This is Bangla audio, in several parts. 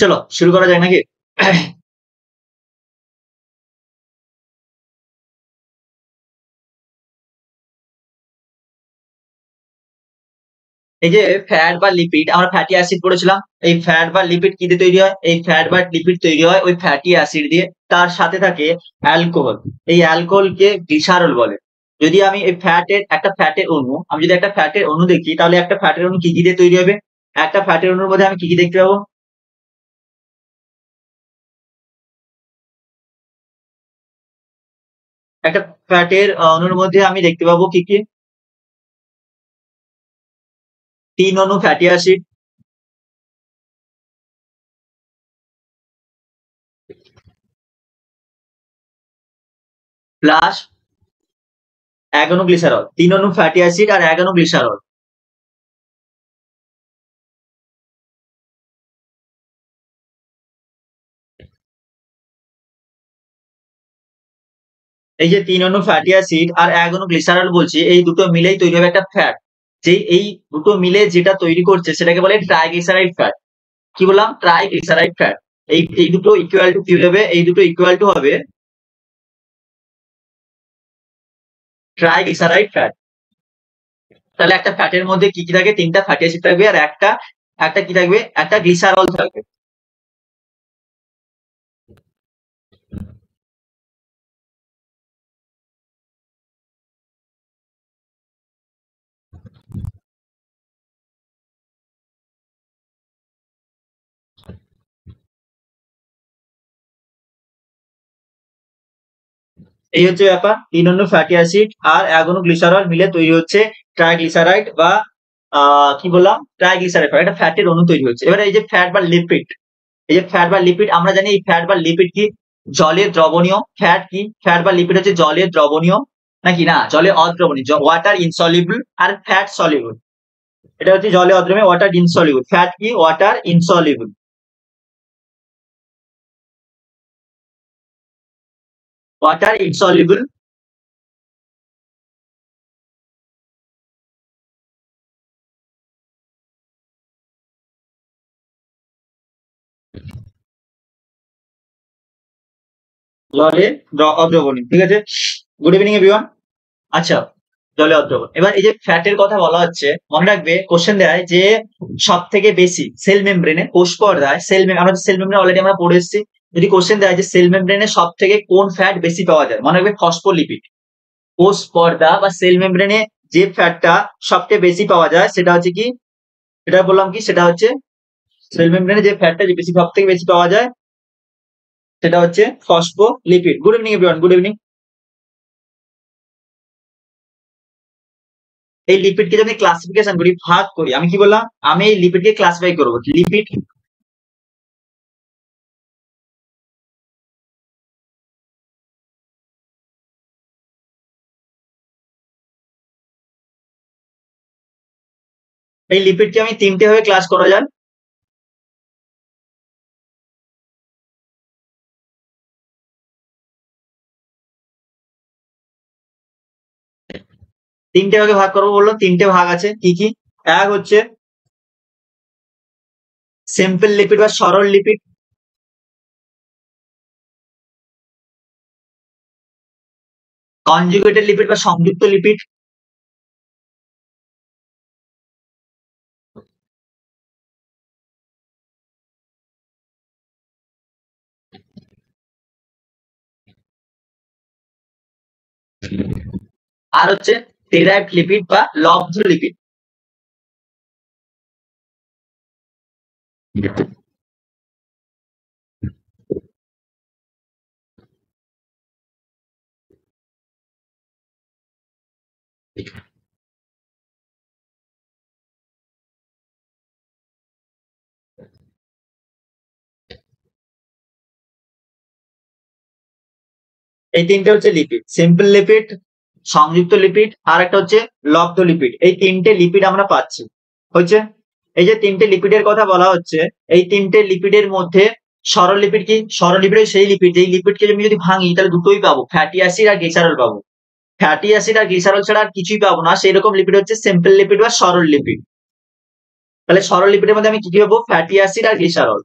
চলো শুরু করা যায় নাকি? এই যে ফ্যাট বা লিপিড আমরা ফ্যাটি অ্যাসিড পড়েছিলাম। এই ফ্যাট বা লিপিড কি দিয়ে তৈরি হয়? এই ফ্যাট বা লিপিড তৈরি হয় ওই ফ্যাটি অ্যাসিড দিয়ে। তার সাথে থাকে অ্যালকোহল। এই অ্যালকোহলকে গ্লিসারল বলে। যদি আমি এই ফ্যাটের অণু, আমি যদি একটা ফ্যাটের অণু দেখি, তাহলে একটা ফ্যাটের অণু কি দিয়ে তৈরি হবে? একটা ফ্যাটের অণুর মধ্যে আমি কি দেখতে পাবো? একটা ফ্যাটের অণুর মধ্যে আমি দেখতে পাবো কি কি? ৩ অণু ফ্যাটি অ্যাসিড, প্লাস ১ অণু গ্লিসারল। ৩ অণু ফ্যাটি অ্যাসিড আর ১ অণু গ্লিসারল। এই যে ৩ অণু ফ্যাটি অ্যাসিড আর ১ অণু গ্লিসারল বলছি, এই দুটো মিলেই তৈরি হবে একটা ফ্যাট। এই দুটো মিলে যেটা তৈরি করছে সেটাকে বলে ট্রাইগ্লিসারাইড ফ্যাট। কি বললাম? Triglyceride fat. এই দুটো ইকুয়াল টু কি হবে? এই দুটো ইকুয়াল টু হবে ট্রাইগ্লিসারাইড ফ্যাট। তাহলে একটা ফ্যাটের মধ্যে কি কি থাকে? ৩টা ফ্যাটি অ্যাসিড থাকবে আর একটা একটা কি থাকবে? একটা গ্লিসারল থাকবে। এই হচ্ছে ব্যাপার। ৩ অণু ফ্যাটি অ্যাসিড আর ১ অণু গ্লিসারল মিলে তৈরি হচ্ছে ট্রাইগ্লিসারাইড বা কি বললাম? Triglyceride fat. একটা ফ্যাটের অণু তৈরি হচ্ছে। এবারে এই যে ফ্যাট বা লিপিড, এই যে ফ্যাট বা লিপিড, আমরা জানি এই ফ্যাট বা লিপিড কি? জলে দ্রবণীয়। ফ্যাট কি? ফ্যাট বা লিপিড হচ্ছে জলে দ্রবণীয় নাকি না? জলে অদ্রবণীয়, ওয়াটার ইনসলিবল। আর ফ্যাট সলিবল। এটা হচ্ছে জলে অদ্রবণীয়, ওয়াটার ইনসলিবল। ফ্যাট কি? Water insoluble. Water insoluble. জলে অদ্রবণীয়। ঠিক আছে? Good evening everyone. আচ্ছা, জলে অদ্রবণ। এবার এই যে ফ্যাটের কথা বলা হচ্ছে, মনে রাখবে কোশ্চেন দেয় যে সব থেকে বেশি সেল মেমব্রেনে, কোষ পর্দায় আমরা সেল মেমব্রেন অলরেডি আমরা পড়ে এসেছি। যদি কোশ্চেন দেয় যে সেল মেমব্রেনে সব থেকে কোন ফ্যাট বেশি পাওয়া যায়, মনে রাখবে ফসফোলিপিড। কোষ পর্দা বা সেল মেমব্রেনে যে ফ্যাটটা সবচেয়ে বেশি পাওয়া যায় সেটা হচ্ছে কি? সেটা বললাম কি? সেটা হচ্ছে সেল মেমব্রেনে যে ফ্যাটটা যে বেশি, সব থেকে বেশি পাওয়া যায় সেটা হচ্ছে phospholipid. Good evening everyone, good evening. এই লিপিডকে যদি ক্লাসিফিকেশন করি, ভাগ করি, আমি কি বললাম? আমি এই লিপিডকে ক্লাসিফাই করবো। লিপিড, এই লিপিডকে আমি ৩টে ভাবে ক্লাস করা যায়। তিনটে ভাগে ভাগ করবো বললাম। ৩টে ভাগ আছে। কি কি? এক হচ্ছে সিম্পল লিপিড বা সরল লিপিড। কনজুগেটেড লিপিড বা সংযুক্ত লিপিড। আর হচ্ছে ডেরাইভড লিপিড বা লব্ধ লিপিড। এই তিনটে হচ্ছে লিপিড। সিম্পল লিপিড, সংযুক্ত লিপিড আর একটা হচ্ছে লব্ধ লিপিড। এই তিনটে লিপিড আমরা পাচ্ছি। হচ্ছে এই যে তিনটে লিপিডের কথা বলা হচ্ছে, এই তিনটে লিপিডের মধ্যে সরল লিপিড কি? সরল লিপিড সেই লিপিড যেই লিপিডকে আমি যদি ভাঙি তাহলে দুটোই পাবো, ফ্যাটি অ্যাসিড আর গ্লিসারল পাবো। ফ্যাটি অ্যাসিড আর গ্লিসারল ছাড়া আর কিছুই পাবো না। সেই রকম লিপিড হচ্ছে সিম্পল লিপিড বা সরল লিপিড। তাহলে সরল লিপিডের মধ্যে আমি কি কি পাবো? ফ্যাটি অ্যাসিড আর গ্লিসারল।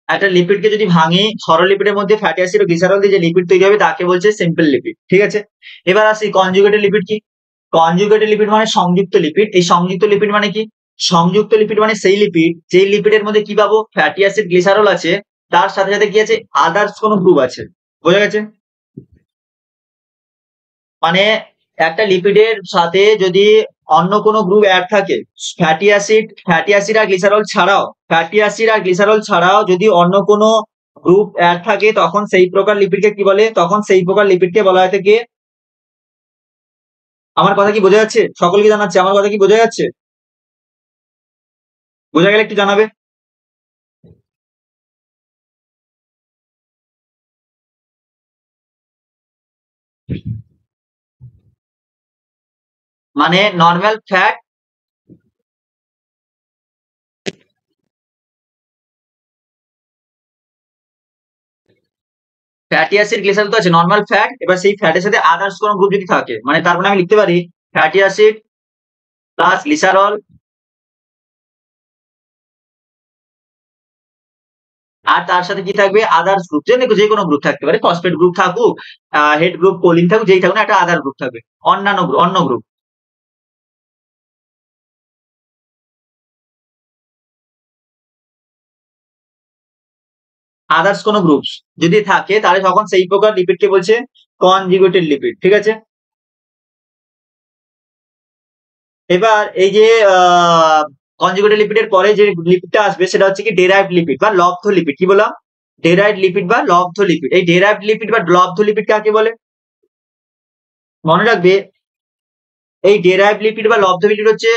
একটা লিপিডকে যদি ভাঙি, সরল লিপিডের মধ্যে ফ্যাটি অ্যাসিড ও গ্লিসারল দিয়ে যে লিপিড তৈরি হবে তাকে বলছে সিম্পল লিপিড। ঠিক আছে, এবার আসি কনজুগেটেড লিপিড কি। কনজুগেটেড লিপিড মানে সংযুক্ত লিপিড। এই সংযুক্ত লিপিড মানে কি? সংযুক্ত লিপিড মানে সেই লিপিড যেই লিপিডের মধ্যে কি পাবো, ফ্যাটি অ্যাসিড গ্লিসারল আছে, তার সাথে সাথে কি আছে, আদার্স কোনো গ্রুপ আছে। বোঝা গেছে? মানে একটা লিপিডের সাথে যদি অন্য কোনো গ্রুপ অ্যাড থাকে, ফ্যাটি অ্যাসিড আর গ্লিসারল ছাড়াও, ফ্যাটি অ্যাসিড আর গ্লিসারল ছাড়াও যদি অন্য কোনো গ্রুপ অ্যাড থাকে, তখন সেই প্রকার লিপিডকে কি বলে? তখন সেই প্রকার লিপিডকে বলা হয় থেকে। আমার কথা কি বোঝা যাচ্ছে? সকলকে জানাচ্ছে, আমার কথা কি বোঝা যাচ্ছে? বোঝা গেলে একটু জানাবে। মানে normal fat, fatty acid glycerol তো আছে, নর্মাল ফ্যাট, এবার সেই ফ্যাটের সাথে আদার্স কোনো গ্রুপ যদি থাকে, মানে তার মানে আমি লিখতে পারি ফ্যাটি অ্যাসিড প্লাস গ্লিসারল, আর তার সাথে কি থাকবে, আদার্স গ্রুপ, যে কোনো গ্রুপ থাকতে পারে, ফসফেট গ্রুপ থাকুক, হেড গ্রুপ কোলিন থাকুক, যেই থাকুক না, একটা আদার গ্রুপ থাকবে, অন্যান্য অন্য গ্রুপ। আদার্স কোনো গ্রুপ যদি থাকে, তাহলে তখন সেই প্রকার লিপিডকে বলছে কনজুগেটেড লিপিড। ঠিক আছে, এবার এই যে কনজুগেটেড লিপিডের পরে যে লিপিডটা আসবে সেটা হচ্ছে কি ডেরাইভড লিপিড বা লব্ধ লিপিড। কি বললাম? ডেরাইভড লিপিড বা লব্ধ লিপিড। এই ডেরাইভড লিপিড বা লব্ধ লিপিড কাকে বলে? মনে রাখবে, এই ডেরাইভড লিপিড বা লব্ধ লিপিড হচ্ছে,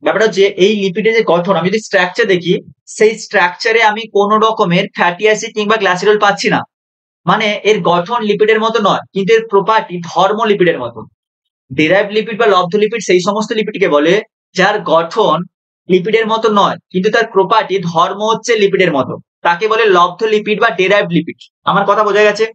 ব্যাপারটা হচ্ছে এই লিপিডের যে গঠন, আমি যদি স্ট্রাকচার দেখি, সেই স্ট্রাকচারে আমি কোন রকমের ফ্যাটি অ্যাসিড কিংবা গ্লাইসেরল পাচ্ছি না। মানে এর গঠন লিপিডের মতো নয়, কিন্তু এর প্রপার্টি ধর্ম লিপিডের মতো। ডেরাইভড লিপিড বা লব্ধ লিপিড সেই সমস্ত লিপিডকে বলে যার গঠন লিপিডের মতো নয়, কিন্তু তার প্রপার্টি ধর্ম হচ্ছে লিপিডের মতো, তাকে বলে লব্ধ লিপিড বা ডেরাইভড লিপিড। আমার কথা বোঝা গেছে?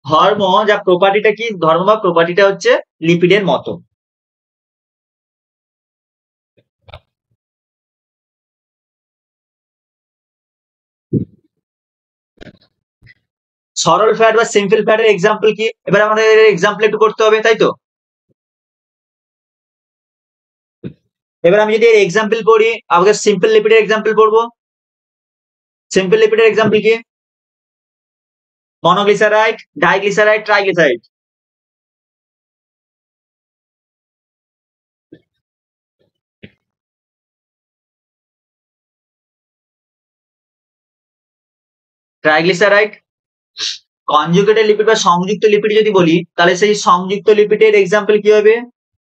ধর্ম, যা প্রপার্টিটা কি, ধর্ম বা প্রপার্টিটা হচ্ছে লিপিডের মতো। সরল ফ্যাট বা সিম্পল ফ্যাটের এক্সাম্পল কি? এবার আমাদের এক্সাম্পল একটু করতে হবে, তাই তো? এবার আমি যদি এক্সাম্পল করি, আমাকে সিম্পল লিপিডের এক্সাম্পল করবো। সিম্পল লিপিডের এক্সাম্পল কি? Monoglyceride, diglyceride, triglyceride. Triglyceride. Conjugated lipid বা সংযুক্ত লিপিড যদি বলি, তাহলে সেই সংযুক্ত লিপিডের এক্সাম্পল কি হবে?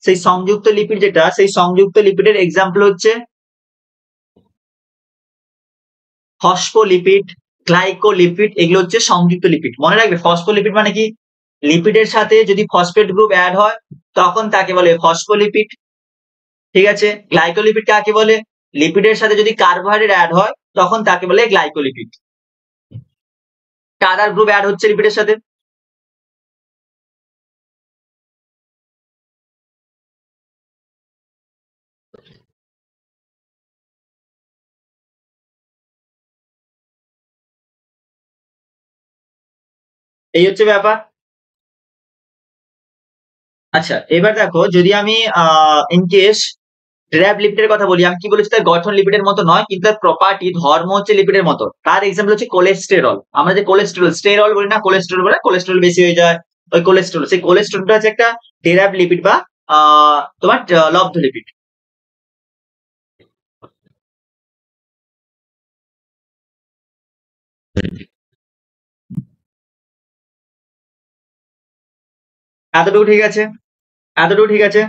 সেই সংযুক্ত লিপিড যেটা, সেই সংযুক্ত লিপিডের এক্সাম্পল হচ্ছে ফসফোলিপিড, গ্লাইকোলিপিড, এগুলো হচ্ছে সংযুক্ত লিপিড। মনে রাখবে, ফসফোলিপিড মানে কি? লিপিডের সাথে যদি ফসফেট গ্রুপ অ্যাড হয়, তখন তাকে বলে ফসফোলিপিড। ঠিক আছে, গ্লাইকোলিপিড কাকে বলে? লিপিডের সাথে যদি কার্বোহাইড্রেট অ্যাড হয়, তখন তাকে বলে গ্লাইকোলিপিড। আদার গ্রুপ অ্যাড হচ্ছে লিপিডের সাথে। এই হচ্ছে ব্যাপার। আচ্ছা, এবার দেখো, যদি আমি ইন কেস ডেরাইভড লিপিডের কথা বলি, আমি কি বলেছি, তার গঠন লিপিডের মতো নয়, কিন্তু তার প্রপার্টি ধর্ম হচ্ছে লিপিডের মতো। তার এক্সাম্পল হচ্ছে কোলেস্টেরল। আমরা যে কোলেস্টেরল, স্টেরল বলি না, কোলেস্টেরল বলে, কোলেস্টেরল বেশি হয়ে যায়, ওই কোলেস্টেরল। সেই কোলেস্টেরলটা হচ্ছে একটা ডেরাইভড লিপিড বা তোমার লব্ধ লিপিড। এতটুকু ঠিক আছে? এতটুকু ঠিক আছে?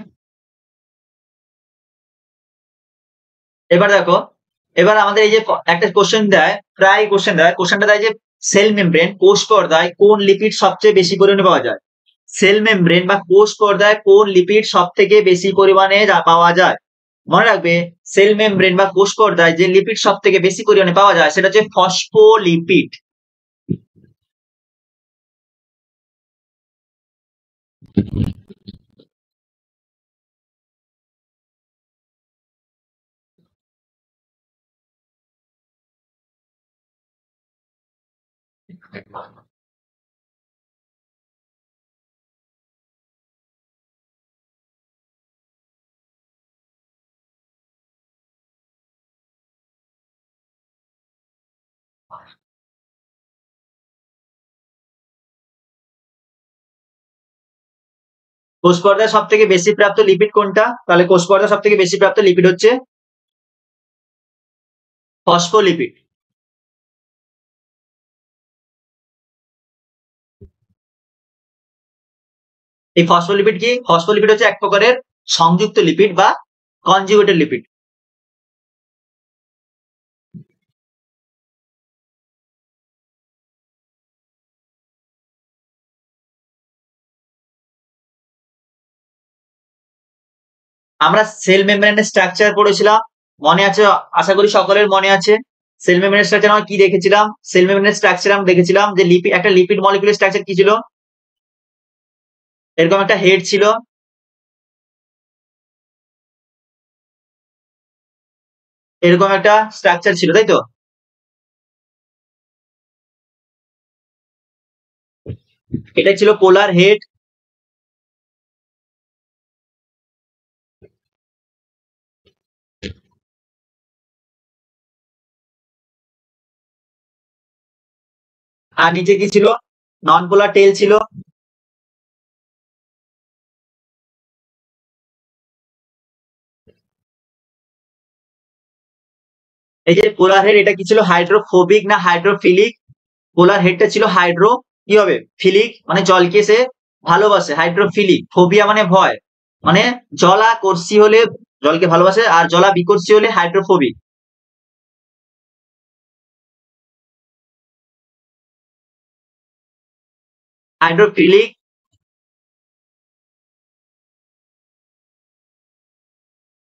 এবার দেখো, এবার আমাদের এই যে একটা কোশ্চেন দেয়, প্রায় কোশ্চেন দেয়, কোশ্চেনটা দেয় যে সেল মেমব্রেন কোষ পর্দায় কোন লিপিড সবচেয়ে বেশি পরিমাণে পাওয়া যায়। সেল মেমব্রেন বা কোষ পর্দায় কোন লিপিড সব থেকে বেশি পরিমাণে পাওয়া যায়। মনে রাখবে, সেল মেমব্রেন বা কোষ পর্দায় যে লিপিড সব থেকে বেশি পরিমাণে পাওয়া যায় সেটা হচ্ছে ফসফোলিপিড। কোষ পর্দায় সব থেকে বেশি প্রাপ্ত লিপিড কোনটা? তাহলে কোষ পর্দায় সব থেকে বেশি প্রাপ্ত লিপিড হচ্ছে ফসফোলিপিড। এই ফসফোলিপিড কি? ফসফোলিপিড হচ্ছে এক প্রকারের সংযুক্ত লিপিড বা কনজুগেটেড লিপিড। আমরা সেল মেমব্রেনের স্ট্রাকচার পড়েছিলাম, মনে আছে? আশা করি সকলের মনে আছে। সেল মেমব্রেনের স্ট্রাকচার আমরা কি দেখেছিলাম? সেল মেমব্রেনের স্ট্রাকচার আমরা দেখেছিলাম যে লিপিড, একটা লিপিড মলিকিউলের স্ট্রাকচার কি ছিল? এরকম একটা হেড ছিল, এরকম একটা স্ট্রাকচার ছিল, তাই তো? এটা ছিল পোলার হেড। আর নিচে কি ছিল? নন পোলার টেল ছিল। এই যে পোলার হেড, এটা কি ছিল? হাইড্রোফোবিক না হাইড্রোফিলিক? পোলার হেডটা ছিল হাইড্রো, কি হবে? ফিলিক, মানে জলকে সে ভালোবাসে। হাইড্রোফিলিক, ফোবিয়া মানে ভয়, মানে জলাকর্ষী হলে জলকে ভালোবাসে, আর জলা বিকর্ষী হলে হাইড্রোফোবিক। হাইড্রোফিলিক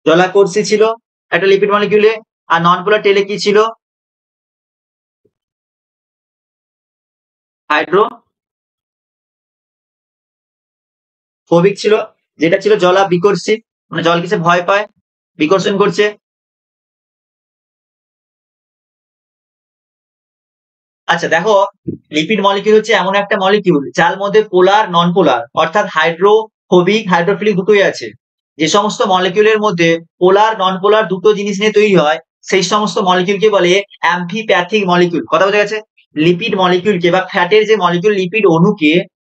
জলাকর্ষী ছিল একটা লিপিড মলিকিউলে। আর নন পোলার টেলে কি ছিল? হাইড্রোফোবিক ছিল, যেটা ছিল জলা বিকর্ষী, মানে জলকে সে ভয় পায়, বিকর্ষণ করছে। আচ্ছা দেখো, লিপিড মলিকিউল হচ্ছে এমন একটা মলিকিউল যার মধ্যে পোলার নন পোলার অর্থাৎ হাইড্রোফোবিক হাইড্রোফিলিক দুটোই আছে। যে সমস্ত মলিকিউলের মধ্যে পোলার নন পোলার দুটো জিনিস নিয়ে তৈরি হয় সেই সমস্ত মলিকিউলকে বলে অ্যাম্ফিপ্যাথিক মলিকিউল। কথা বোঝা গেছে? লিপিড মলিকিউলকে বা ফ্যাটের যে মলিকিউল, লিপিড অণুকে,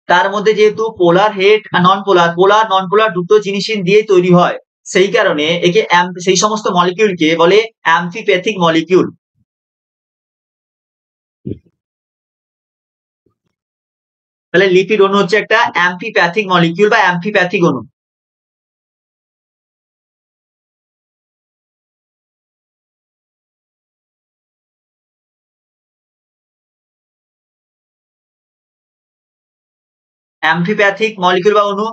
তার মধ্যে যেহেতু পোলার হেড আর নন পোলার, পোলার নন পোলার দুটো জিনিস দিয়ে তৈরি হয়, সেই কারণে একে সেই সমস্ত মলিকিউলকে বলে অ্যাম্ফিপ্যাথিক মলিকিউল। তাহলে লিপিড অণু হচ্ছে একটা অ্যাম্ফিপ্যাথিক মলিকিউল বা অ্যাম্ফিপ্যাথিক অণু। অ্যাম্ফিপ্যাথিক মলিকিউল বা অণু।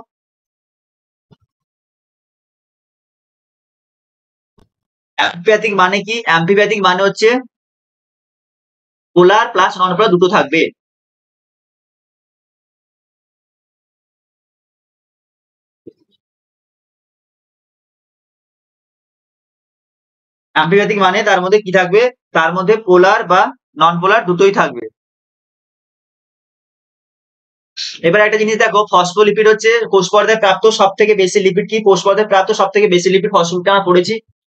অ্যাম্ফিপ্যাথিক মানে কি? অ্যাম্ফিপ্যাথিক মানে হচ্ছে পোলার প্লাস নন পোলার দুটো থাকবে। অ্যাম্ফিপ্যাথিক মানে তার মধ্যে কি থাকবে? তার মধ্যে পোলার বা নন পোলার দুটোই থাকবে। এবার একটা জিনিস দেখো, ফসফোলিপিড হচ্ছে কোষ পর্দায় প্রাপ্ত সব থেকে বেশি লিপিড। কি কোষ পর্দায় প্রাপ্ত সব থেকে বেশি লিপিড? ফসফোলিপিড আমরা পড়েছি।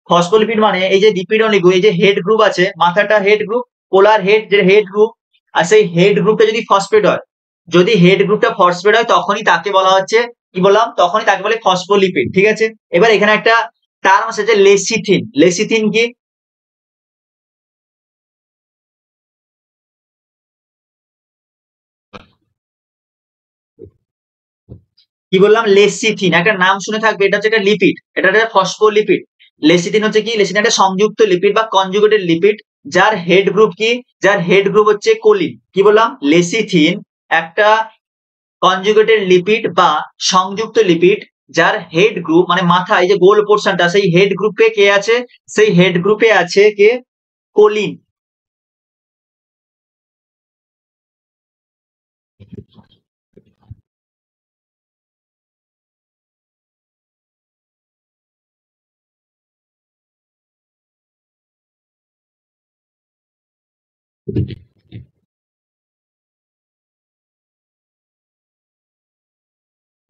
ফসফোলিপিড মানে এই যে লিপিড অণু, এই যে হেড গ্রুপ আছে, মাথাটা হেড গ্রুপ, পোলার হেড যে হেড গ্রুপ, আর সেই হেড গ্রুপটা যদি ফসফেট হয়, যদি হেড গ্রুপটা ফসফেট হয় তখনই তাকে বলা হচ্ছে, কি বললাম, তখনই তাকে বলে ফসফোলিপিড। ঠিক আছে? এবার এখানে একটা টার্ম আছে যে লেসিথিন। লেসিথিন কি? কি বললাম? লেসিথিন, একটা নাম শুনে থাকবে, এটা হচ্ছে একটা লিপিড, এটা একটা ফসফোলিপিড। লেসিথিন হচ্ছে কি, লেসিথিন একটা সংযুক্ত লিপিড বা কনজুগেটেড লিপিড, যার হেড গ্রুপ কি, যার হেড গ্রুপ হচ্ছে কোলিন। কি বললাম? লেসিথিন একটা কনজুগেটেড লিপিড বা সংযুক্ত লিপিড, যার হেড গ্রুপ মানে মাথা, এই যে গোল পোর্শনটা, সেই হেড গ্রুপে কে আছে? সেই হেড গ্রুপে আছে কে? কোলিন।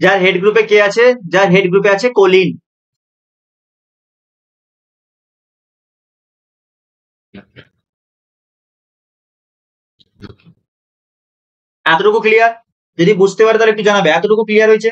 যার হেড গ্রুপে কে আছে? যার হেড গ্রুপে আছে কোলিন। এতটুকু ক্লিয়ার? যদি বুঝতে পারে তাহলে একটু জানাবে। এতটুকু ক্লিয়ার হয়েছে?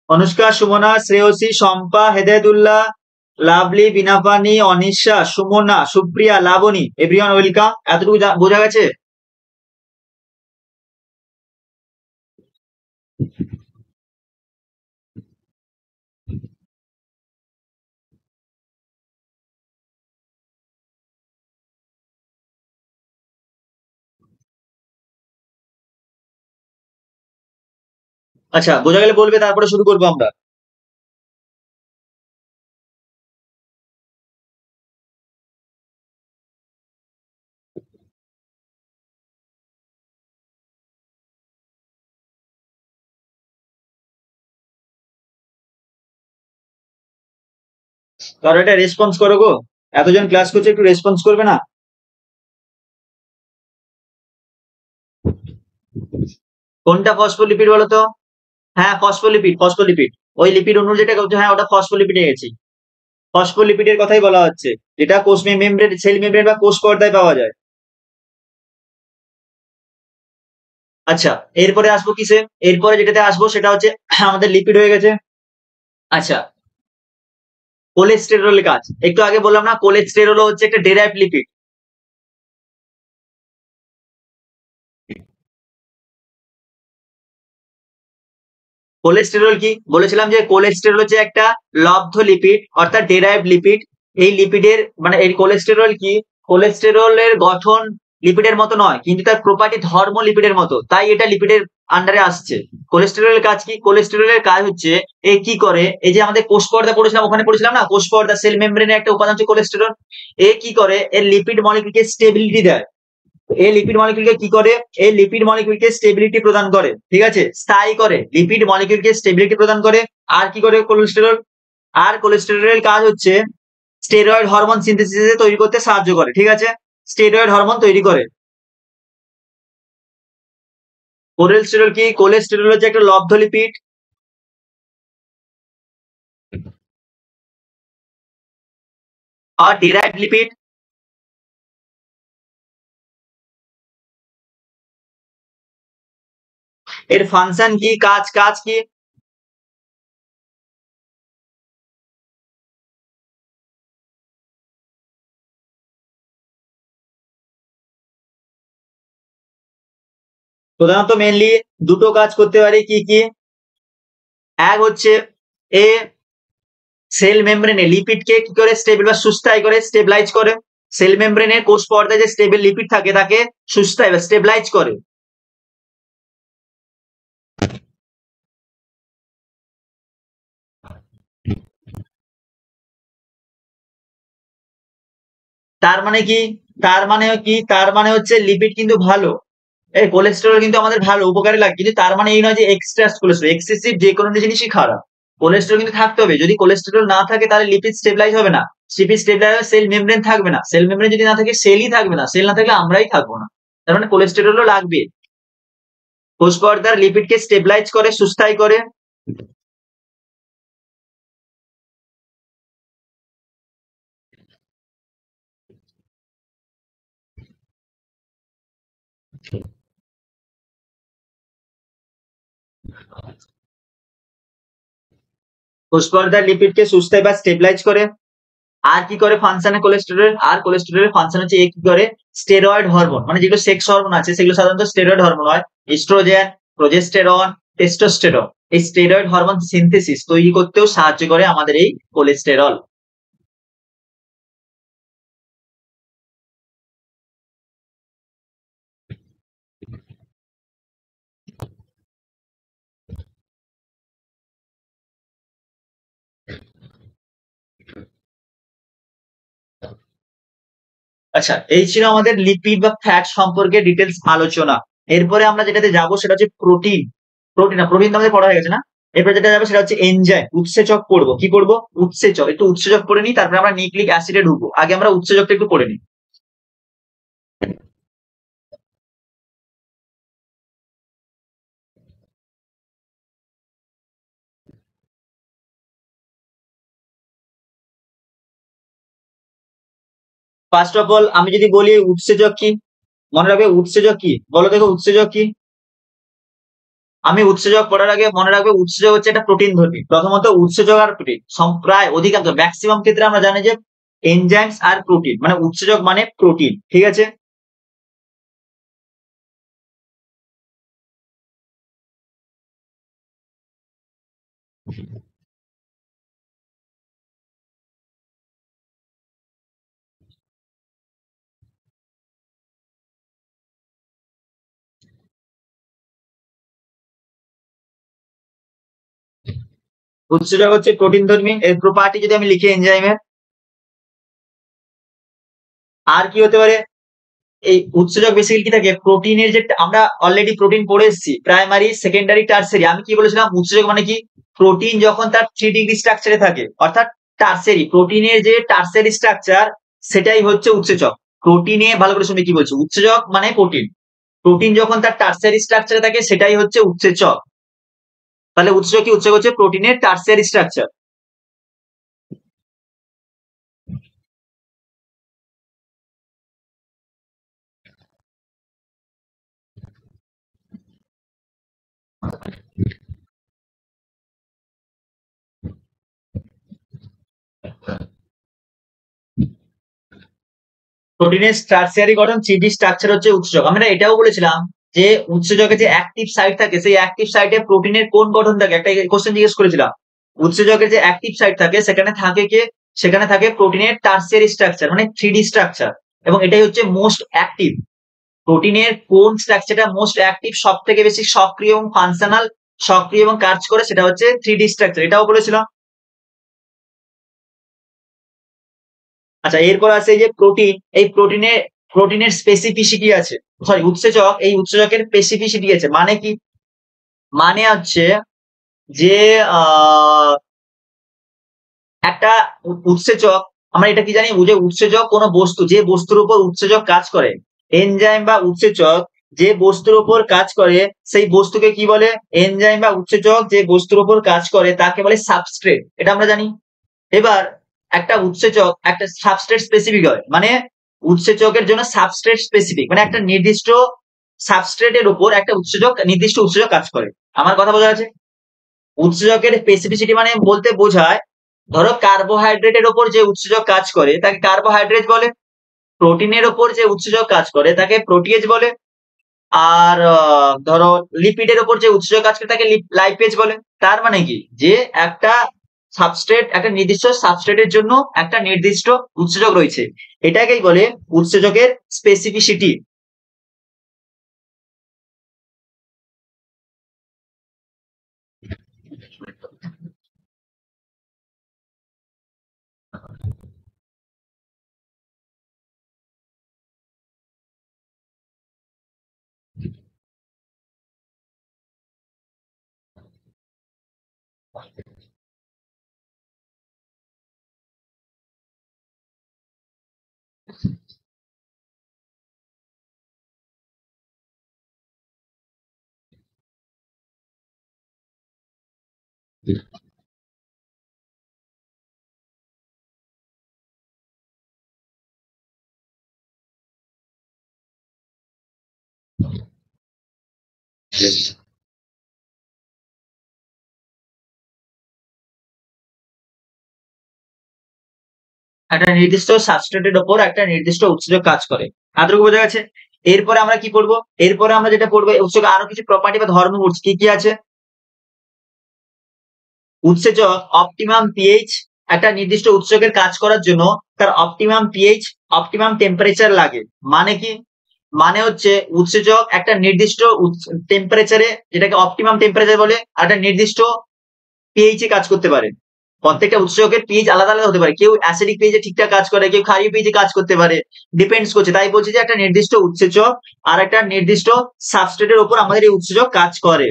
Anushka, Sumana, Shreyashi, Shampa, Hedayatullah, Lovely, Binapani, Anisha, Sumana, Supriya, Labani, everyone welcome. এতটুকু বোঝা গেছে? আচ্ছা, বোঝা গেলে বলবে, তারপরে শুরু করবো আমরা। কারো একটা রেসপন্স করো গো। এতজন ক্লাস করছে, একটু রেসপন্স করবে না? কোনটা ফসফোলিপিড বলো তো? হ্যাঁ, ফসফোলিপিড, ফসফোলিপিড। ওই লিপিড অণু যেটা বলছো, হ্যাঁ ওটা ফসফোলিপিডে গেছি। ফসফোলিপিডের কথাই বলা হচ্ছে, যেটা কোষ মেমব্রেন, সেল মেমব্রেন বা কোষ পর্দায় পাওয়া যায়। আচ্ছা, এরপরে আসবো কিসে? এরপরে যেটাতে আসবো সেটা হচ্ছে আমাদের লিপিড হয়ে গেছে। আচ্ছা, কোলেস্টেরলের কাজ একটু আগে বললাম না, কোলেস্টেরল হচ্ছে একটা ডেরাইভড লিপিড। কোলেস্টেরল কি বলেছিলাম? যে কোলেস্টেরল হচ্ছে একটা লব্ধ লিপিড, অর্থাৎ ডেরাইভড লিপিড। এই লিপিডের মানে এই কোলেস্টেরল কি, কোলেস্টেরলের গঠন লিপিডের মতো নয়, কিন্তু তার প্রপার্টি ধর্ম লিপিডের মতো, তাই এটা লিপিডের আন্ডারে আসছে। কোলেস্টেরলের কাজ কি? কোলেস্টেরলের কাজ হচ্ছে এ কি করে, এই যে আমাদের কোষ পর্দা পড়েছিলাম, ওখানে পড়েছিলাম না, কোষ পর্দা সেল মেমব্রেনের একটা উপাদান হচ্ছে কোলেস্টেরল। এ কি করে? এর লিপিড মলিকিউলকে স্টেবিলিটি দেয়। এই লিপিড মলিকিউলকে কি করে? এই লিপিড মলিকিউলকে স্টেবিলিটি প্রদান করে, ঠিক আছে, স্থায়ী করে, লিপিড মলিকিউলকে স্টেবিলিটি প্রদান করে। আর কি করে কোলেস্টেরল? আর কোলেস্টেরলের কাজ হচ্ছে স্টেরয়েড হরমোন সিনথেসিসে তৈরি করতে সাহায্য করে, ঠিক আছে, স্টেরয়েড হরমোন তৈরি করে। কোলেস্টেরল কি? কোলেস্টেরল হচ্ছে একটা লব্ধ লিপিড আর ডিরাইভড লিপিড। এর ফাংশন কি, কাজ, কাজ কি? প্রধানত মেনলি দুটো কাজ করতে পারে। কি কি? এক হচ্ছে এ সেল মেমব্রেনে লিপিডকে কি করে স্টেবল বা সুস্থায়ী করে, স্টেবিলাইজ করে। সেল মেমব্রেনে কোষ পর্দায় যে স্টেবল লিপিড থাকে তাকে সুস্থায়ী বা স্টেবিলাইজ করে। তার মানে কি? তার মানে হচ্ছে লিপিড কিন্তু ভালো, এই কোলেস্টেরল কিন্তু আমাদের ভালো উপকারে লাগে, কিন্তু তার মানে এই নয় যে এক্সট্রা কোলেস্টেরল, এক্সেসিভ যে কোনো জিনিসই খারাপ। কোলেস্টেরল কিন্তু থাকতে হবে, যদি কোলেস্টেরল না থাকে তাহলে লিপিড স্টেবিলাইজ হবে না। লিপিড স্টেবিলাইজ হবে, সেল মেমব্রেন থাকবে না, সেল মেমব্রেন যদি না থাকে সেলই থাকবে না, সেল না থাকলে আমরাই থাকবো না। তার মানে কোলেস্টেরলও লাগবে। কোষ পর্দার লিপিডকে স্টেবিলাইজ করে, সুস্থায়ী করে। কোষ পর্দার লিপিডকে সুস্থায়ী বা স্টেবিলাইজ করে। আর কি করে ফাংশনে কোলেস্টেরল, আর কোলেস্টেরলের ফাংশন হচ্ছে কি করে স্টেরয়েড হরমোন, মানে যেগুলো সেক্স হরমোন আছে সেগুলো সাধারণত স্টেরয়েড হরমোন হয়। এস্ট্রোজেন, প্রোজেস্টেরন, টেস্টোস্টেরন, এই স্টেরয়েড হরমোন সিনথেসিস তৈরি করতেও সাহায্য করে আমাদের এই কোলেস্টেরল। আচ্ছা, এই ছিল আমাদের লিপিড বা ফ্যাট সম্পর্কে ডিটেলস আলোচনা। এরপরে আমরা যেটাতে যাবো সেটা হচ্ছে প্রোটিন। প্রোটিন তো আমাদের পড়া হয়ে গেছে না? এরপরে যেটা যাবে সেটা হচ্ছে এনজাইম, উৎসেচক পড়বো। কি পড়বো? উৎসেচক। একটু উৎসেচক পড়ে নিই, তারপরে আমরা নিউক্লিক অ্যাসিডে ঢুকবো। আগে আমরা উৎসেচকটা একটু পড়ে নিই। ফার্স্ট অফ অল আমি যদি বলি উৎসেচক কি, মনে রাখবে উৎসেচক কি, বলো দেখো উৎসেচক কি। আমি উৎসেচক পড়ার আগে মনে রাখবে উৎসেচক হচ্ছে একটা প্রোটিন ধর্মী। প্রথমত উৎসেচক আর প্রোটিন প্রায় অধিকাংশ ম্যাক্সিমাম ক্ষেত্রে আমরা জানি যে এনজাইমস আর প্রোটিন, মানে উৎসেচক মানে প্রোটিন, ঠিক আছে। উৎসেচক হচ্ছে প্রোটিন ধর্মী। এর প্রপার্টি যদি আমি লিখি এনজাইমের, আর কি হতে পারে, এই উৎসেচক বেসিক্যালি কি থাকে, প্রোটিনের যে আমরা অলরেডি প্রোটিন পড়ে এসেছি প্রাইমারি সেকেন্ডারি টার্সারি। আমি কি বলেছিলাম উৎসেচক মানে কি, প্রোটিন যখন তার 3 ডিগ্রি স্ট্রাকচারে থাকে, অর্থাৎ টার্সারি, প্রোটিনের যে টার্সারি স্ট্রাকচার সেটাই হচ্ছে উৎসেচক। প্রোটিনে ভালো করে শুনে কি বলছি, উৎসেচক মানে প্রোটিন, প্রোটিন যখন তার টার্সারি স্ট্রাকচারে থাকে সেটাই হচ্ছে উৎসেচক। তাহলে উৎসেচক কি, উৎসেচক হচ্ছে প্রোটিনের টার্সারি স্ট্রাকচার। প্রোটিনের টার্সিয়ারি গঠন 3D স্ট্রাকচার হচ্ছে উৎসেচক। আমরা এটাও বলেছিলাম যে উৎসেচকের যে অ্যাক্টিভ সাইট থাকে সেই অ্যাক্টিভ সাইটে প্রোটিনের কোন গঠন থাকে, একটা কোশ্চেন জিজ্ঞেস করেছিলাম। উৎসেচকের যে অ্যাক্টিভ সাইট থাকে সেখানে থাকে কি, সেখানে থাকে প্রোটিনের টার্সিয়ারি স্ট্রাকচার মানে 3D স্ট্রাকচার, এবং এটাই হচ্ছে মোস্ট অ্যাক্টিভ। প্রোটিনের কোন স্ট্রাকচারটা মোস্ট অ্যাক্টিভ, সব থেকে বেশি সক্রিয় এবং ফাংশনাল, সক্রিয় এবং কাজ করে, সেটা হচ্ছে 3D স্ট্রাকচার, এটাও বলেছিলাম। আচ্ছা, এরপর আছে এই যে প্রোটিন, এই প্রোটিনের স্পেসিফিসিটি আছে, সরি উৎসেচক, এই উৎসেচকের স্পেসিফিসিটি আছে মানে কি, মানে হচ্ছে যে একটা উৎসেচক, আমরা এটা কি জানি যে উৎসেচক কোনো বস্তু, যে বস্তুর উপর উৎসেচক কাজ করে, এনজাইম বা উৎসেচক যে বস্তুর উপর কাজ করে সেই বস্তুকে কি বলে, এনজাইম বা উৎসেচক যে বস্তুর উপর কাজ করে তাকে বলে সাবস্ট্রেট, এটা আমরা জানি। এবার একটা উৎসেচক একটা সাবস্ট্রেট স্পেসিফিক হয়, মানে উৎসেচকের জন্য সাবস্ট্রেট স্পেসিফিক, মানে একটা নির্দিষ্ট সাবস্ট্রেটের উপর একটা উৎসেচক, নির্দিষ্ট উৎসেচক কাজ করে। আমার কথা বোঝা আছে? উৎসেচকের স্পেসিফিসিটি মানে বলতে বোঝায়, ধরো কার্বোহাইড্রেটের উপর যে উৎসেচক কাজ করে তাকে কার্বোহাইড্রেট বলে, প্রোটিনের উপর যে উৎসেচক কাজ করে তাকে প্রোটিয়েজ বলে, আর ধরো লিপিডের উপর যে উৎসেচক কাজ করে তাকে লাইপেজ বলে। তার মানে কি, যে একটা সাবস্ট্রেট, একটা নির্দিষ্ট সাবস্ট্রেটের জন্য একটা নির্দিষ্ট উৎসেচক রয়েছে, এটাকেই বলে উৎসেচকের স্পেসিফিসিটি। একটা নির্দিষ্ট সাবস্ট্রেটের উপর একটা নির্দিষ্ট উৎসেচক কাজ করে। এতটুকু বোঝা গেছে? এরপরে আমরা কি পড়বো? এরপরে আমরা যেটা পড়বো উৎসেচকের আরো কিছু প্রপার্টি বা ধর্ম পড়ছি। কি আছে? উৎসেচক অপটিমাম পিএইচ, একটা নির্দিষ্ট উৎসেচকের কাজ করার জন্য তার অপটিমাম পিএইচ, অপটিমাম টেম্পারেচার লাগে। মানে কি? মানে হচ্ছে উৎসেচক একটা নির্দিষ্ট টেম্পারেচারে, যেটাকে অপটিমাম টেম্পারেচার বলে, আর একটা নির্দিষ্ট পিএইচ এ কাজ করতে পারে। প্রত্যেকটা উৎসেচকের পিএইচ আলাদা আলাদা হতে পারে। কেউ অ্যাসিডিক পিএইচে ঠিকঠাক কাজ করে, কেউ ক্ষারীয় পিএইচে কাজ করতে পারে। ডিপেন্ডস করছে। তাই বলছি যে একটা নির্দিষ্ট উৎসেচক আর একটা নির্দিষ্ট সাবস্ট্রেটের উপর আমাদের এই উৎসেচক কাজ করে।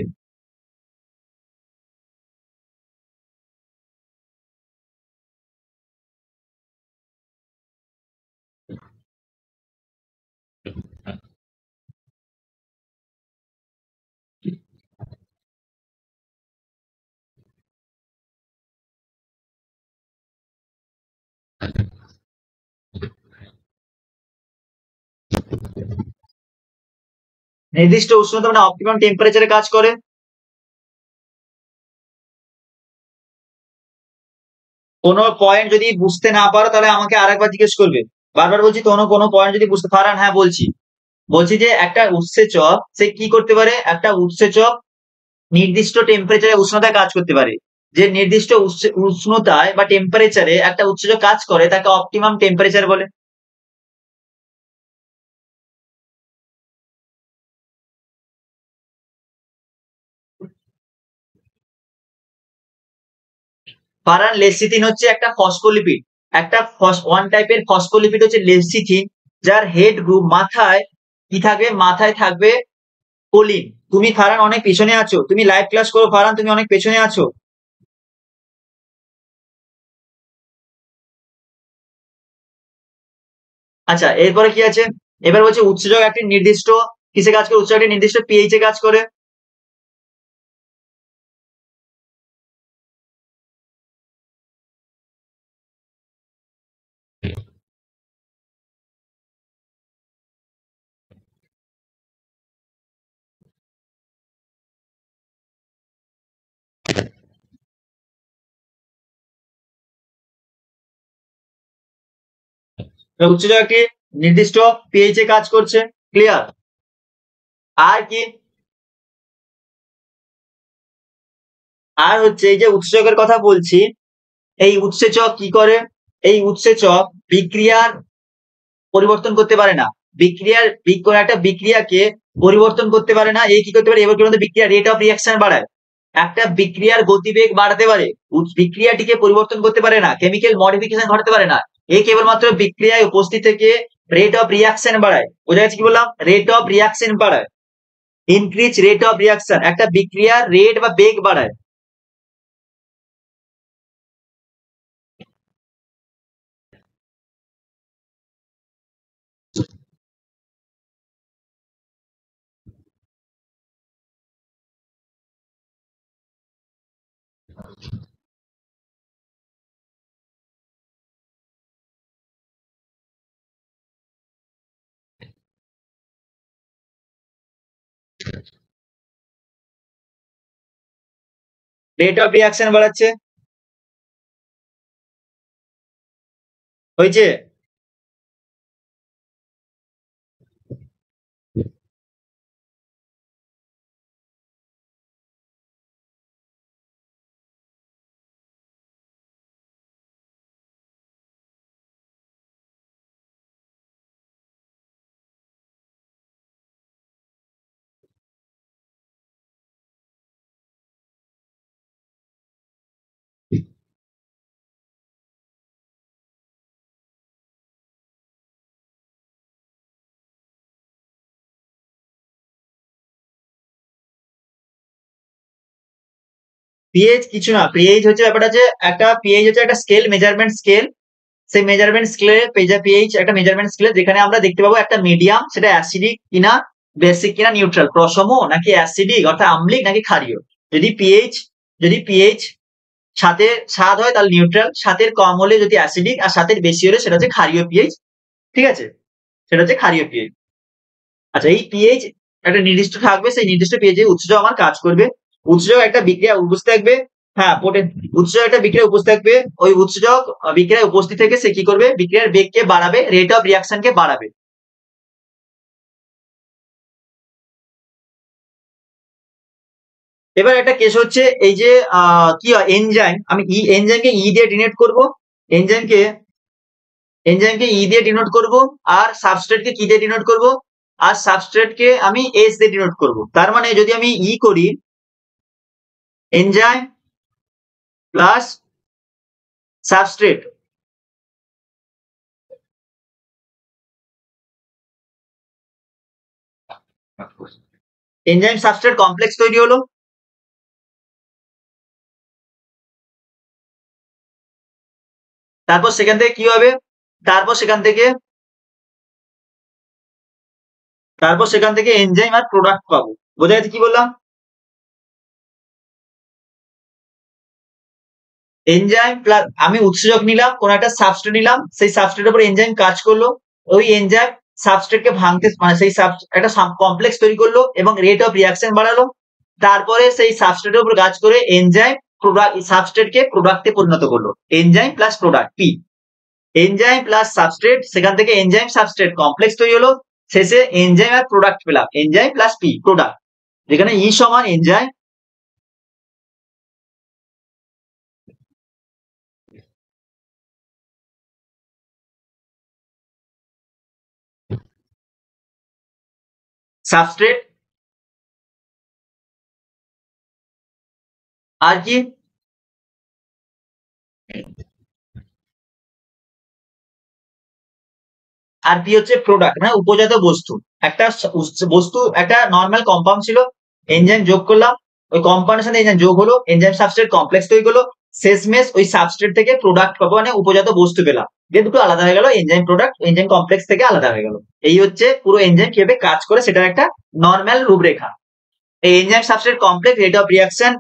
নির্দিষ্ট উষ্ণতা মানে অপটিমাম টেম্পারেচারে কাজ করে। কোনো পয়েন্ট যদি বুঝতে না পারো তাহলে আমাকে আরেকবার জিজ্ঞেস করবে। বারবার বলছি, কোনো পয়েন্ট যদি বুঝতে পারেন, হ্যাঁ বলছি। বলছি যে একটা উৎসেচক সে কি করতে পারে? একটা উৎসেচক নির্দিষ্ট টেম্পারেচারে উষ্ণতায় কাজ করতে পারে। যে নির্দিষ্ট উষ্ণতায় বা টেম্পারেচারে একটা উৎসেচক কাজ করে তাকে অপটিমাম টেম্পারেচার বলে। পারান লেসিথিন হচ্ছে একটা ফসফোলিপিড। একটা ওয়ান টাইপের ফসফোলিপিড হচ্ছে লেসিথিন, যার হেড গ্রুপ মাথায় কি থাকবে? মাথায় থাকবে কোলিন। তুমি ফারান অনেক পিছনে আছো, তুমি লাইভ ক্লাস করো ফারান, তুমি অনেক পেছনে আছো। আচ্ছা, এরপরে কি আছে? এবার বলছে উৎসেচক একটি নির্দিষ্ট কিসে কাজ করে? উৎসেচক একটি নির্দিষ্ট পিএইচ এ কাজ করে। উৎসেচক একটি নির্দিষ্ট পিএইচ এ কাজ করছে। ক্লিয়ার? আর কি? আর হচ্ছে এই যে উৎসেচকের কথা বলছি, এই উৎসেচক কি করে? এই উৎসেচক বিক্রিয়ার পরিবর্তন করতে পারে না। কোনো একটা বিক্রিয়াকে পরিবর্তন করতে পারে না। এই কি করতে পারে? এবার কিন্তু বিক্রিয়া রেট অফ রিয়াকশন বাড়ায়। একটা বিক্রিয়ার গতিবেগ বাড়াতে পারে, বিক্রিয়াটিকে পরিবর্তন করতে পারে না, কেমিক্যাল মডিফিকেশন ঘটাতে পারে না। এই কেবলমাত্র বিক্রিয়ায় উপস্থিত থেকে রেট অফ রিয়াকশন বাড়ায়। বোঝা গেছে কি বললাম? রেট অফ রিয়াকশন বাড়ায়। ইনক্রিজ রেট অফ রিয়াকশন, একটা বিক্রিয়ার রেট বা বেগ বাড়ায়। রেট অফ রিয়াকশন বাড়াচ্ছে। হয়েছে? পিএইচ কিছু না। পিএইচ হচ্ছে ব্যাপারটা, যে একটা পিএইচ হচ্ছে একটা স্কেল, মেজারমেন্ট স্কেল। সেই মেজারমেন্ট স্কেলে পিএইচ একটা মেজারমেন্ট স্কেল, যেখানে আমরা দেখতে পাবো একটা মিডিয়াম, সেটা অ্যাসিডিক কিনা, বেসিক কিনা, নিউট্রাল, প্রশম নাকি অ্যাসিডিক অর্থাৎ আম্লিক নাকি ক্ষারীয়। যদি পিএইচ সাথে স্বাদ হয় তাহলে নিউট্রাল, স্বাদের কম হলে যদি অ্যাসিডিক, আর স্বাদের বেশি হলে সেটা হচ্ছে ক্ষারীয় পিএইচ। ঠিক আছে? সেটা হচ্ছে ক্ষারীয় পিএইচ। আচ্ছা, এই পিএইচ একটা নির্দিষ্ট থাকবে, সেই নির্দিষ্ট পিএইচ এ উৎসেচক আমার কাজ করবে। উৎসেচক একটা বিক্রিয়া বুঝতে থাকবে, হ্যাঁ, উৎসেচক একটা বিক্রিয়ায় উপস্থিত থাকবে। ওই উৎসেচক বিক্রিয়ায় উপস্থিত থেকে সে কি করবে? বিক্রিয়ার বেগকে বাড়াবে, রেট অফ রিঅ্যাকশনকে বাড়াবে। এবার একটা কেস হচ্ছে এই যে কি হয় এনজাইম, আমি এনজাইমকে ই দিয়ে ডিনোট করব, এনজাইমকে এনজাইমকে ই দিয়ে ডিনোট করব, আর সাবস্ট্রেটকে কি দিয়ে ডিনোট করব? আর সাবস্ট্রেটকে আমি এস দিয়ে ডিনোট করব। তার মানে যদি আমি ই করি enzyme plus substrate, enzyme substrate complex তৈরি হলো। তারপর সেখান থেকে কি হবে? তারপর সেখান থেকে তারপর সেখান থেকে এনজাইম আর প্রোডাক্ট পাবো। বোঝা গেছে কি বললাম? এনজাইম প্লাস আমি উৎসেচক নিলাম, কোন একটা সাবস্ট্রেট নিলাম, সেই সাবস্ট্রেটের উপর এনজাইম কাজ করলো, ওই এনজাইম সাবস্ট্রেটকে ভাঙতে মানে সেই একটা কমপ্লেক্স তৈরি করলো এবং রেট অফ রিঅ্যাকশন বাড়ালো। তারপরে সেই সাবস্ট্রেটের উপর কাজ করে এনজাইম প্রোডাক্ট সাবস্ট্রেটকে প্রোডাক্টে পরিণত করলো। Enzyme plus product P, enzyme plus substrate, সেখান থেকে এনজাইম সাবস্ট্রেট কমপ্লেক্স তৈরি হলো, শেষে এনজাইম আর প্রোডাক্ট পেলাম, এনজাইম প্লাস পি প্রোডাক্ট, যেখানে ই সমান এনজাইম সাবস্ট্রেট আর কি আর পি হচ্ছে প্রোডাক্ট, মানে উপজাত বস্তু। একটা বস্তু একটা নর্মাল কম্পাউন্ড ছিল, এনজাইম যোগ করলাম, ওই কম্পাউন্ডের সাথে এনজাইম যোগ হলো, এনজাইম সাবস্ট্রেট কমপ্লেক্স তৈরি হলো, শেষমেশ ওই সাবস্ট্রেট থেকে প্রোডাক্ট পাবো, মানে উপজাত বস্তু পেলাম। যে দুটো আলাদা হয়ে গেল, এনজাইম প্রোডাক্ট এনজাইম কমপ্লেক্স থেকে আলাদা হয়ে গেল। এই হচ্ছে পুরো এনজাইম কিভাবে কাজ করে সেটার একটা নর্মাল রূপরেখা। এই enzyme substrate complex, rate of reaction,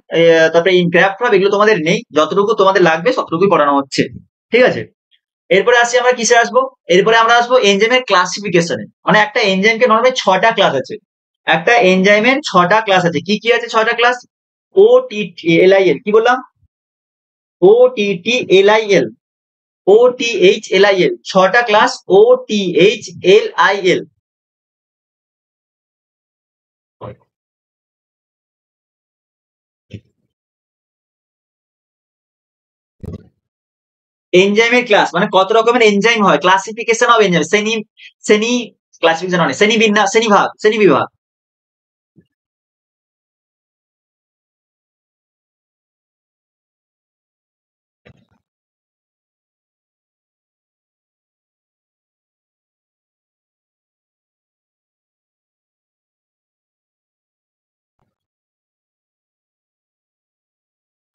তারপরে ইনক্রাফট এগুলো তোমাদের নেই, যতটুকু তোমাদের লাগবে ততটুকুই পড়ানো হচ্ছে। ঠিক আছে, এরপরে আসি আমরা কিসে আসবো? এরপরে আমরা আসবো এনজাইমের ক্লাসিফিকেশনে। মানে একটা এনজাইমকে নর্মালি 6টা ক্লাস আছে। একটা এনজাইমের 6টা ক্লাস আছে। কি কি আছে 6টা class? O T L I L, কি বললাম? O T T L I L, O T H L I L, 6টা class O T H L I L. এনজাইমের ক্লাস মানে কত রকমের এনজাইম হয়, ক্লাসিফিকেশন অফ এনজাইম, শ্রেণী ক্লাসিফিকেশন মানে শ্রেণী বিন্যাস, শ্রেণী বিভাগ।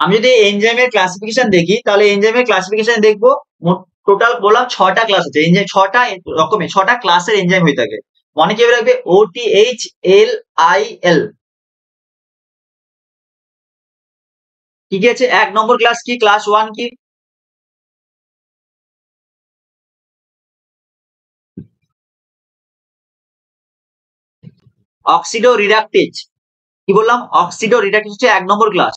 আমি যদি এনজাইমের ক্লাসিফিকেশন দেখি, তাহলে এনজাইমের ক্লাসিফিকেশন দেখবো টোটাল বললাম 6টা ক্লাস আছে এনজাইম, 6টা রকমের 6টা ক্লাসের এনজাইম হয়ে থাকে। মনে কি রাখবে? O T H L I L. কি কি আছে? 1 নম্বর ক্লাস কি? ক্লাস 1 কি? অক্সিডো রিডাকটেজ। কি বললাম? অক্সিডো রিডাকটেজ হচ্ছে 1 নম্বর ক্লাস।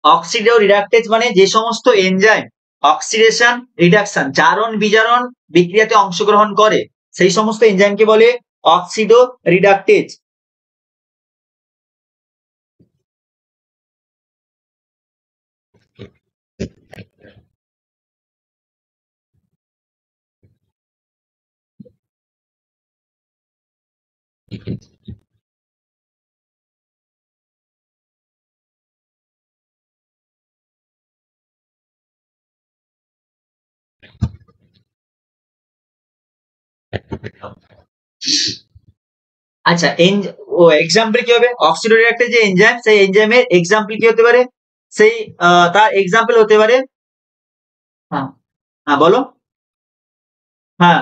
অক্সিডো রিডাকটেজ মানে যে সমস্ত এনজাইম অক্সিডেশন রিডাকশন জারণ বিজারণ বিক্রিয়াতে অংশগ্রহণ করে, সেই সমস্ত এনজাইমকে বলে অক্সিডো রিডাকটেজ। আচ্ছা, ও এক্সাম্পল কি হবে? অক্সিডো রিডাকটেজ যে এনজাইম, সেই এনজাইমের এক্সাম্পল কি হতে পারে? সেই তার এক্সাম্পল হতে পারে। হ্যাঁ, হ্যাঁ বলো। হ্যাঁ,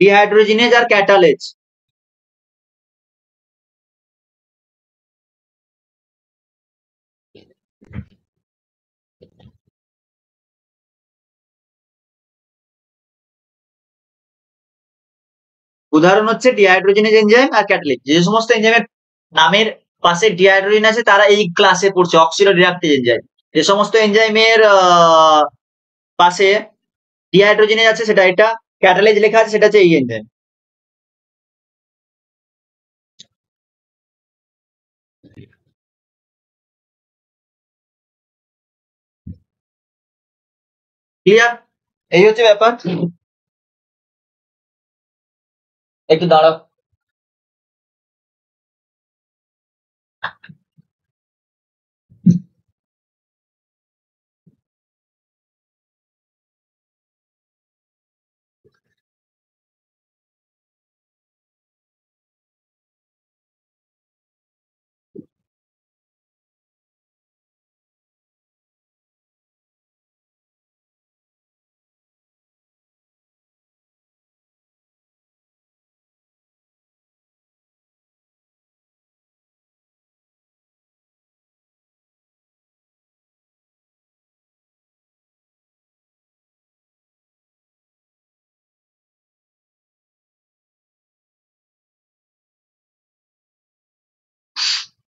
ডিহাইড্রোজিনেজ আর ক্যাটালেজ। উদাহরণ হচ্ছে ডিহাইড্রোজেনেজ এনজাইম আর ক্যাটালিস। যে সমস্ত এনজাইমের নামের পাশে ডিহাইড্রোজেন আছে তারা এই ক্লাসে পড়ছে, অক্সিডো রিডাকটেজ এনজাইম। যে সমস্ত এনজাইমের পাশে ডিহাইড্রোজেনেজ আছে সেটা এটা, ক্যাটালিস লেখা আছে সেটা হচ্ছে এই এনজাইম। ক্লিয়ার? এই হচ্ছে ব্যাপার। একটু দাঁড়াও।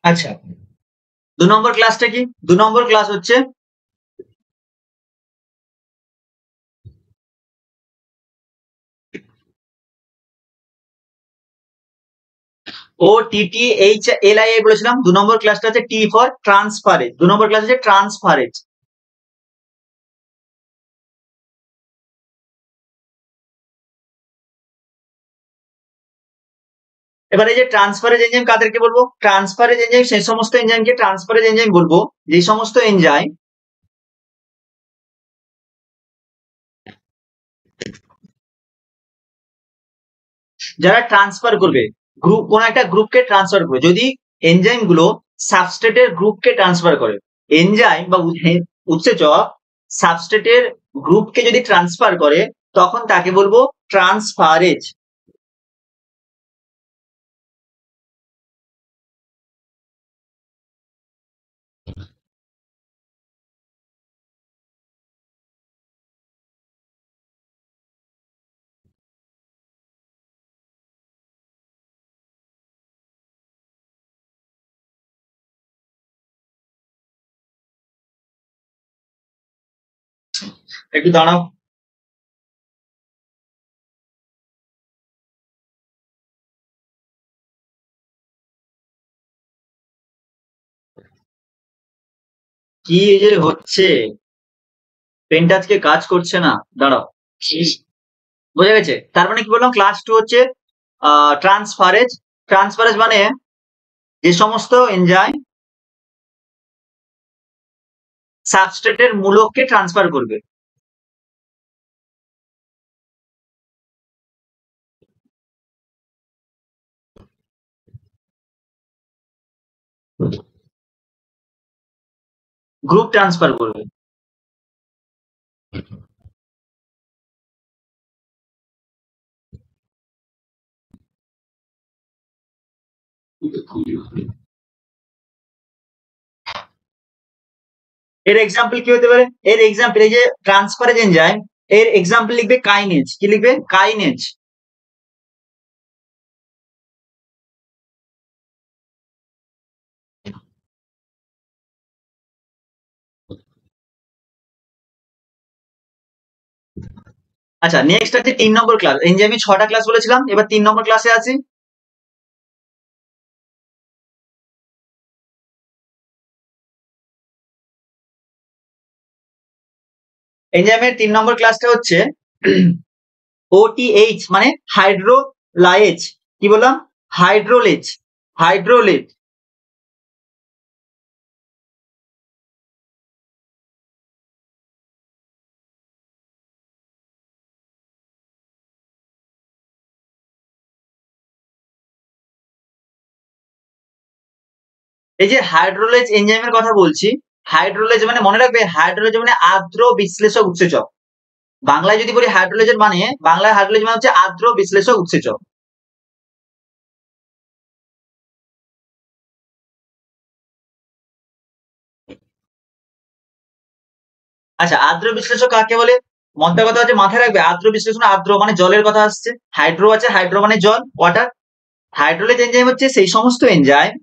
আচ্ছা, 2 নম্বর ক্লাসটা কি? 2 নম্বর ক্লাস হচ্ছে OTTHLIA বলেছিলাম। 2 নম্বর ক্লাসটা হচ্ছে T for transferase. 2 number class হচ্ছে ট্রান্সফারেজ। এবার এই যে ট্রান্সফারেজ এনজাইম কাদেরকে বলবো? ট্রান্সফারেজ এনজাইম সেই সমস্ত এনজাইমকে ট্রান্সফারেজ এনজাইম বলবো যে সমস্ত এনজাইম যারা ট্রান্সফার করবে, গ্রুপ কোন একটা গ্রুপকে ট্রান্সফার করবে। যদি এনজাইম গুলো সাবস্ট্রেটের গ্রুপকে ট্রান্সফার করে, এনজাইম বা উৎসেচক সাবস্ট্রেটের গ্রুপকে যদি ট্রান্সফার করে তখন তাকে বলবো ট্রান্সফারেজ। একটু দাঁড়াও। কি যে হচ্ছে, পেনটা আজকে কাজ করছে না। দাঁড়াও। বোঝা গেছে? তার মানে কি বললাম, ক্লাস 2 হচ্ছে ট্রান্সফারেজ। ট্রান্সফারেজ মানে যে সমস্ত এনজাইম সাবস্ট্রেটের মূলককে ট্রান্সফার করবে। গ্রুপ ট্রান্সফার করবে। এর এক্সাম্পল কি হতে পারে? এর এক্সাম্পল এই যে ট্রান্সফারেজ এনজাইম, এর এক্সাম্পল লিখবে কাইনেজ। কি লিখবে? কাইনেজ। আচ্ছা, নেক্সট আছে 3 নম্বর ক্লাস। এনজাইমে 6টা ক্লাস বলেছিলাম, এবার 3 নম্বর ক্লাসে আছি। এনজাইমের 3 নম্বর ক্লাসটা হচ্ছে OTH মানে হাইড্রোলাইজ। কি বললাম? হাইড্রোলেজ। হাইড্রোলেজ। এই যে হাইড্রোলেজ এনজাইমের কথা বলছি, হাইড্রোলেজ মানে মনে রাখবে, হাইড্রোলেজ মানে আর্দ্র বিশ্লেষক উৎসেচক। বাংলায় যদি বলি হাইড্রোলেজের মানে, বাংলায় হাইড্রোলেজ মানে হচ্ছে আর্দ্র বিশ্লেষক উৎসেচক। আচ্ছা, আর্দ্র বিশ্লেষক কাকে বলে? মন্ত্রের কথা হচ্ছে মাথায় রাখবে, আর্দ্র বিশ্লেষণ, আর্দ্র মানে জলের কথা আসছে, হাইড্রো আছে, হাইড্রো মানে জল, ওয়াটার। হাইড্রোলিক এনজাইম হচ্ছে সেই সমস্ত এনজাইম,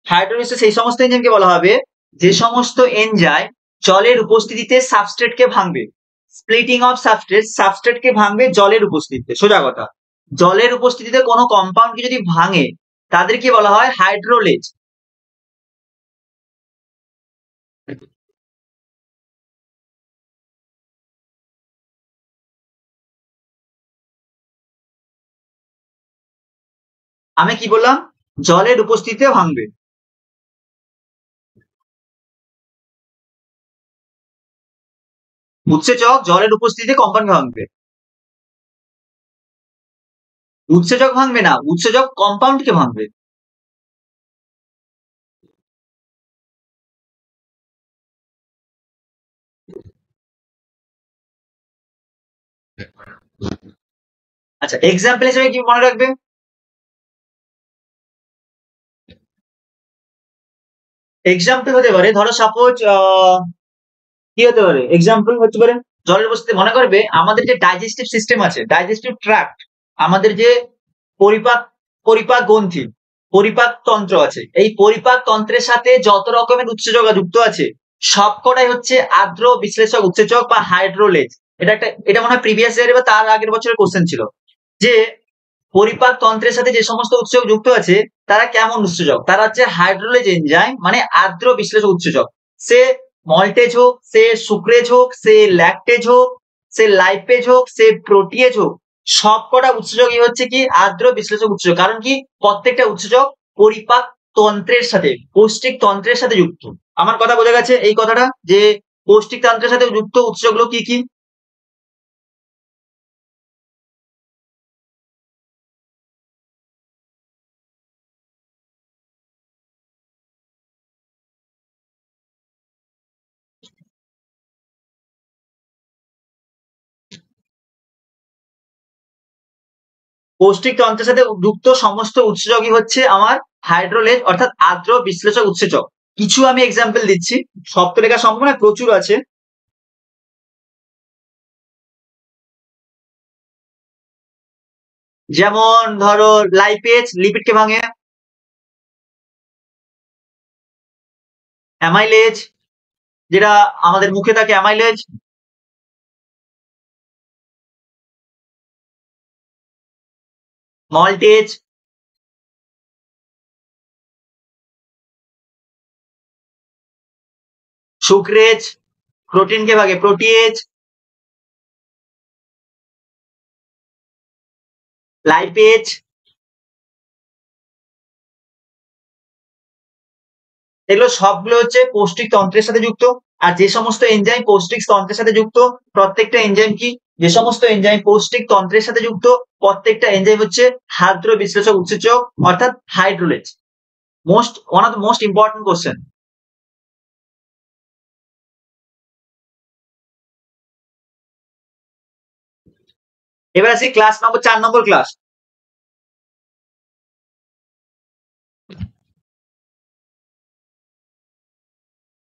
হাইড্রোলিসিস সেই সমস্ত এনজাইমকে বলা হবে যে সমস্ত এনজাইম জলের উপস্থিতিতে সাবস্ট্রেটকে ভাঙবে। স্প্লিটিং অফ সাবস্ট্রেটকে ভাঙবে জলের উপস্থিতিতে। সোজা কথা, জলের উপস্থিতিতে কোনো কম্পাউন্ডকে যদি ভাঙে তাদেরকে বলা হয় হাইড্রোলেজ। আমি কি বললাম? জলের উপস্থিতিতে ভাঙবে। উৎসেচক জলের উপস্থিতিতে কম্পাউন্ড ভাঙবে। উৎসেচক ভাঙবে না, উৎসেচক কম্পাউন্ডকে ভাঙবে। আচ্ছা, এক্সাম্পল হিসেবে কি মনে রাখবে? এক্সাম্পল হতে পারে, ধরো সাপোজ কি হতে পারে, এক্সাম্পল হতে পারে জলের উপস্থিতি। মনে করবে আমাদের যে ডাইজেস্টিভ সিস্টেম আছে, ডাইজেস্টিভ ট্র্যাক্ট, আমাদের যে পরিপাক পরিপাক গ্রন্থি, পরিপাক তন্ত্র আছে, এই পরিপাক তন্ত্রের সাথে যত রকমের উৎসেচক যুক্ত আছে সবকটাই হচ্ছে আর্দ্র বিশ্লেষক উৎসেচক বা হাইড্রোলেজ। এটা মনে হয় প্রিভিয়াস ইয়ারে বা তার আগের বছরের কোশ্চেন ছিল যে পরিপাক তন্ত্রের সাথে যে সমস্ত উৎসেচক যুক্ত আছে তারা কেমন উৎসেচক, তারা হচ্ছে হাইড্রোলেজ এনজাইম মানে আর্দ্র বিশ্লেষক উৎসেচক। সে মল্টেজ হোক, সে সুক্রেজ হোক, সে ল্যাকটেজ হোক, সে লাইপেজ হোক, সে প্রোটিয়েজ হোক, সবকটা উৎসেচকই হচ্ছে কি আর্দ্র বিশ্লেষক উৎসেচক। কারণ কি প্রত্যেকটা উৎসেচক পরিপাক তন্ত্রের সাথে, পৌষ্টিক তন্ত্রের সাথে যুক্ত। আমার কথা বোঝা গেছে এই কথাটা, যে পৌষ্টিক তন্ত্রের সাথে যুক্ত উৎসেচকগুলো কি কি? পৌষ্টিক তন্ত্রের সাথে যুক্ত সমস্ত উৎসেচকই হচ্ছে আমার হাইড্রোলেজ অর্থাৎ আর্দ্র বিশ্লেষক উৎসেচক। কিছু আমি এক্সাম্পল দিচ্ছি, সব তো লেখা সম্ভব না, প্রচুর আছে। যেমন ধরো লাইপেজ লিপিডকে ভাঙে, অ্যামাইলেজ যেটা আমাদের মুখে থাকে অ্যামাইলেজ, মল্টেজ, সুক্রেজ, প্রোটিনকে ভাগে প্রোটিয়েজ, লাইপেজ। এগুলো সবগুলো হচ্ছে পৌষ্টিক তন্ত্রের সাথে যুক্ত। আর যে সমস্ত এনজাইম পৌষ্টিক তন্ত্রের সাথে যুক্ত, প্রত্যেকটা এনজাইম কি, যে সমস্ত এনজাইম পৌষ্টিক তন্ত্রের সাথে যুক্ত প্রত্যেকটা এনজাইম হচ্ছে আর্দ্র বিশ্লেষক উৎসেচক অর্থাৎ hydrolase. One of the most important question. এবার আসি ক্লাস নম্বর 4 নম্বর ক্লাস।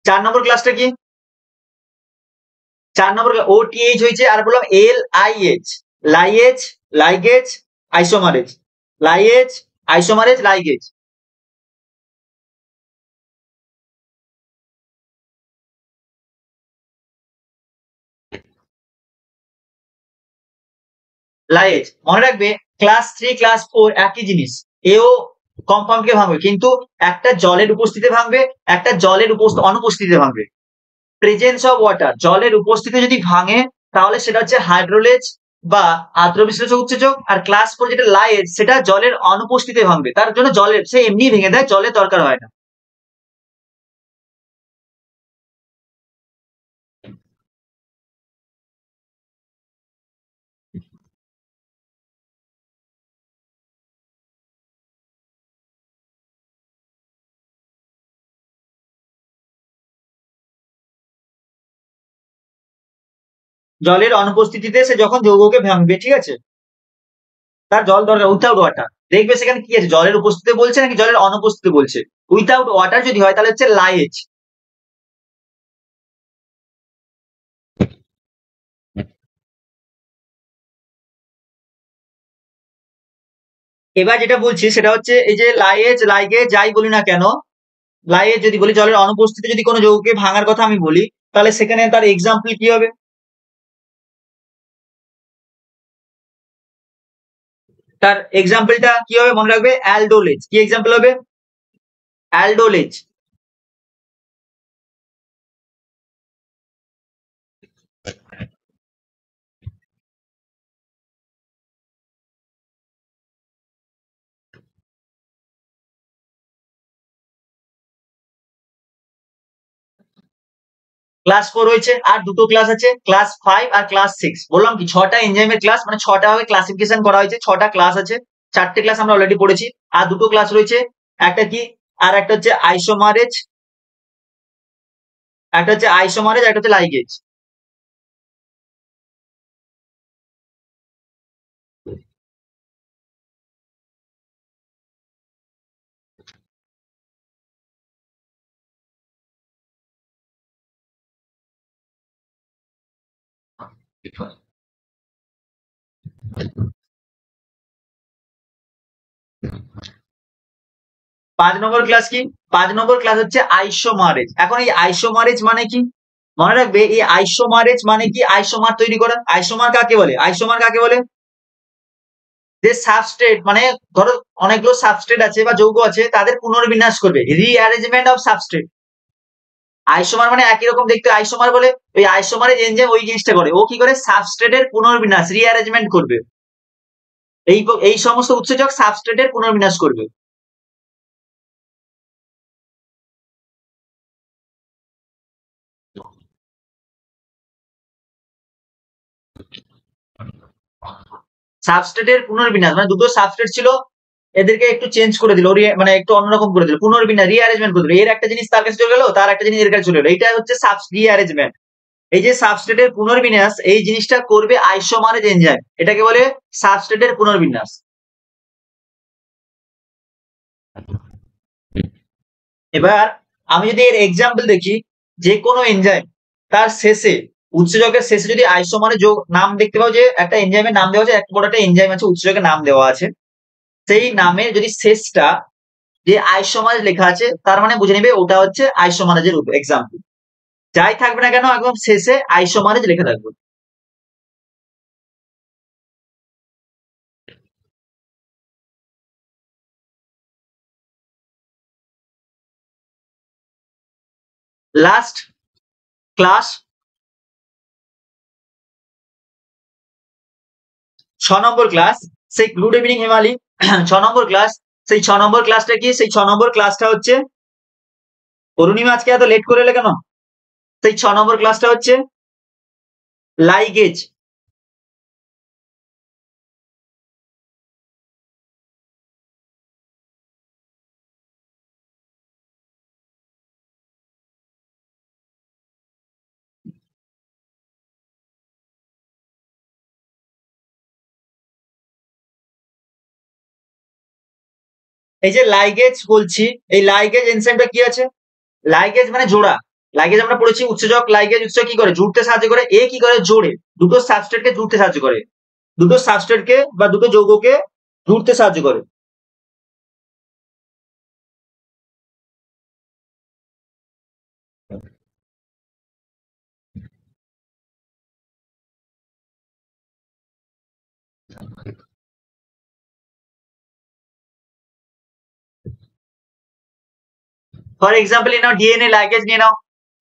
4 নম্বর ক্লাসটা কি? 4 নম্বর ওটিএইচ হয়েছে, আর বললাম LIH, lyase, ligase, isomerase, lyase, isomerase, ligase. Lyase মনে রাখবে, ক্লাস 3 ক্লাস 4 একই জিনিস। এও কম্পাউন্ডকে ভাঙবে, কিন্তু একটা জলের উপস্থিতিতে ভাঙবে, একটা জলের অনুপস্থিতিতে ভাঙবে। প্রেজেন্স অফ ওয়াটার, জলের উপস্থিতি যদি ভাঙে তাহলে সেটা হচ্ছে হাইড্রোলেজ বা আর্দ্র বিশ্লেষক উৎসেচক। আর ক্লাস 4 যেটা লাইজ সেটা জলের অনুপস্থিতিতে ভাঙবে, তার জন্য জলের সে এমনি ভেঙে দেয়, জলের দরকার হয় না। জলের অনুপস্থিতিতে সে যখন যৌগকে ভাঙবে, ঠিক আছে, তার জল দরকার উইথাউট ওয়াটার। দেখবে সেখানে কি আছে, জলের উপস্থিতি বলছে নাকি জলের অনুপস্থিতি বলছে। উইথাউট ওয়াটার যদি হয় তাহলে হচ্ছে লাইএচ। এবার যেটা বলছি সেটা হচ্ছে এই যে লাইগেজ লাইগেজ যাই বলি না কেন, লাইগেজ যদি বলি জলের অনুপস্থিতি যদি কোনো যৌগকে ভাঙার কথা আমি বলি, তাহলে সেখানে তার এক্সাম্পল কি হবে? তার এক্সাম্পলটা কি হবে মনে রাখবে? অ্যালডোলেজ। কি এক্সাম্পল হবে? অ্যালডোলেজ। ক্লাস 4 রয়েছে আর দুটো ক্লাস আছে, ক্লাস 5 আর ক্লাস 6। বললাম কি 6টা এনজাইমের ক্লাস, মানে 6টা ভাবে ক্লাসিফিকেশন করা হয়েছে, 6টা ক্লাস আছে। 4টে ক্লাস আমরা অলরেডি পড়েছি আর দুটো ক্লাস রয়েছে। একটা কি, আর একটা হচ্ছে আইসোমারেজ, একটা হচ্ছে আইসোমারেজ, একটা হচ্ছে লাইগেজ। পাঁচ নম্বর ক্লাস কি? 5 নম্বর ক্লাস হচ্ছে আইসোমারেজ। এখন এই আইসোমারেজ মানে কি? মনে রাখবে এই আইসোমারেজ মানে কি? আইসোমার তৈরি করা। আইসোমার কাকে বলে? আইসোমার কাকে বলে? যে সাবস্ট্রেট, মানে ধরো অনেকগুলো সাবস্ট্রেট আছে বা যৌগ আছে, তাদের পুনর্বিন্যাস করবে, রিঅ্যারেঞ্জমেন্ট অফ সাবস্ট্রেট। আইসোমার মানে একই রকম দেখতে আইসোমার বলে, ওই আইসোমারের এনজাইম ওই জিনিসটা করে, ও কি করে? সাবস্ট্রেটের পুনর্বিন্যাস, রিঅ্যারেঞ্জমেন্ট করবে। এই সমস্ত উৎসেচক সাবস্ট্রেটের পুনর্বিন্যাস করবে। সাবস্ট্রেটের পুনর্বিন্যাস মানে দুটো সাবস্ট্রেট ছিল, এদেরকে একটু চেঞ্জ করে দিল, মানে একটু অন্যরকম করে দিল, পুনর্বিন্যাস রিঅ্যারেঞ্জমেন্ট করে দিল। এর একটা জিনিস তার কাছে চলে গেল, তার একটা জিনিস এর কাছে চলে গেল, এইটা হচ্ছে রিঅ্যারেঞ্জমেন্ট। এই যে সাবস্ট্রেটের পুনর্বিন্যাস, এই জিনিসটা করবে আইসোমারেজ এনজাইম, এটাকে বলে সাবস্ট্রেটের পুনর্বিন্যাস। এবার আমি যদি এর এক্সাম্পল দেখি, যে কোনো এনজাইম তার শেষে, উৎসেচকের শেষে যদি আইসোমারের যোগ নাম দেখতে পাও, যে একটা এনজাইমের নাম দেওয়া আছে, একটা বড় একটা এনজাইম আছে, উৎসেচকের নাম দেওয়া আছে, সেই নামে যদি শেষটা যে আইসোমারেজ লেখা আছে, তার মানে বুঝে নিবে ওটা হচ্ছে আইসোমারেজের এক্সাম্পল। যাই থাকবে না কেন একদম শেষে আইসোমারেজ লেখা থাকবে। লাস্ট ক্লাস 6 নম্বর ক্লাস, সেই গুড ইভিনিং হিমালি। 6 নম্বর ক্লাস, সেই 6 নম্বর ক্লাসটা কি? সেই 6 নম্বর ক্লাসটা হচ্ছে, অরুণিমা আজকে এত লেট করে এলে কেন? সেই 6 নম্বর ক্লাসটা হচ্ছে লাইগেজ। এই যে লাইগেজ বলছি, এই লাইগেজ এনজাইমটা কি আছে? লাইগেজ মানে জোড়া। লাইগেজ আমরা পড়েছি উৎসেচক, লাইগেজ উৎসেচক কি করে? জুড়তে সাহায্য করে। এ কি করে? জোড়ে, দুটো সাবস্ট্রেটকে জুড়তে সাহায্য করে, দুটো সাবস্ট্রেটকে বা দুটো যৌগকে জুড়তে সাহায্য করে। ফর এক্সাম্পল নিয়ে নাও ডিএনএ লাইগেজ নিয়ে নাও।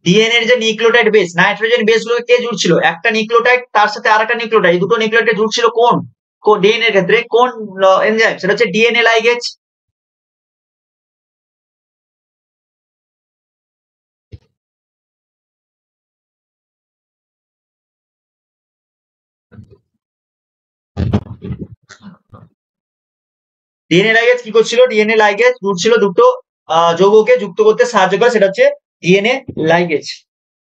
ডিএনএ এর যে নিউক্লিওটাইড বেস, নাইট্রোজেন বেস গুলোকে কে জুড়ছিল? একটা নিউক্লিওটাইড তার সাথে আরেকটা নিউক্লিওটাইড, এই দুটো নিউক্লিওটাইড জুড়ছিল কোন ডিএনএ এর ক্ষেত্রে কোন এনজাইম? সেটা হচ্ছে ডিএনএ লাইগেজ। ডিএনএ লাইগেজ কি করছিল? ডিএনএ লাইগেজ জুড়ছিল দুটো যৌগকে যুক্ত করতে সাহায্য করে, সেটা হচ্ছে ডিএনএ লাইগেজ।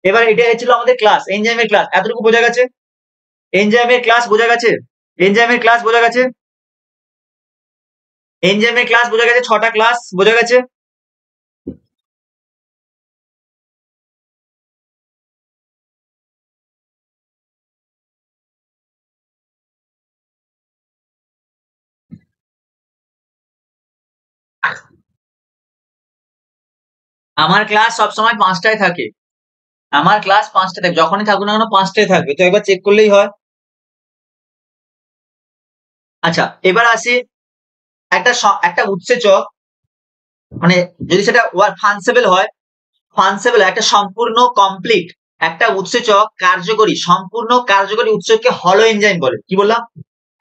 এবার এটা হচ্ছিল আমাদের ক্লাস, এনজাইমের ক্লাস। এতটুকু বোঝা গেছে? এনজাইমের ক্লাস বোঝা গেছে? এনজাইমের ক্লাস বোঝা গেছে? এনজাইমের ক্লাস বোঝা গেছে, 6টা ক্লাস বোঝা গেছে। আমার ক্লাস সবসময় 5টায় থাকে। আমার ক্লাস 5টায় থাকে, যখনই থাকুক না কেন 5টায় থাকবে, তো একবার চেক করলেই হয়। আচ্ছা, এবার আসি একটা উৎসেচক, মানে যদি সেটা ফাংশনেবল হয়, একটা সম্পূর্ণ কমপ্লিট একটা উৎসেচক কার্যকরী, সম্পূর্ণ কার্যকরী উৎসেচককে হলো এনজাইম বলে। কি বললাম?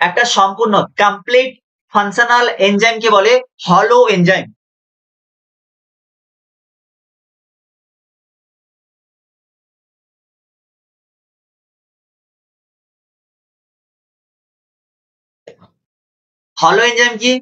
একটা সম্পূর্ণ কমপ্লিট ফাংশনাল এনজাইমকে বলে হলো এনজাইম। হলো এনজাইম কি?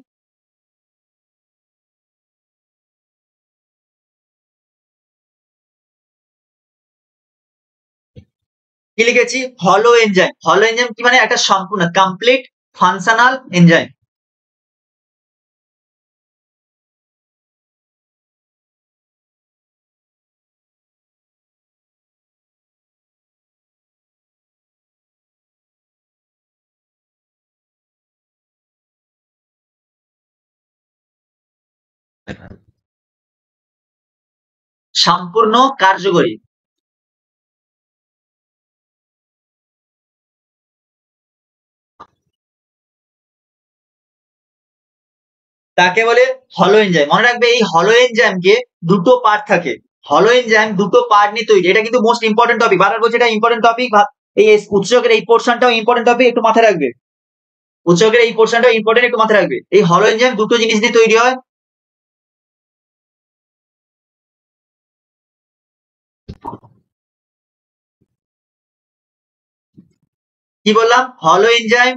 কি লিখেছি? হলো এনজাইম। হলো এনজাইম কি মানে? একটা সম্পূর্ণ কমপ্লিট ফাংশনাল এনজাইম। সম্পূর্ণ কার্যকরী। তাকে বলে হলো এনজাইম। মনে রাখবে, এই হলো এনজাইমকে দুটো পার্ট থাকে। হলো এনজাইম দুটো পার্ট নিয়ে তৈরি। এটা কিন্তু মোস্ট ইম্পর্টেন্ট টপিক, বারবার বলছি এটা ইম্পর্টেন্ট টপিক। এই উৎসকের এই পোর্শনটাও ইম্পর্টেন্ট টপিক, একটু মাথায় রাখবে। উৎসকের এই পোর্শনটাও ইম্পর্টেন্ট, একটু মাথায় রাখবে। এই হলো এনজাইম দুটো জিনিস দিয়ে তৈরি হয়। কি বললাম? হলো এনজাইম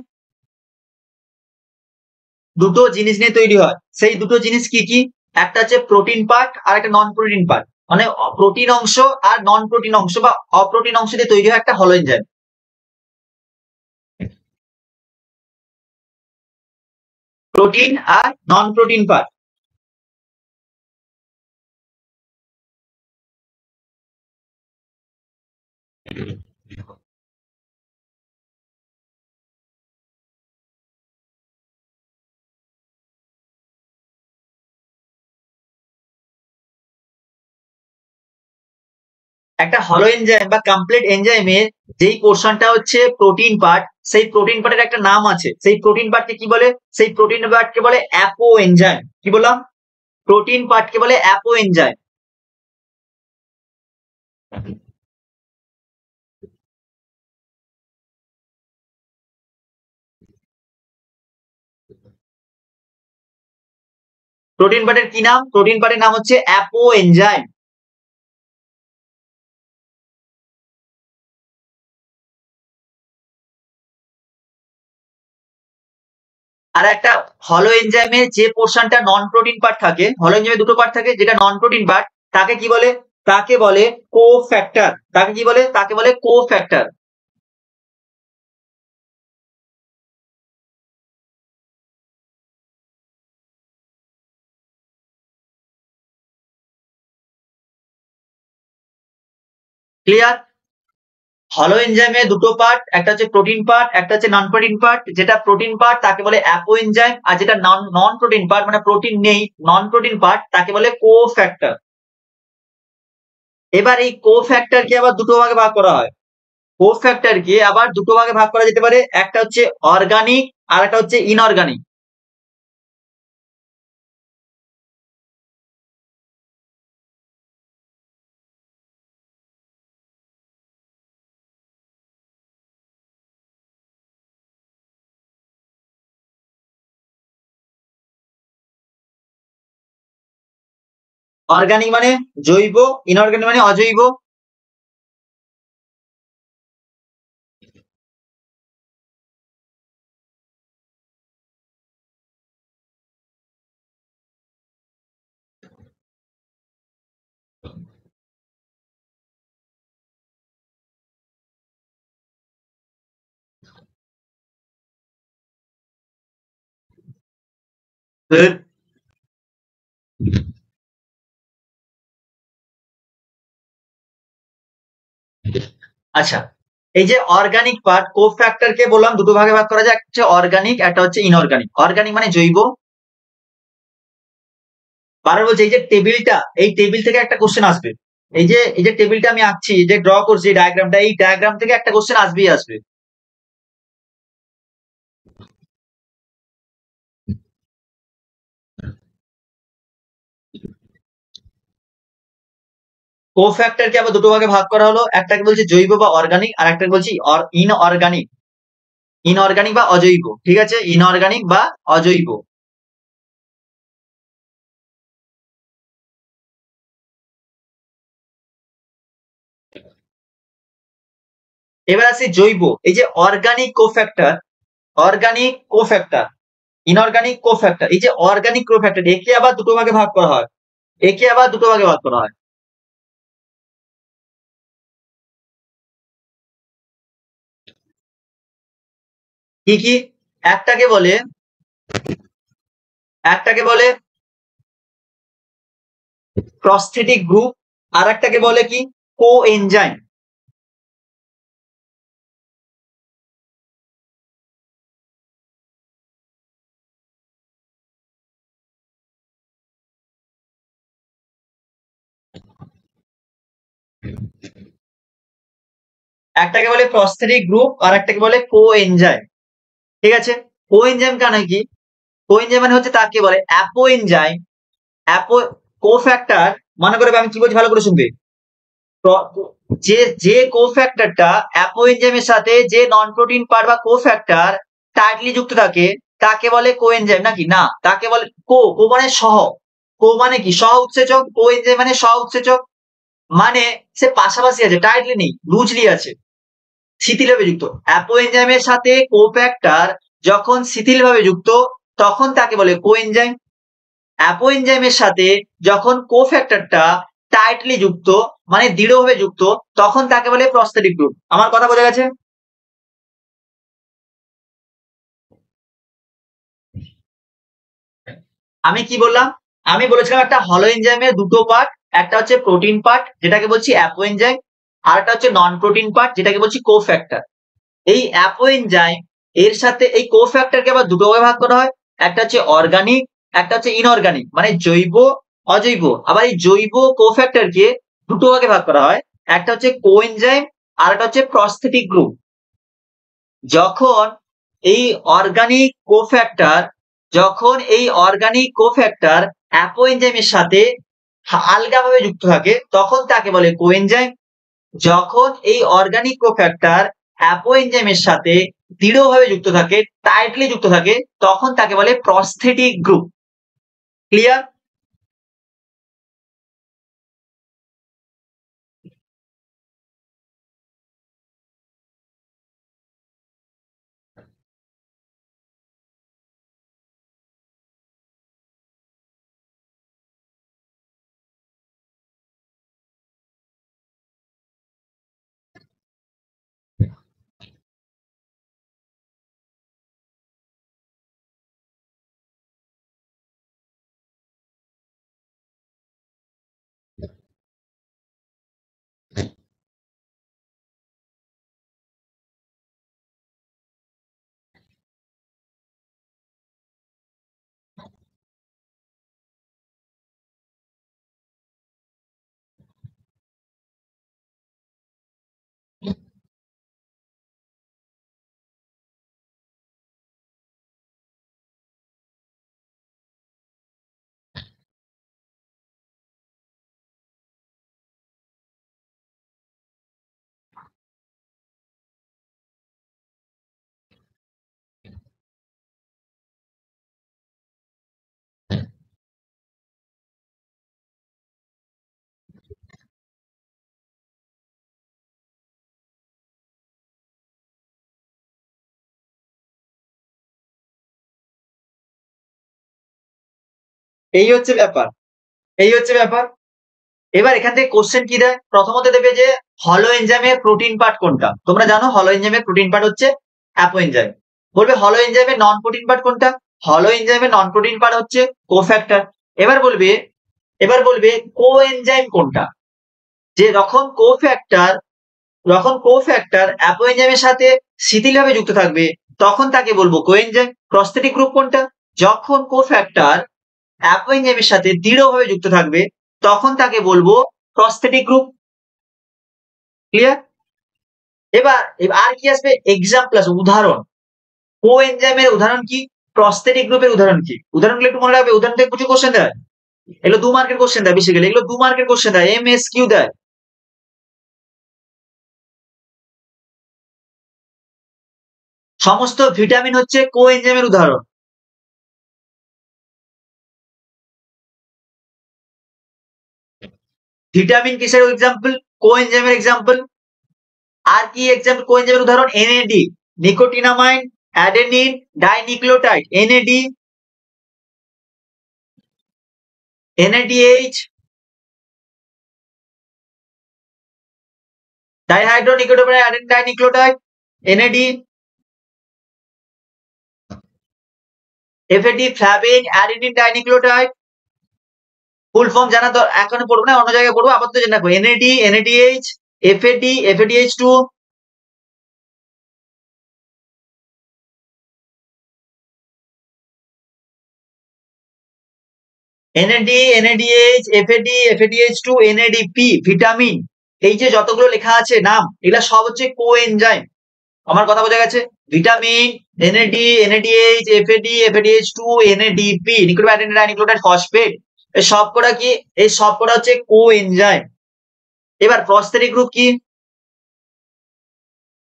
দুটো জিনিস নিয়ে তৈরি হয়। সেই দুটো জিনিস কি কি? একটা হচ্ছে প্রোটিন পার্ট আর একটা নন প্রোটিন পার্ট। মানে প্রোটিন অংশ আর নন প্রোটিন অংশ বা অপ্রোটিন অংশ দিয়ে তৈরি হয় একটা হলো এনজাইম। প্রোটিন আর নন প্রোটিন পার্ট। একটা হলো এনজাইম বা কমপ্লিট এনজাইমের যেই পোর্শনটা হচ্ছে প্রোটিন পার্ট, সেই প্রোটিন পার্টের একটা নাম আছে। সেই প্রোটিন পার্টকে কি বলে? সেই প্রোটিন পার্টকে বলে অ্যাপো এনজাইম। কি বললাম? প্রোটিন পার্টকে বলে অ্যাপো এনজাইম। প্রোটিন পার্টের কি নাম? প্রোটিন পার্টের নাম হচ্ছে অ্যাপো এনজাইম। আর একটা হলো এনজাইমের যে পোর্শনটা নন প্রোটিন পার্ট থাকে, হলো এনজাইমে দুটো পার্ট থাকে, যেটা নন প্রোটিন পার্ট, তাকে কি বলে? তাকে বলে কোফ্যাক্টর। তাকে কি বলে? তাকে বলে কোফ্যাক্টর। ক্লিয়ার? হলো এনজাইমে দুটো পার্ট, একটা হচ্ছে প্রোটিন পার্ট, একটা হচ্ছে নন প্রোটিন পার্ট। যেটা প্রোটিন পার্ট তাকে বলে অ্যাপো এনজাইম, আর যেটা নন নন প্রোটিন পার্ট মানে প্রোটিন নেই, নন প্রোটিন পার্ট, তাকে বলে কোফ্যাক্টর। এবার এই কোফ্যাক্টরকে আবার দুটো ভাগে ভাগ করা হয়। কোফ্যাক্টরকে আবার দুটো ভাগে ভাগ করা যেতে পারে, একটা হচ্ছে অর্গানিক আর একটা হচ্ছে ইনঅর্গানিক। অর্গানিক মানে জৈব, ইনঅর্গানিক মানে অজৈব। আচ্ছা, এই যে অর্গানিক পার্ট, কোফ্যাক্টরকে বললাম দুটো ভাগে ভাগ করা যায়, একটা হচ্ছে অর্গানিক, একটা হচ্ছে ইনঅর্গানিক। অর্গানিক মানে জৈব, বারবার বলছি, এই যে টেবিলটা, এই টেবিল থেকে একটা কোশ্চেন আসবে। এই যে টেবিলটা আমি আঁকছি, যে ড্র করছি ডায়াগ্রামটা, এই ডায়াগ্রাম থেকে একটা কোশ্চেন আসবেই আসবে। কোফ্যাক্টরকে আবার দুটো ভাগে ভাগ করা হলো, একটাকে বলছি জৈব বা অর্গানিক, আর একটাকে বলছি ইনঅর্গানিক। ইনঅর্গানিক বা অজৈব, ঠিক আছে, ইনঅর্গানিক বা অজৈব। এবার আসি জৈব, এই যে organic cofactor, organic cofactor, inorganic cofactor, এই যে অর্গানিক কোফ্যাক্টর, একে আবার দুটো ভাগে ভাগ করা হয়, একে আবার দুটো ভাগে ভাগ করা হয়। কি কি? একটাকে বলে, একটাকে বলে প্রস্থেটিক গ্রুপ, আর একটাকে বলে কি কো এনজাইম। একটাকে বলে প্রস্থেটিক গ্রুপ, আর একটাকে বলে কো এনজাইম, ঠিক আছে। কো এনজাইম মানে কি? কো এনজাইম মানে হচ্ছে তাকে বলে অ্যাপো এনজাইম। অ্যাপো কোফ্যাক্টর, মনে করে আমি কি বলছি ভালো করে শুনবে। যে যে কোফ্যাক্টরটা অ্যাপো এনজাইমের সাথে যে নন প্রোটিন পার্ট বা কোফ্যাক্টর টাইটলি যুক্ত থাকে, তাকে বলে কো এনজাইম, নাকি না, তাকে বলে কো, কো মানে সহ, কো মানে কি সহ উৎসেচক, কো এনজাইম মানে সহ উৎসেচক, মানে সে পাশাপাশি আছে, টাইটলি নেই, লুজলি আছে, শিথিলভাবে যুক্ত। অ্যাপো এনজাইমের সাথে কোফ্যাক্টর যখন শিথিলভাবে যুক্ত, তখন তাকে বলে কো এনজাইম। অ্যাপো এনজাইমের সাথে যখন কোফ্যাক্টরটা টাইটলি যুক্ত, মানে দৃঢ়ভাবে যুক্ত, তখন তাকে বলে প্রস্থেটিক গ্রুপ। আমার কথা বোঝা গেছে? আমি কি বললাম? আমি বলেছিলাম একটা হলো এনজাইমের দুটো পার্ট, একটা হচ্ছে প্রোটিন পার্ট যেটাকে বলছি অ্যাপো এনজাইম, আর একটা হচ্ছে নন প্রোটিন পার্ট যেটাকে বলছি কোফ্যাক্টর। এই অ্যাপো এনজাইম এর সাথে এই কোফ্যাক্টরকে আবার দুটো ভাগে ভাগ করা হয়, একটা হচ্ছে অর্গানিক, একটা হচ্ছে ইনঅর্গানিক, মানে জৈব অজৈব। আবার এই জৈব কোফ্যাক্টরকে দুটো ভাগে ভাগ করা হয়, একটা হচ্ছে কোএনজাইম, আর একটা হচ্ছে প্রস্থেটিক গ্রুপ। যখন এই অর্গানিক কোফ্যাক্টর, যখন এই অর্গানিক কোফ্যাক্টর অ্যাপো এনজাইমের সাথে আলগাভাবে যুক্ত থাকে, তখন তাকে বলে কোএনজাইম। যখন এই অর্গানিক কোফ্যাক্টর অ্যাপো এনজাইমের সাথে দৃঢ়ভাবে যুক্ত থাকে, টাইটলি যুক্ত থাকে, তখন তাকে বলে প্রস্থেটিক গ্রুপ। ক্লিয়ার? এই হচ্ছে ব্যাপার, এই হচ্ছে ব্যাপার। এবার এখান থেকে কোশ্চেন কি দেয়, প্রথমত দেবে যে হলো এনজাইমের প্রোটিন পার্ট কোনটা। তোমরা জানো হলো এনজাইমের প্রোটিন পার্ট হচ্ছে অ্যাপো এনজাইম। বলবে হলো এনজাইমের নন প্রোটিন পার্ট কোনটা, হলো এনজাইমের নন প্রোটিন পার্ট হচ্ছে কোফ্যাক্টর। এবার বলবে, এবার বলবে কো এনজাইম কোনটা, যে যখন কোফ্যাক্টর অ্যাপো এনজাইমের সাথে শিথিলভাবে যুক্ত থাকবে, তখন তাকে বলবো কোএনজাইম। প্রস্থেটিক গ্রুপ কোনটা, যখন কোফ্যাক্টর অ্যাপো এনজাইমের সাথে দৃঢ়ভাবে যুক্ত থাকবে তখন তাকে বলবো প্রস্থেটিক গ্রুপ। ক্লিয়ার? এবার আর কি আসবে? এক্সাম্পল আসবে, উদাহরণ। কো এনজাইমের উদাহরণ কি? প্রস্থেটিক গ্রুপের উদাহরণ কি? উদাহরণগুলো একটু মনে রাখবে, উদাহরণ থেকে কিছু কোশ্চেন দেয়, এগুলো 2 মার্কের কোশ্চেন দেয়, বেসিক্যালি এগুলো 2 মার্কের কোশ্চেন দেয়, এমএসকিউ দেয়। সমস্ত ভিটামিন হচ্ছে কো এনজাইমের উদাহরণ। ভিটামিন কিসের এক্সাম্পল? কো এনজাইমের এক্সাম্পল। আর কি এক্সাম্পল কো এনজাইমের উদাহরণ? NAD, nicotinamide, adenine, dinucleotide, NAD, NADH, dihydronicotinamide, adenine, dinucleotide, NAD, FAD, flavin, adenine, dinucleotide. Full form জানা তো এখন পড়বো না, অন্য জায়গায় পড়বো, আপাতত জেনে রাখবো। NAD, NADH, FAD, FADH two, NAD, NADH, FAD, FADH two, NADP, vitamin. এই যে যতগুলো লেখা আছে নাম, এগুলা সব হচ্ছে কো এনজাইম। আমার কথা বোঝা গেছে? Vitamin, NAD, NADH, FAD, FADH two, NADP, nicotinamide, dinucleotide, phosphate, এই সবকটা কি? এই সবকটা হচ্ছে কো এনজাইম। এবার প্রস্থেটিক গ্রুপ কি?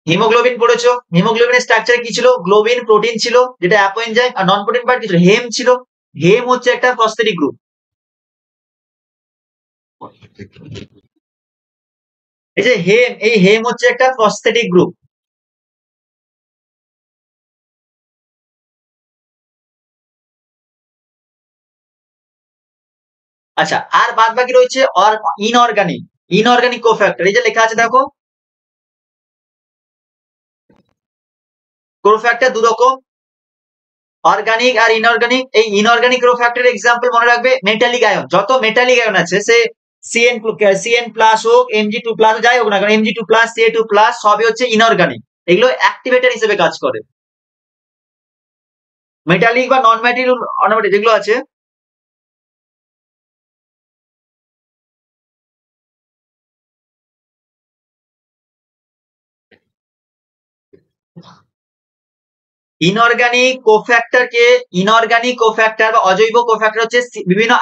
হিমোগ্লোবিন পড়েছো, হিমোগ্লোবিনের স্ট্রাকচার কি ছিল? গ্লোবিন প্রোটিন ছিল যেটা অ্যাপো এনজাইম, আর নন প্রোটিন পার্ট কি ছিল? হেম ছিল। হেম হচ্ছে একটা প্রস্থেটিক গ্রুপ। এই যে হেম, এই হেম হচ্ছে একটা প্রস্থেটিক গ্রুপ। আচ্ছা, আর বাদ বাকি রয়েছে ইনঅর্গানিক। ইনঅর্গানিক কোফ্যাক্টর, এই যে লেখা আছে দেখো, কোফ্যাক্টর দু রকম, অর্গানিক আর ইনঅর্গানিক। এই ইনঅর্গানিক কোফ্যাক্টর এক্সাম্পল মনে রাখবে, মেটালিক আয়ন। যত মেটালিক আয়ন আছে, সে সিএন প্লাস হোক, এমজি2 প্লাস, যাই হোক না কারণ এমজি2 প্লাস, সিএ2 প্লাস, সবই হচ্ছে ইনঅর্গানিক। এগুলো অ্যাক্টিভেটর হিসেবে কাজ করে। মেটালিক বা নন মেটালিক যেগুলো আছে, ইনঅর্গানিক কোফ্যাক্টর বা অজৈব কোফ্যাক্টর হচ্ছে বিভিন্ন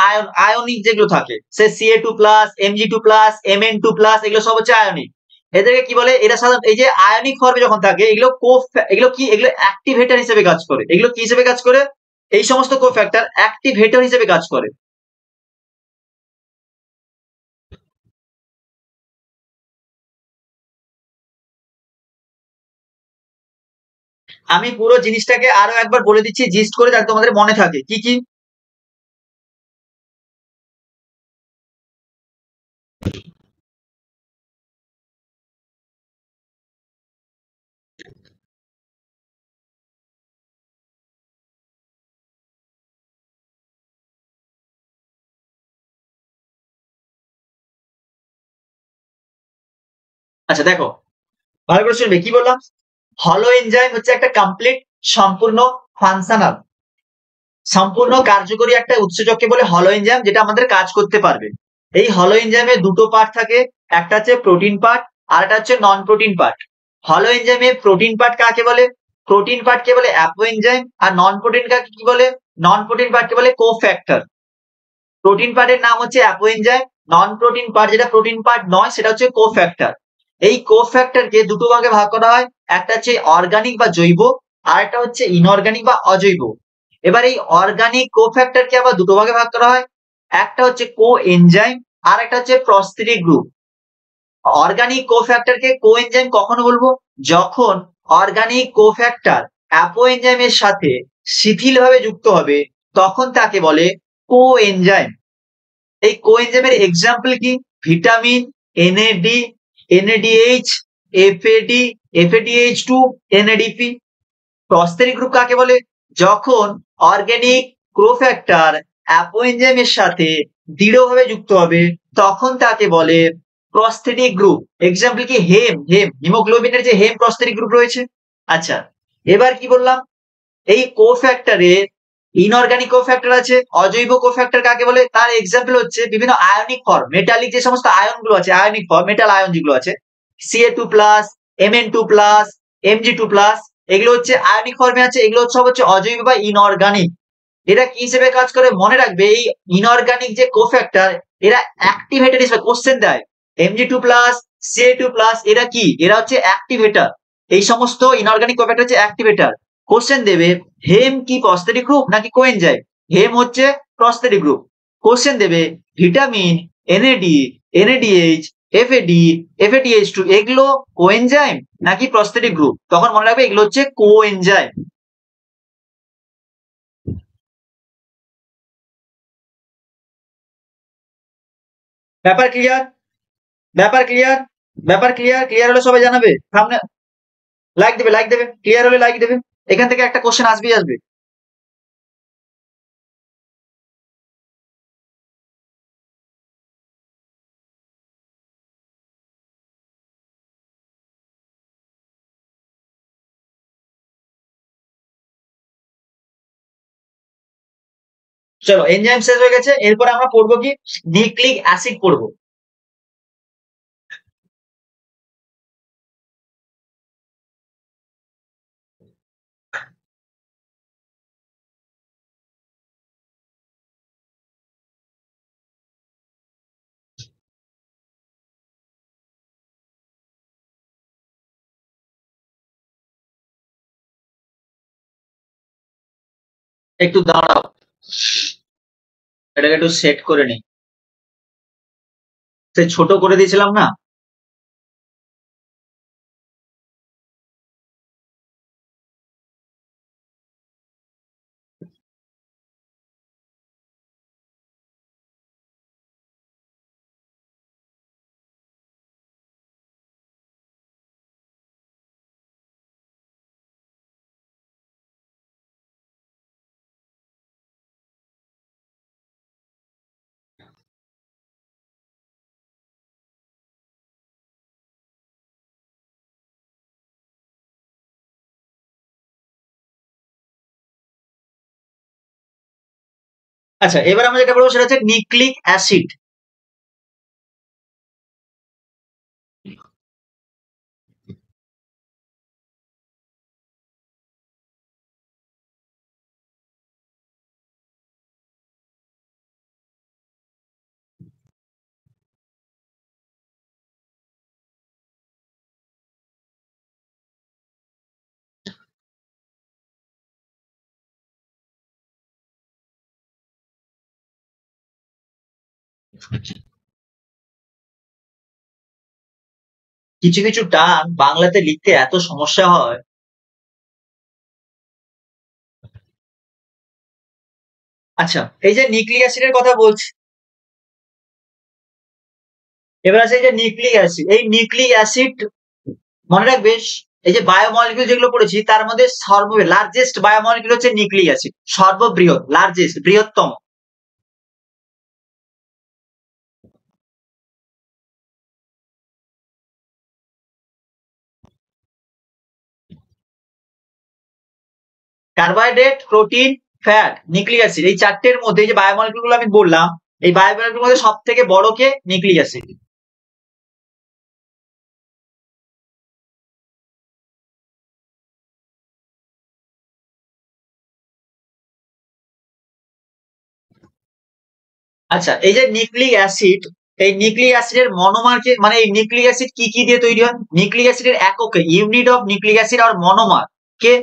আয়নিক যেগুলো থাকে, সে সিএ2 প্লাস, এমজি2 প্লাস, এমএন2 প্লাস, এগুলো সব হচ্ছে আয়নিক। এদেরকে কি বলে? এরা সাধারণত এই যে আয়নিক ফর্মে যখন থাকে, এগুলো কি? এগুলো অ্যাক্টিভেটর হিসেবে কাজ করে। এগুলো কি হিসেবে কাজ করে? এই সমস্ত কোফ্যাক্টর অ্যাক্টিভেটর হিসেবে কাজ করে। আমি পুরো জিনিসটাকে আরো একবার বলে দিচ্ছি জিস্ট করে, যাতে তোমাদের মনে থাকে কি কি। আচ্ছা দেখো, ভালো করে শুনবে কি বললাম। হলো এনজাইম হচ্ছে একটা কমপ্লিট, সম্পূর্ণ, ফাংশনাল, সম্পূর্ণ কার্যকরী একটা উৎসেচককে বলে হলো এনজাইম, যেটা আমাদের কাজ করতে পারবে। এই হলো এনজাইমে দুটো পার্ট থাকে, একটা হচ্ছে প্রোটিন পার্ট, আর একটা হচ্ছে নন প্রোটিন পার্ট। হলো এনজাইমে প্রোটিন পার্ট কাকে বলে? প্রোটিন পার্টকে বলে অ্যাপো এনজাইম, আর নন প্রোটিন কাকে কি বলে? নন প্রোটিন পার্টকে বলে কোফ্যাক্টর। প্রোটিন পার্টের নাম হচ্ছে অ্যাপো এনজাইম, নন প্রোটিন পার্ট যেটা প্রোটিন পার্ট নয় সেটা হচ্ছে কোফ্যাক্টর। এই কোফ্যাক্টরকে দুটো ভাগে ভাগ করা হয়, একটা হচ্ছে অর্গানিক বা জৈব, আর একটা হচ্ছে ইনঅর্গানিক বা অজৈব। এবার এই অর্গানিক কোফ্যাক্টরকে আবার দুটো ভাগে ভাগ করা হয়, একটা হচ্ছে কো এনজাইম, আর একটা হচ্ছে প্রস্থেটিক গ্রুপ। অর্গানিক কোফ্যাক্টরকে কো এনজাইম কখন বলবো? যখন অর্গানিক কোফ্যাক্টর অ্যাপো এনজাইমের সাথে শিথিলভাবে যুক্ত হবে, তখন তাকে বলে কো এনজাইম। এই কো এনজাইমের এক্সাম্পল কি? Vitamin, NAD, NADH, FAD, FADH two, NADP. Prosthetic group কাকে বলে? যখন অর্গানিক কোফ্যাক্টর অ্যাপো এনজাইমের সাথে দৃঢ়ভাবে যুক্ত হবে, তখন তাকে বলে প্রস্থেটিক গ্রুপ। এক্সাম্পল কি? হিমোগ্লোবিনের যে হেম প্রস্থেটিক গ্রুপ রয়েছে। আচ্ছা, এবার কি বললাম? এই কোফ্যাক্টরে ইনঅর্গানিক কোফ্যাক্টর আছে। অজৈব কোফ্যাক্টর কাকে বলে? তার এক্সাম্পল হচ্ছে বিভিন্ন আয়নিক ফর্ম, মেটালিক যে সমস্ত আয়ন গুলো আছে, আয়নিক ফর্ম, মেটাল আয়ন যেগুলো আছে, Ca2+, Mn2+, Mg2+, এগুলো হচ্ছে আয়নিক ফর্মে আছে। এগুলো সব হচ্ছে অজৈব বা ইনঅর্গানিক। এরা কি হিসেবে কাজ করে? মনে রাখবে, এই ইনঅর্গানিক যে কোফ্যাক্টর, এরা অ্যাক্টিভেটর হিসেবে কোশ্চেন দেয়। Mg2+, Ca2+, এরা কি? এরা হচ্ছে অ্যাক্টিভেটর। এই সমস্ত ইনঅর্গানিক কোফ্যাক্টর হচ্ছে অ্যাক্টিভেটর। কোশ্চেন দেবে, হেম কি প্রস্থেটিক গ্রুপ নাকি কোএনজাইম? হেম হচ্ছে প্রস্থেটিক গ্রুপ। কোশ্চেন দেবে, ভিটামিন, এনএডি, এনএডিএইচ, এফএডি, এফএডিএইচ2 এগুলো কোএনজাইম নাকি প্রস্থেটিক গ্রুপ? তখন মনে রাখবে এগুলো হচ্ছে কোএনজাইম। ব্যাপার ক্লিয়ার? ব্যাপার ক্লিয়ার? ব্যাপার ক্লিয়ার? ক্লিয়ার হলে সবাই জানাবে, সামনে লাইক দেবে, লাইক দেবে, ক্লিয়ার হলে লাইক দেবে। এখান থেকে একটা কোশ্চেন আসবেই আসবে। চলো, এনজাইম শেষ হয়ে গেছে, এরপরে আমরা পড়বো কি? নিউক্লিক অ্যাসিড পড়বো। একটু দাঁড়াও, এটাকে একটু সেট করে নিই। সে ছোট করে দিয়েছিলাম না? আচ্ছা, এবার আমরা যেটা পড়বো সেটা হচ্ছে নিউক্লিক অ্যাসিড। কিছু কিছু টার্ম বাংলাতে লিখতে এত সমস্যা হয়। আচ্ছা, এই যে নিউক্লিক অ্যাসিডের কথা বলছি, এবার আছে এই যে নিউক্লিক অ্যাসিড। এই নিউক্লিক অ্যাসিড মনে রাখবে, এই যে বায়োমলিকিউল যেগুলো পড়েছি তার মধ্যে লার্জেস্ট বায়োমলিকিউল হচ্ছে নিউক্লিক অ্যাসিড, সর্ববৃহৎ, লার্জেস্ট, বৃহত্তম। Carbohydrate, protein, fat, nucleic acid, এই চারটের মধ্যে এই যে বায়োমলিকিউল গুলো আমি বললাম, এই বায়োমলিকিউল মধ্যে সব থেকে বড় কে? Nucleic acid. আচ্ছা, এই যে নিউক্লিক অ্যাসিড, এই নিউক্লিক অ্যাসিডের মনোমার কে, মানে এই নিউক্লিক অ্যাসিড কি কি দিয়ে তৈরি হয়? নিউক্লিক অ্যাসিডের এককে, ইউনিট অফ নিউক্লিক অ্যাসিড আর মনোমার কে?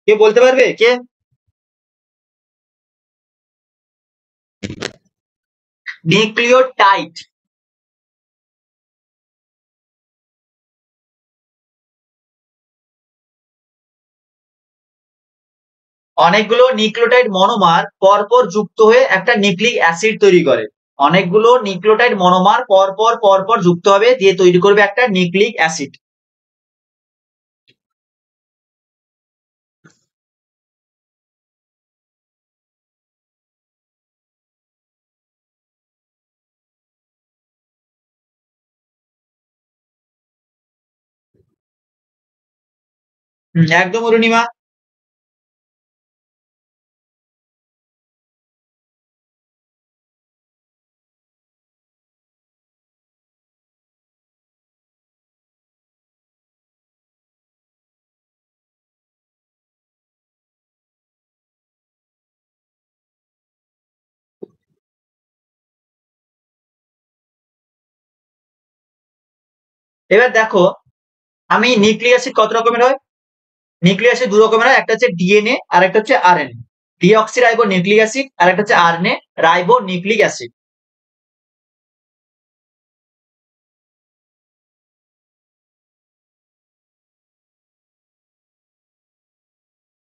কে বলতে পারবে কে? নিউক্লিওটাইড। অনেকগুলো নিউক্লিওটাইড মনোমার পরপর যুক্ত হয়ে একটা নিউক্লিক অ্যাসিড তৈরি করে। অনেকগুলো নিউক্লিওটাইড মনোমার পরপর পরপর যুক্ত হবে, দিয়ে তৈরি করবে একটা নিউক্লিক অ্যাসিড। একদম অরুণিমা। এবার দেখো, আমি নিউক্লিক অ্যাসিড কত রকমের হয়? নিউক্লিক অ্যাসিড দু রকমের হয়, একটা হচ্ছে ডিএনএ আর একটা হচ্ছে RNA. Deoxy ribo nucleic acid আর একটা হচ্ছে আরএনএ রাইবো নিউক্লিক অ্যাসিড।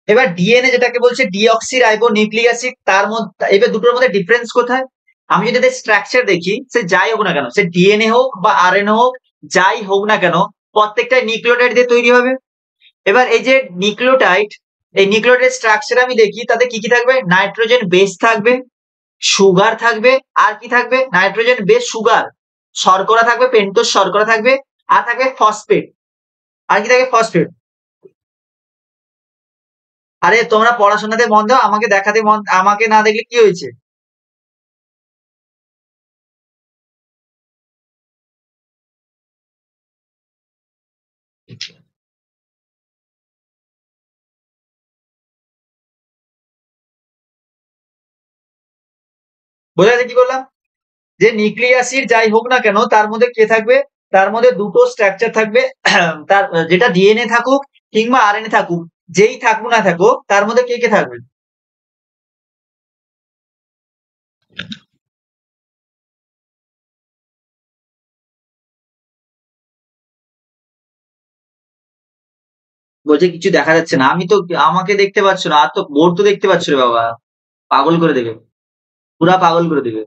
এবার ডিএনএ যেটাকে বলছে ডিঅক্সি রাইবো নিউক্লিক অ্যাসিড, তার মধ্যে এবার দুটোর মধ্যে ডিফারেন্স কোথায়? আমি যদি এদের স্ট্রাকচার দেখি, সে যাই হোক না কেন, সে ডিএনএ হোক বা আরএনএ হোক, যাই হোক না কেন, প্রত্যেকটাই নিউক্লিওটাইড দিয়ে তৈরি হবে। এবার এই যে নিউক্লিওটাইড, এই নিউক্লিওটাইড স্ট্রাকচার আমি দেখি, তাতে কি কি থাকবে? নাইট্রোজেন বেস থাকবে, সুগার থাকবে, আর কি থাকবে? নাইট্রোজেন বেস সুগার, শর্করা থাকবে, পেন্টোজ শর্করা থাকবে, আর থাকবে ফসফেট। আর কি থাকবে? ফসফেট। আরে তোমরা পড়াশোনাতে মন দাও, আমাকে দেখাতে মন, আমাকে না দেখলে কি হয়েছে? বোঝা যাচ্ছে কি বললাম? যে নিউক্লিক অ্যাসিড যাই হোক না কেন, তার মধ্যে কে থাকবে? তার মধ্যে দুটো স্ট্রাকচার থাকবে। তার যেটা ডিএনএ থাকুক কিংবা আরএনএ থাকুক, যেই থাকুক না থাকুক, তার মধ্যে কে কে থাকবে? বলছে কিছু দেখা যাচ্ছে না। আমি তো, আমাকে দেখতে পাচ্ছ না, আর তো বোর্ড তো দেখতে পাচ্ছ রে বাবা। পাগল করে দেবে, পুরা পাগল করে দেবে।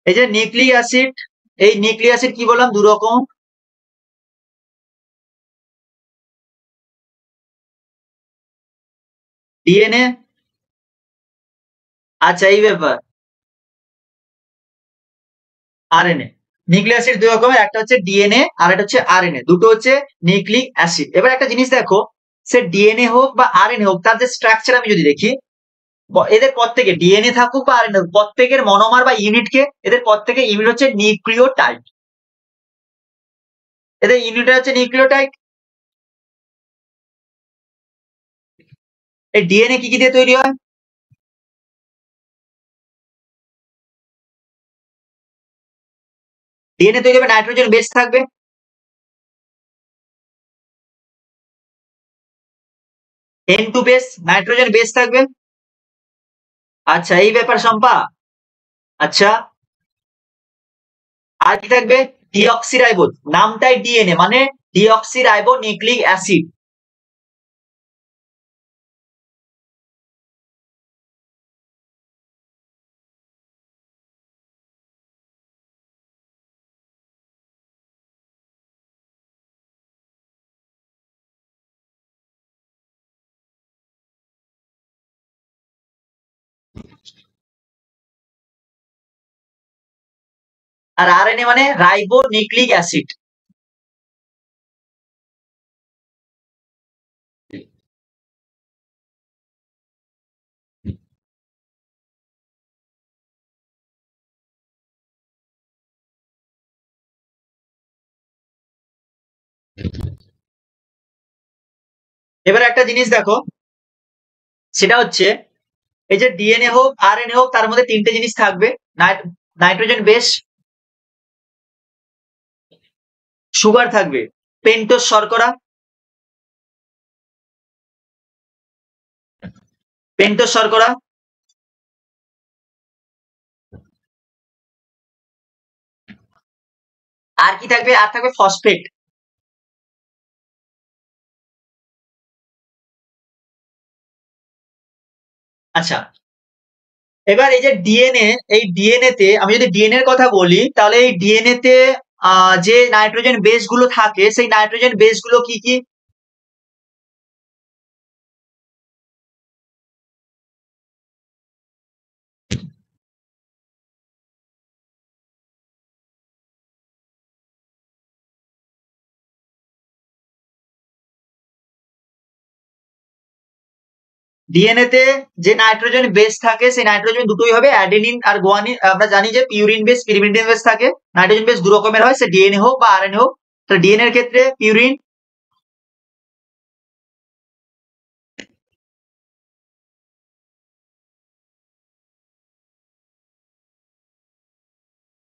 এই যে নিউক্লিক অ্যাসিড, এই নিউক্লিক অ্যাসিড কি বললাম? দু রকম। ডিএনএ। আচ্ছা, এই ব্যাপার। আরএনএ। নিউক্লিক অ্যাসিড দুই রকমের, একটা হচ্ছে ডিএনএ আর একটা হচ্ছে আরএনএ, দুটো হচ্ছে নিউক্লিক অ্যাসিড। এবার একটা জিনিস দেখো, সে ডিএনএ হোক বা আরএনএ হোক, তার যে স্ট্রাকচার আমি যদি দেখি, এদের প্রত্যেকে ডিএনএ থাকুক বা আরএনএ হোক, প্রত্যেকের মনোমার বা ইউনিটকে, এদের প্রত্যেকের ইউনিট হচ্ছে নিউক্লিওটাইড। এদের ইউনিট হচ্ছে নিউক্লিওটাইড। এই ডিএনএ কি কি দিয়ে তৈরি হয়? ডিএনএ তৈরি হবে, নাইট্রোজেন বেস থাকবে। N two base, nitrogen base থাকবে। আচ্ছা, এই ব্যাপার শম্পা। আচ্ছা, আর কি থাকবে? ডিঅক্সিরাইবোজ, নামটাই ডিএনএ মানে ডিঅক্সিরাইবো নিউক্লিক অ্যাসিড। আর আরএনএ মানে রাইবো নিউক্লিক অ্যাসিড। এবার একটা জিনিস দেখো, সেটা হচ্ছে এই যে ডিএনএ হোক আরএনএ হোক, তার মধ্যে তিনটে জিনিস থাকবে। নাইট্রোজেন বেস, সুগার থাকবে, পেন্টোজ শর্করা, পেন্টোজ শর্করা, আর কি থাকবে? আর থাকবে ফসফেট। আচ্ছা, এবার এই যে ডিএনএ, এই ডিএনএ তে আমি যদি ডিএনএ এর কথা বলি, তাহলে এই ডিএনএ তে যে নাইট্রোজেন বেস গুলো থাকে, সেই নাইট্রোজেন বেস গুলো কি কি? ডিএনএ তে যে নাইট্রোজেন বেস থাকে সেই নাইট্রোজেন দুটোই হবে অ্যাডেনিন আর গুয়ানিন। আমরা জানি যে পিউরিন বেস পিরিমিডিন বেস থাকে, নাইট্রোজেন বেস দু রকমের হয়, সে ডিএনএ হোক বা আরএনএ হোক। তো ডিএনএ এর ক্ষেত্রে পিউরিন,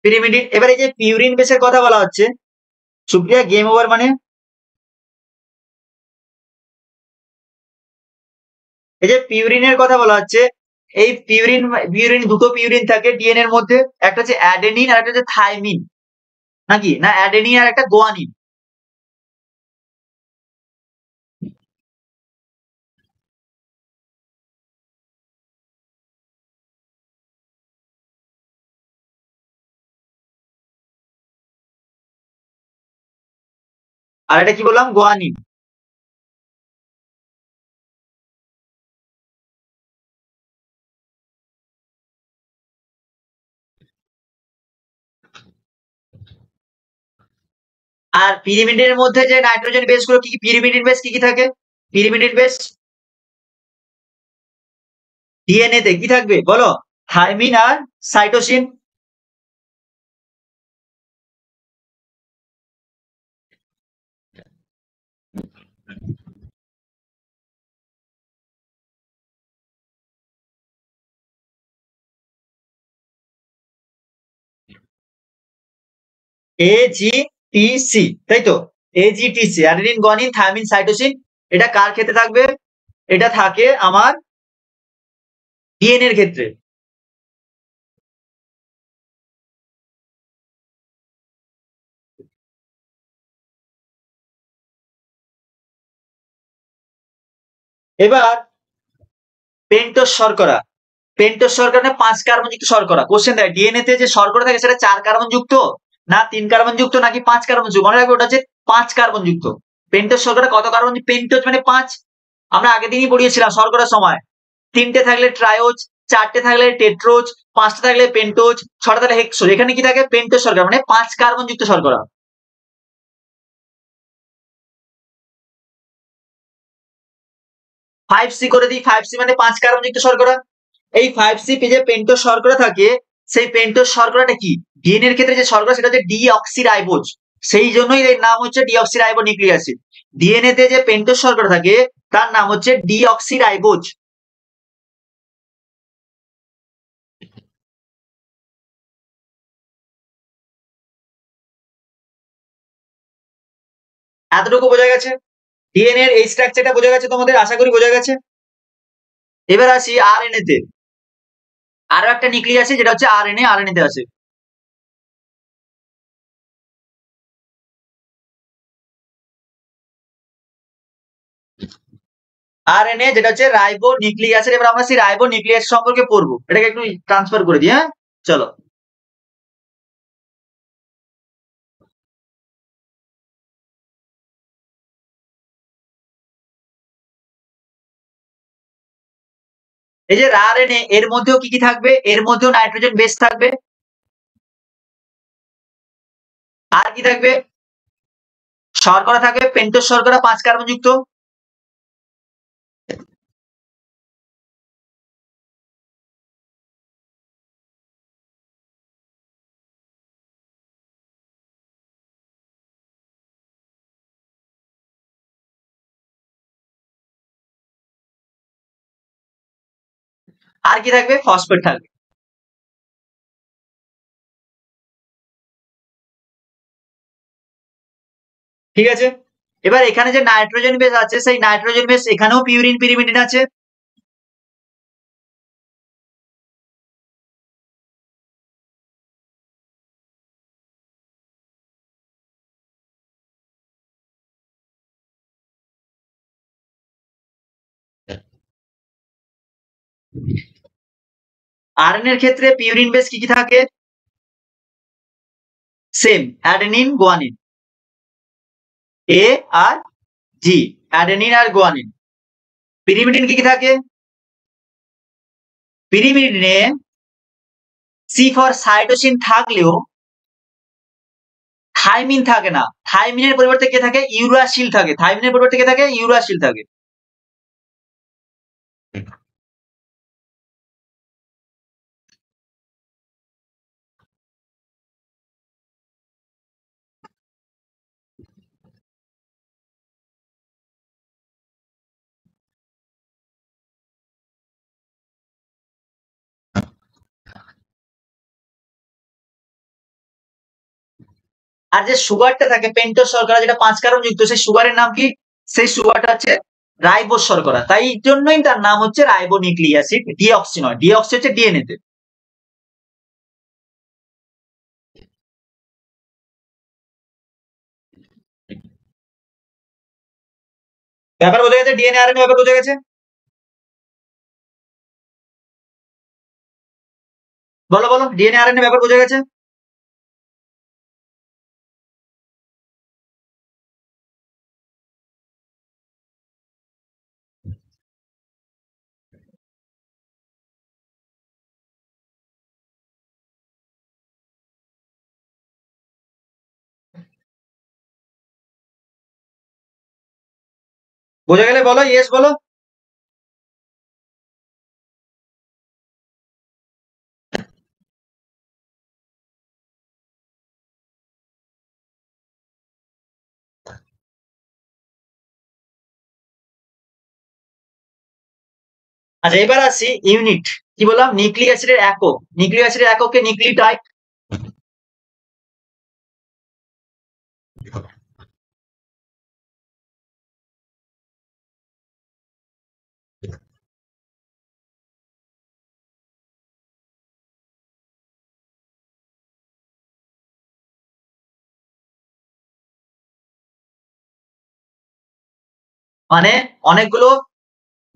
পিরিমিডিন। এবার এই যে পিউরিন বেসের কথা বলা হচ্ছে, সুপ্রিয়া গেম ওভার মানে এই যে পিউরিনের কথা বলা হচ্ছে, এই পিউরিন পিউরিন দুটো পিউরিন থাকে ডিএনএ এর মধ্যে, একটা হচ্ছে অ্যাডেনিন আর একটা হচ্ছে থাইমিন, নাকি না অ্যাডেনিন আর একটা গোয়ানিন। আর এটা কি বললাম, গোয়ানিন। আর পিরিমিডের মধ্যে যে নাইট্রোজেন বেস গুলো কি কি, পিরিমিডিন বেস কি কি থাকে? পিরিমিডিন বেস ডিএনএ তে কি থাকবে বলো? থাইমিন আর সাইটোসিন। এজিটিসি, তাই তো? এজিটিসি অ্যাডেনিন গুয়ানিন থাইমিন সাইটোসিন। এটা কার ক্ষেত্রে থাকবে? এটা থাকে আমার ডিএনএ এর ক্ষেত্রে। এবার পেন্টোজ শর্করা, পেন্টোজ শর্করা মানে 5 কার্বন যুক্ত শর্করা। কোশ্চেন দেয় ডিএনএ তে যে শর্করা থাকে সেটা 4 কার্বন যুক্ত না 3 কার্বন যুক্ত নাকি 5 কার্বন যুক্ত? মনে রাখবে ওটা হচ্ছে 5 কার্বন যুক্ত। পেন্টোজ শর্করা কত কার্বন? পেন্টোজ মানে 5। আমরা আগের দিনই পড়িয়েছিলাম শর্করার সময়, 3টে থাকলে ট্রায়োজ, 4টে থাকলে টেট্রোজ, 5টা থাকলে পেন্টোজ, 6টা থাকলে হেক্সোজ। এখানে কি থাকে? পেন্টোজ শর্করা মানে 5 কার্বন যুক্ত শর্করা। 5C করে দিই, 5C মানে 5 কার্বন যুক্ত শর্করা। এই 5C যে পেন্টোজ শর্করা থাকে, সেই পেন্টোজ শর্করাটা কি ডিএনএ এর ক্ষেত্রে যে শর্করা সেটা হচ্ছে ডিঅক্সিরাইবোজ। সেই জন্যই এর নাম হচ্ছে ডিঅক্সিরাইবো নিউক্লিক অ্যাসিড। ডিএনএ তে যে পেন্টোজ শর্করা থাকে তার নাম হচ্ছে ডিঅক্সিরাইবোজ। এতটুকু বোঝা গেছে? ডিএনএ এর এই স্ট্রাকচারটা বোঝা গেছে তোমাদের? আশা করি বোঝা গেছে। এবার আসি আরএনএ তে। আরো একটা নিউক্লিক অ্যাসিড যেটা হচ্ছে আরএনএ, আরএনএ তে আছে। আরএনএ যেটা হচ্ছে রাইবো নিউক্লিক অ্যাসিড। এবার আমরা সেই রাইবো নিউক্লিক অ্যাসিড সম্পর্কে পড়বো। এটাকে একটু ট্রান্সফার করে দিই, হ্যাঁ চলো। এই যে আরএনএ এর মধ্যেও কি কি থাকবে? এর মধ্যেও নাইট্রোজেন বেস থাকবে। আর কি থাকবে? শর্করা থাকবে, পেন্টোজ শর্করা 5 কার্বন যুক্ত। আর কি থাকবে? ফসফেট থাকবে। ঠিক আছে। এবার এখানে যে নাইট্রোজেন বেস আছে সেই নাইট্রোজেন বেস এখানেও পিউরিন পিরিমিডিন আছে। আরএনএ এর ক্ষেত্রে পিউরিন বেস কি কি থাকে? সেম অ্যাডেনিন গুয়ানিন, এ আর জি, অ্যাডেনিন আর গুয়ানিন। পিরিমিডিন কি কি থাকে? পিরিমিডিনে সি ফর সাইটোসিন থাকলেও থাইমিন থাকে না। থাইমিনের পরিবর্তে কে থাকে? ইউরাসিল থাকে। থাইমিনের পরিবর্তে কে থাকে? ইউরাসিল থাকে। আর যে সুগারটা থাকে পেন্টোজ শর্করা যেটা 5 কার্বন যুক্ত, সেই সুগারের নাম কি? সেই সুগারটা হচ্ছে রাইবোজ শর্করা। তাই জন্যই তার নাম হচ্ছে রাইবোনিউক্লিক অ্যাসিড, ডিঅক্সি নয়। ডিঅক্সি হচ্ছে ডিএনএ তে। ব্যাপার বোঝা গেছে? ডিএনএ আরএনএ ব্যাপার বোঝা গেছে? বলো বলো, ডিএনএ আরএনএ ব্যাপার বোঝা গেছে? বোঝা গেলে বলো, ইয়েস বলো। আচ্ছা এবার আসি ইউনিট। কি বললাম? নিউক্লিক অ্যাসিডের একক। নিউক্লিক অ্যাসিডের এককে নিউক্লিওটাইড। মানে অনেকগুলো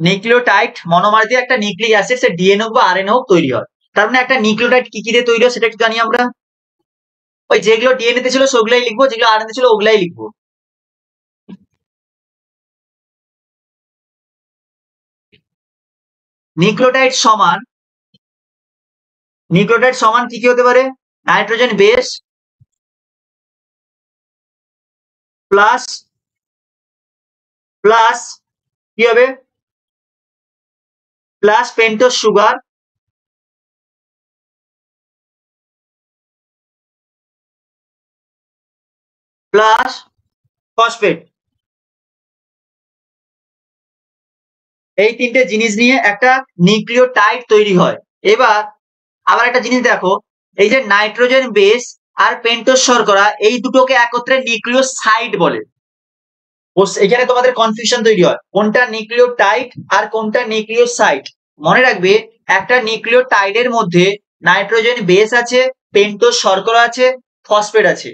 নিউক্লিওটাইড মনোমার দিয়ে একটা নিউক্লিক অ্যাসিড, সে ডিএনএ হোক বা আরএনএ হোক তৈরি হয়। তার মানে একটা নিউক্লিওটাইড কি কি দিয়ে তৈরি হয় সেটা একটু জানি আমরা। ওই যেগুলো ডিএনএ তে ছিল সেগুলাই লিখবো, যেগুলো আরএনএ ছিল ওগুলাই লিখবো। নিউক্লিওটাইড সমান, নিউক্লিওটাইড সমান কি কি হতে পারে? নাইট্রোজেন বেস প্লাস, প্লাস কি হবে? Plus pentose sugar plus phosphate. এই তিনটে জিনিস নিয়ে একটা নিউক্লিওটাইড তৈরি হয়। এবার আবার একটা জিনিস দেখো, এই যে নাইট্রোজেন বেস আর পেন্টোজ শর্করা এই দুটোকে একত্রে নিউক্লিওসাইড বলে। এখানে তোমাদের কনফিউশন তৈরি হয় কোনটা নিউক্লিওটাইড আর কোনটা নিউক্লিওসাইড। মনে রাখবে একটা নিউক্লিওটাইডের মধ্যে নাইট্রোজেন বেস আছে, পেন্টোজ শর্করা আছে, ফসফেট আছে।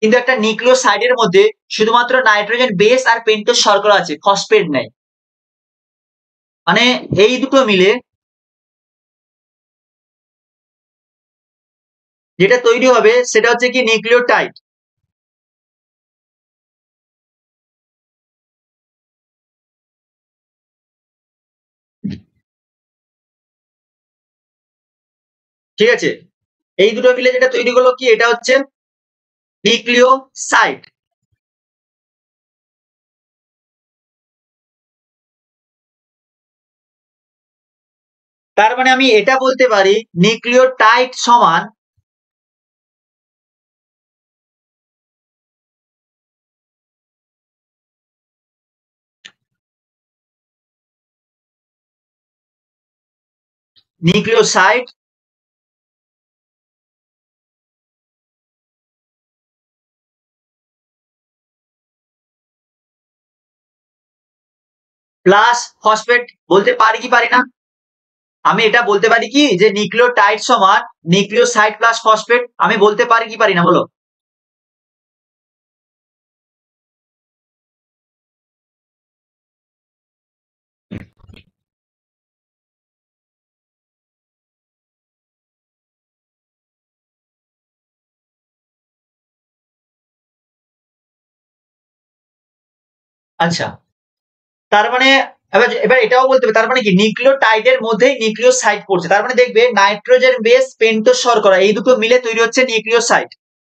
কিন্তু একটা নিউক্লিওসাইডের মধ্যে শুধুমাত্র নাইট্রোজেন বেস আর পেন্টোজ শর্করা আছে, ফসফেট নেই। মানে এই দুটো মিলে যেটা তৈরি হবে সেটা হচ্ছে কি নিউক্লিওটাইড। ঠিক আছে? এই দুটো মিলে যেটা তৈরি হলো কি, এটা হচ্ছে নিউক্লিওসাইড। তার মানে আমি এটা বলতে পারি নিউক্লিওটাইড সমান নিউক্লিওসাইড প্লাস ফসফেট। বলতে পারি কি পারি না? আমি এটা বলতে পারি কি যে নিউক্লিওটাইড সমান নিউক্লিওসাইড প্লাস ফসফেট? আমি বলতে পারি কি পারি না বলো? আচ্ছা তার মানে এবার এবার এটাও বলতে হবে, তার মানে কি নিউক্লিওটাইডের মধ্যেই নিউক্লিওসাইড পড়ছে। তার মানে দেখবে নাইট্রোজেন বেস পেন্টোজ শর্করা এই দুটো মিলে তৈরি হচ্ছে নিউক্লিওসাইড।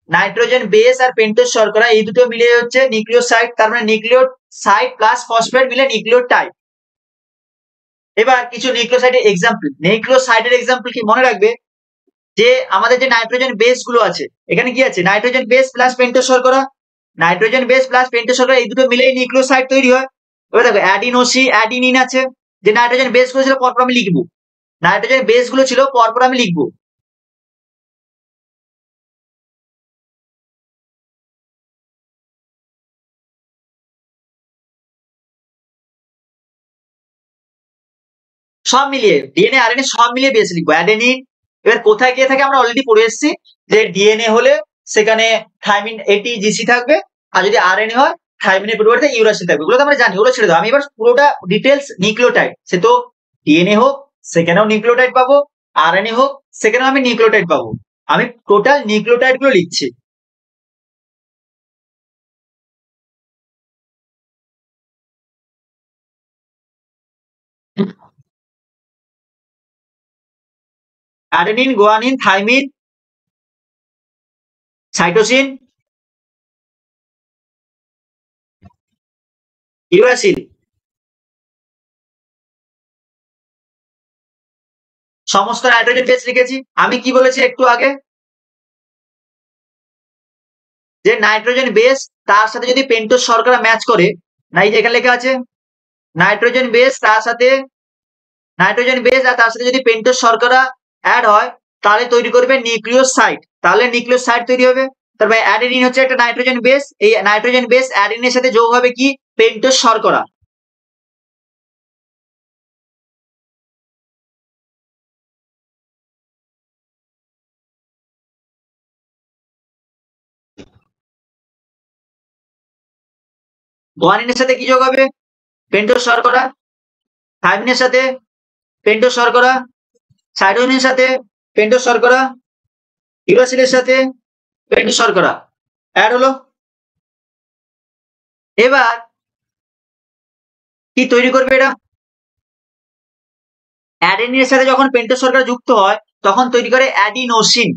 নাইট্রোজেন বেস আর পেন্টোজ শর্করা এই দুটো মিলে হচ্ছে নিউক্লিওসাইড। তার মানে নিউক্লিওসাইড প্লাস ফসফেট মিলে নিউক্লিওটাইড। এবার কিছু নিউক্লিওসাইডের এক্সাম্পল। নিউক্লিওসাইডের এক্সাম্পল কি মনে রাখবে, যে আমাদের যে নাইট্রোজেন বেস গুলো আছে, এখানে কি আছে? নাইট্রোজেন বেস প্লাস পেন্টোজ শর্করা। নাইট্রোজেন বেস প্লাস পেন্টোজ শর্করা এই দুটো মিলেই নিউক্লিওসাইড তৈরি হয়। এবার দেখো অ্যাডিনোসি অ্যাডিনিন আছে। যে নাইট্রোজেন বেস গুলো ছিল পরপর আমি লিখবো, নাইট্রোজেন বেস গুলো ছিল পরপর আমি লিখবো। সব মিলিয়ে ডিএনএ আরএনএ সব মিলিয়ে বেস লিখবো অ্যাডেনিন। এবার কোথায় কে থাকে আমরা অলরেডি পড়ে এসেছি যে ডিএনএ হলে সেখানে থাইমিন এটিজিসি থাকবে, আর যদি আরএনএ হয় থাইমিনের পরিবর্তে ইউরাসিল থাকবে। এগুলো তো আমরা জানি, ওগুলো ছেড়ে দাও। আমি এবার পুরোটা ডিটেলস নিউক্লিওটাইড, সে তো ডিএনএ হোক সেখানেও নিউক্লিওটাইড পাবো, আরএনএ হোক সেখানেও আমি নিউক্লিওটাইড পাবো। আমি টোটাল নিউক্লিওটাইড গুলো লিখছি। Adenine, guanine, thymine, cytosine, uracil, সমস্ত নাইট্রোজেন বেস লিখেছি। আমি কি বলেছি একটু আগে, যে নাইট্রোজেন বেস তার সাথে যদি পেন্টোজ শর্করা ম্যাচ করে, না এই যে এখানে লেখা আছে নাইট্রোজেন বেস তার সাথে নাইট্রোজেন বেস আর তার সাথে যদি পেন্টোজ শর্করা অ্যাড হয় তাহলে তৈরি করবে নিউক্লিওসাইড, তাহলে নিউক্লিওসাইড তৈরি হবে। তারপরে অ্যাডেনিন হচ্ছে একটা নাইট্রোজেন বেস, এই নাইট্রোজেন বেস অ্যাডেনিনের সাথে যোগ হবে কি পেন্টোজ শর্করা। গুয়ানিনের সাথে কি যোগ হবে পেন্টোজ শর্করা, থাইমিনের সাথে পেন্টোজ শর্করা, সাইটোসিনের সাথে পেন্টোজ শর্করা, ইউরাসিলের সাথে পেন্টোজ শর্করা অ্যাড হলো। এবার কি তৈরি করবে এটা, অ্যাডেনিনের সাথে যখন পেন্টোজ শর্করা যুক্ত হয় তখন তৈরি করে অ্যাডিনোসিন।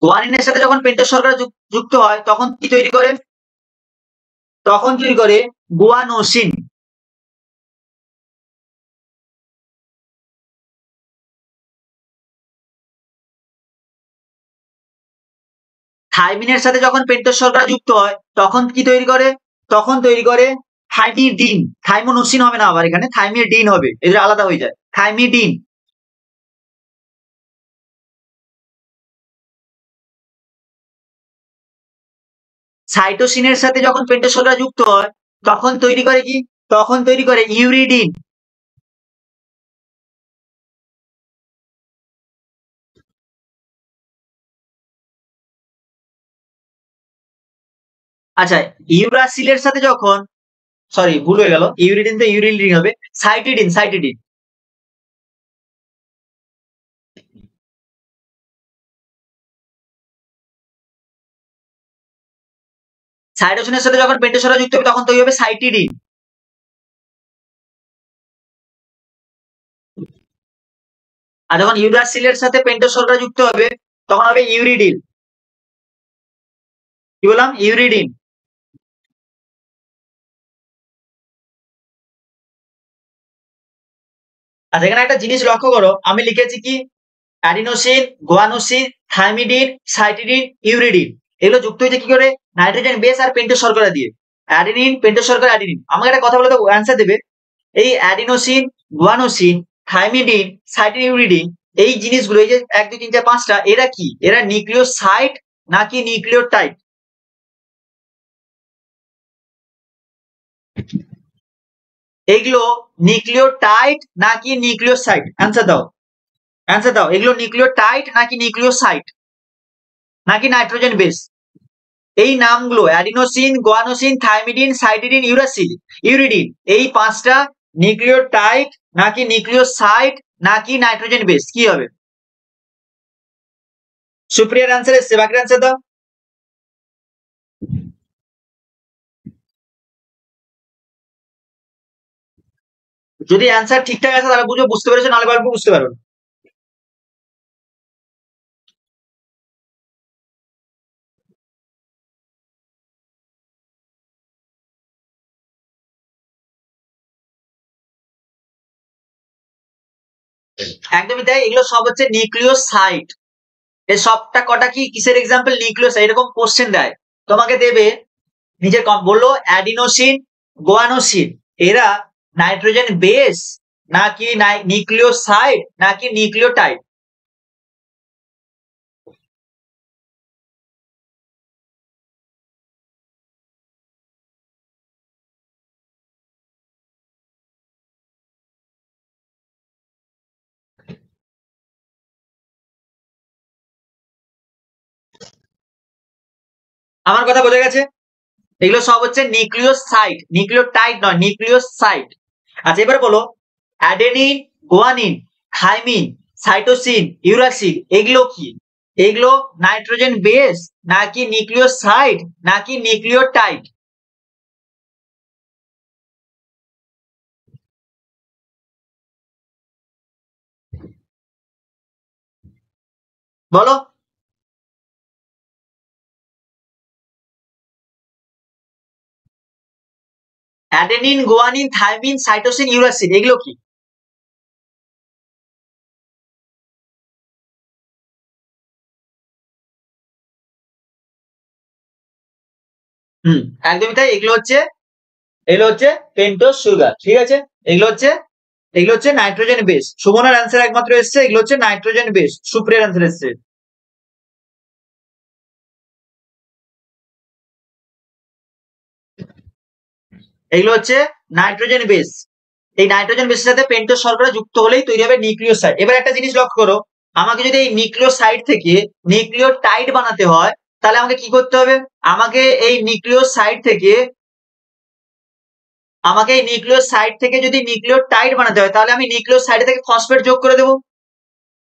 গুয়ানিনের সাথে যখন পেন্টোজ শর্করা যুক্ত হয় তখন কি তৈরি করে, তখন তৈরি করে গুয়ানোসিন। থাইমিনের সাথে যখন পেন্টোজ শর্করা যুক্ত হয় তখন কি তৈরি করে, তখন তৈরি করে থাইমিডিন। থাইমোনোসিন হবে না, আবার এখানে থাইমিডিন হবে, এদের আলাদা হয়ে যায় থাইমিডিন। সাইটোসিনের সাথে যখন পেন্টোজ শর্করা যুক্ত হয় তখন তৈরি করে কি, তখন তৈরি করে ইউরিডিন। আচ্ছা, ইউরাসিলের সাথে যখন, সরি ভুল হয়ে গেল, ইউরিডিন তো ইউরিডিন হবে, সাইটিডিন, সাইটিডিন। সাইটোসিনের সাথে যখন পেন্টোজ শর্করা যুক্ত হবে তখন তৈরি হবে সাইটিডিন। আর যখন ইউরাসিলের সাথে পেন্টোজ শর্করা যুক্ত হবে তখন হবে ইউরিডিন। কি বললাম, ইউরিডিন। আর এখানে একটা জিনিস লক্ষ্য করো, আমি লিখেছি কি adenosine, guanosine, thymidine, cytidine, uridine. এগুলো যুক্ত হয়েছে কি করে, নাইট্রোজেন বেস আর পেন্টোজ শর্করা দিয়ে। অ্যাডিনিন, পেন্টোজ শর্করা, অ্যাডিনিন। আমাকে একটা কথা বলে তো অ্যান্সার দেবে। এই adenosine, guanosine, thymidine, cytidine, uridine, এই জিনিসগুলো, এই যে 1 2 3 4 5টা, এরা কি, এরা নিউক্লিওসাইড নাকি নিউক্লিওটাইড? এগুলো নিউক্লিওটাইড নাকি নিউক্লিওসাইড? অ্যান্সার দাও, অ্যান্সার দাও। এগুলো নিউক্লিওটাইড নাকি নিউক্লিওসাইড নাকি নাইট্রোজেন বেস? এই নামগুলো adenosine, guanosine, thymidine, cytidine, uridine, এই 5টা নিউক্লিওটাইড নাকি নিউক্লিওসাইড নাকি নাইট্রোজেন বেস, কি হবে? সুপ্রিয়ার অ্যান্সার এসছে, বাকির অ্যান্সার দাও। যদি অ্যান্সার ঠিকঠাক আছে তাহলে বুঝো বুঝতে পেরেছো, নাহলে গল্প বুঝতে পারো না। একদমই তাই, এগুলো সব হচ্ছে নিউক্লিওসাইড। এই সবটা কটা কি কিসের এক্সাম্পল, নিউক্লিওসাইড। এরকম কোশ্চেন দেয়, তোমাকে দেবে নিজের বললো অ্যাডিনোসিন, গুয়ানোসিন, এরা নাইট্রোজেন বেস নাকি নিউক্লিওসাইড নাকি নিউক্লিওটাইড? আমার কথা বোঝা গেছে? এগুলো সব হচ্ছে নিউক্লিওসাইড, নিউক্লিওটাইড নয়, নিউক্লিওসাইড। আচ্ছা এবার বলো, adenine, guanine, thymine, cytosine, uracil এগুলো কি? এগুলো নাইট্রোজেন বেস নাকি নিউক্লিওসাইড নাকি নিউক্লিওটাইড? বলো। Adenine, guanine, thymine, cytosine, uracil এগুলো কি? হুম, একদমই তাই। এগুলো হচ্ছে পেন্টোজ সুগার, ঠিক আছে? এগুলো হচ্ছে নাইট্রোজেন বেস। সুমনার অ্যান্সার একমাত্র এসছে এগুলো হচ্ছে নাইট্রোজেন বেস, সুপ্রিয়ার অ্যান্সার এসছে। এগুলো হচ্ছে নাইট্রোজেন বেস। এই নাইট্রোজেন বেসের সাথে পেন্টোজ শর্করা যুক্ত হলেই তৈরি হবে নিউক্লিওসাইড। এবার একটা জিনিস লক্ষ্য করো, আমাকে যদি এই নিউক্লিওসাইড থেকে নিউক্লিওটাইড বানাতে হয়, তাহলে আমাকে কি করতে হবে? আমাকে এই নিউক্লিওসাইড থেকে আমাকে এই নিউক্লিওসাইড থেকে যদি নিউক্লিওটাইড বানাতে হয়, তাহলে আমি নিউক্লিওসাইড থেকে ফসফেট যোগ করে দেবো।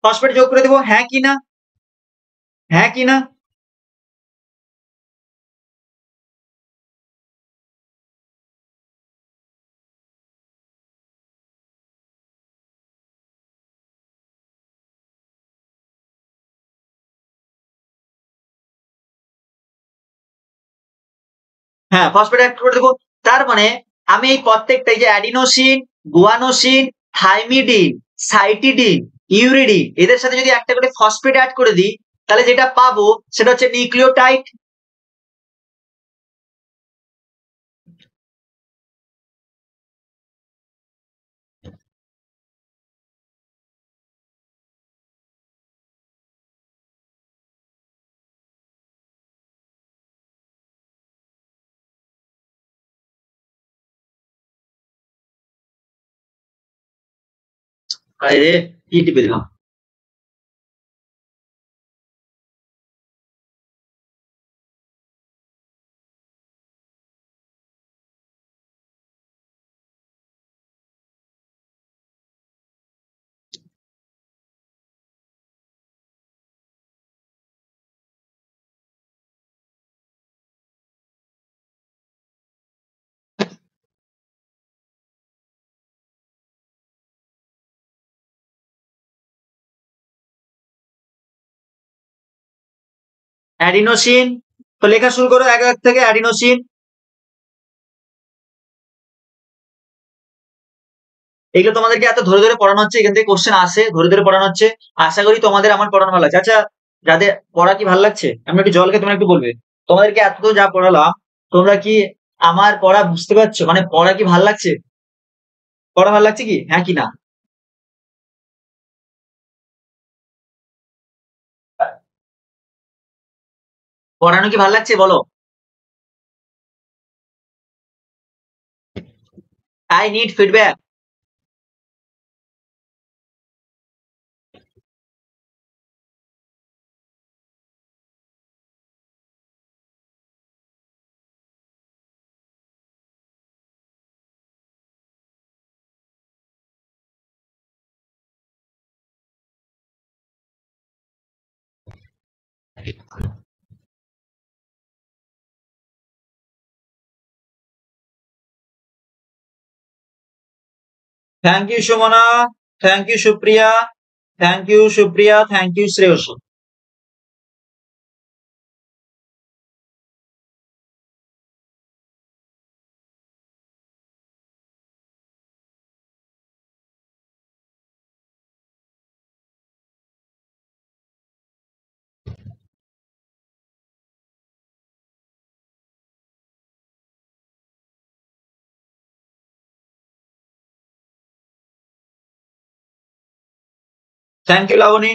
ফসফেট যোগ করে দেবো, হ্যাঁ কি না? হ্যাঁ কি না? হ্যাঁ, ফসফেট অ্যাড করে দেবো। তার মানে আমি এই প্রত্যেকটা, এই যে adenosine, guanosine, thymidine, cytidine, uridine এদের সাথে যদি একটা করে ফসফেট অ্যাড করে দিই, তাহলে যেটা পাবো সেটা হচ্ছে নিউক্লিওটাইড। আরে কি টিপে দিলাম? অ্যাডিনোসিন। তো লেখা শুরু করো এক এক থেকে। অ্যাডিনোসিন, এগুলো তোমাদেরকে এত ধরে ধরে পড়ানো হচ্ছে, এখান থেকে কোশ্চেন আসে, ধরে ধরে পড়ানো হচ্ছে। আশা করি তোমাদের আমার পড়ানো ভালো লাগছে। আচ্ছা, যাদের পড়া কি ভালো লাগছে, আমি একটু জল খেয়ে তোমরা একটু বলবে। তোমাদেরকে এত যা পড়ালাম, তোমরা কি আমার পড়া বুঝতে পারছো? মানে পড়া কি ভালো লাগছে? পড়া ভালো লাগছে কি, হ্যাঁ কি না? পড়ানো কি ভালো লাগছে বলো? I need feedback. Thank you Sumana, thank you Supriya, thank you Supriya, thank you Shreyas. Thank you Labani.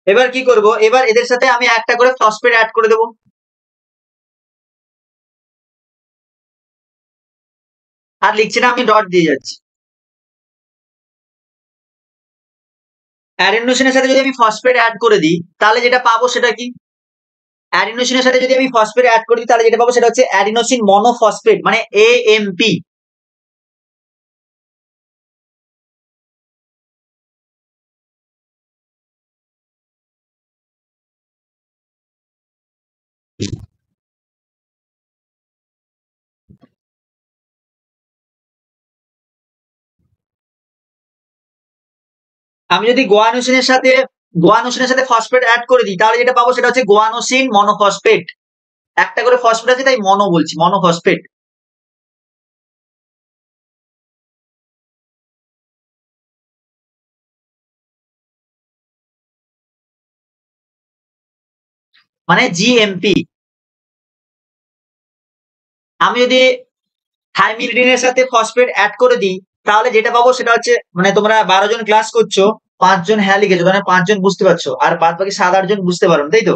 এবার কি করব, এবার এদের সাথে আমি একটা করে ফসফেট অ্যাড করে দেবো। আর লিখছি না, আমি ডট দিয়ে যাচ্ছি। অ্যাডিনোসিনের সাথে যদি আমি ফসফেট অ্যাড করে দিই তাহলে যেটা পাবো সেটা কি, অ্যাডিনোসিনের সাথে যদি আমি ফসফেট অ্যাড করে দিই তাহলে যেটা পাবো সেটা হচ্ছে অ্যাডিনোসিন মনোফসফেট, মানে AMP। আমি যদি গোয়ানোসিনের সাথে ফসফেট অ্যাড করে দিই তাহলে যেটা পাবো সেটা হচ্ছে গোয়ানোসিন মনোফসফেট। একটা করে ফসফেট আছে তাই মনো বলছি, মনোফসফেট। মানে GMP। আমি যদি থাইমিথিলিনের সাথে ফসফেট অ্যাড করে দিই তাহলে যেটা পাবো সেটা হচ্ছে, মানে তোমরা 12 জন ক্লাস করছো, 5 জন হ্যাঁ লিখেছো, মানে 5 জন বুঝতে পারছো, আর বাদ বাকি 7-8 জন বুঝতে পারো না, তাই তো?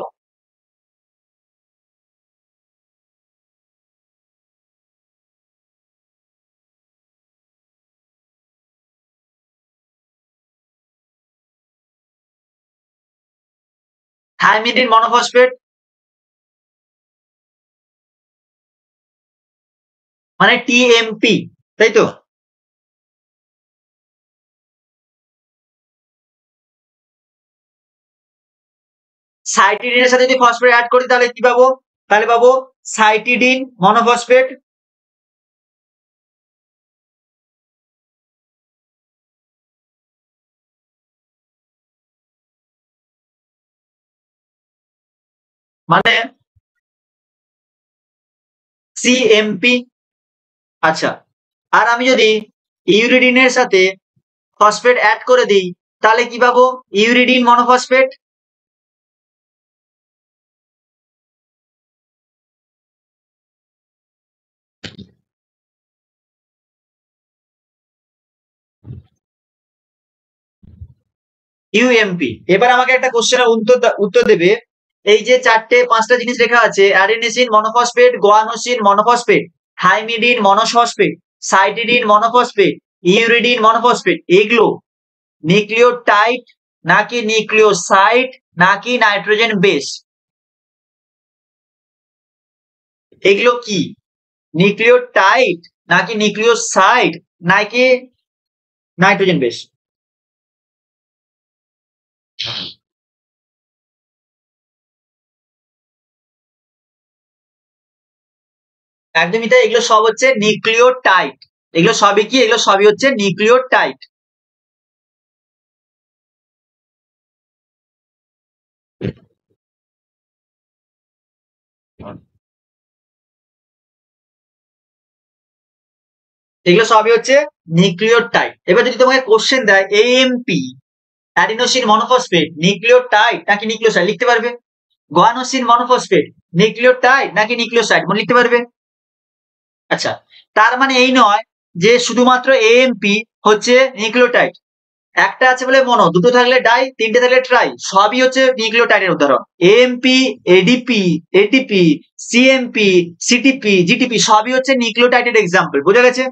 থাইমিথিন মনোফসফেট মানে TMP, তাই তো? সাইটিডিনের সাথে যদি ফসফেট অ্যাড করি তাহলে কি পাবো, তাহলে পাবো সাইটিডিন মনোফসফেট। মানে CMP। আচ্ছা, আর আমি যদি ইউরিডিনের সাথে ফসফেট অ্যাড করে দিই তাহলে কি পাবো, ইউরিডিন মনোফসফেট। UMP। এবার আমাকে একটা কোশ্চেনের উত্তর দেবে। এই যে 4-5টা জিনিস লেখা আছে, adenosine monophosphate, guanosine monophosphate, thymidine monophosphate, cytidine monophosphate, uridine monophosphate, এগুলো নিউক্লিওটাইড নাকি নিউক্লিওসাইড নাকি নাইট্রোজেন বেস? এগুলো কি, নিউক্লিওটাইড নাকি নিউক্লিওসাইড নাকি নাইট্রোজেন বেস? একদমই তাই, এগুলো সব হচ্ছে নিউক্লিওটাইড। এগুলো সবই কি, এগুলো সবই হচ্ছে নিউক্লিওটাইড। এগুলো সবই হচ্ছে নিউক্লিওটাইড। এবার যদি তোমাকে কোশ্চেন দেয় AMP, অ্যাডিনোসিন মনোফসফেট, নিউক্লিওটাইড নাকি নিউক্লিওসাইড, লিখতে পারবে? গুয়ানোসিন মনোফসফেট, নিউক্লিওটাইড নাকি নিউক্লিওসাইড, মনে লিখতে পারবে? আচ্ছা, তার মানে এই নয় যে শুধুমাত্র AMP হচ্ছে নিউক্লিওটাইড। একটা আছে বলে মনো, দুটো থাকলে ডাই, তিনটে থাকলে ট্রাই, সবই হচ্ছে নিউক্লিওটাইডের উদাহরণ। AMP, ADP, ATP, CMP, CTP, GTP সবই হচ্ছে নিউক্লিওটাইডের এক্সাম্পল। বোঝা গেছে?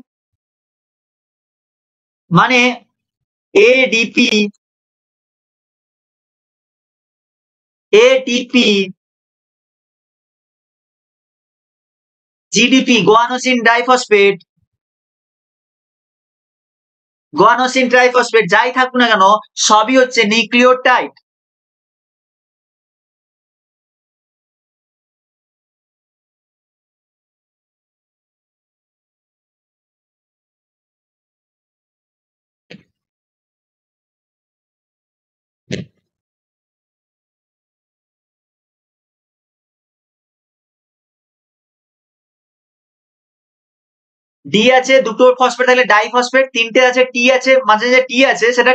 মানে ADP, ATP, GDP, guanosine diphosphate, guanosine triphosphate, যাই থাকুক না কেন সবই হচ্ছে নিউক্লিওটাইড। ডি আছে দুটো ফসফেট থাকলে ডাইফসফেট, তিনটে আছে, টি আছে মাঝে যে টি আছে সেটা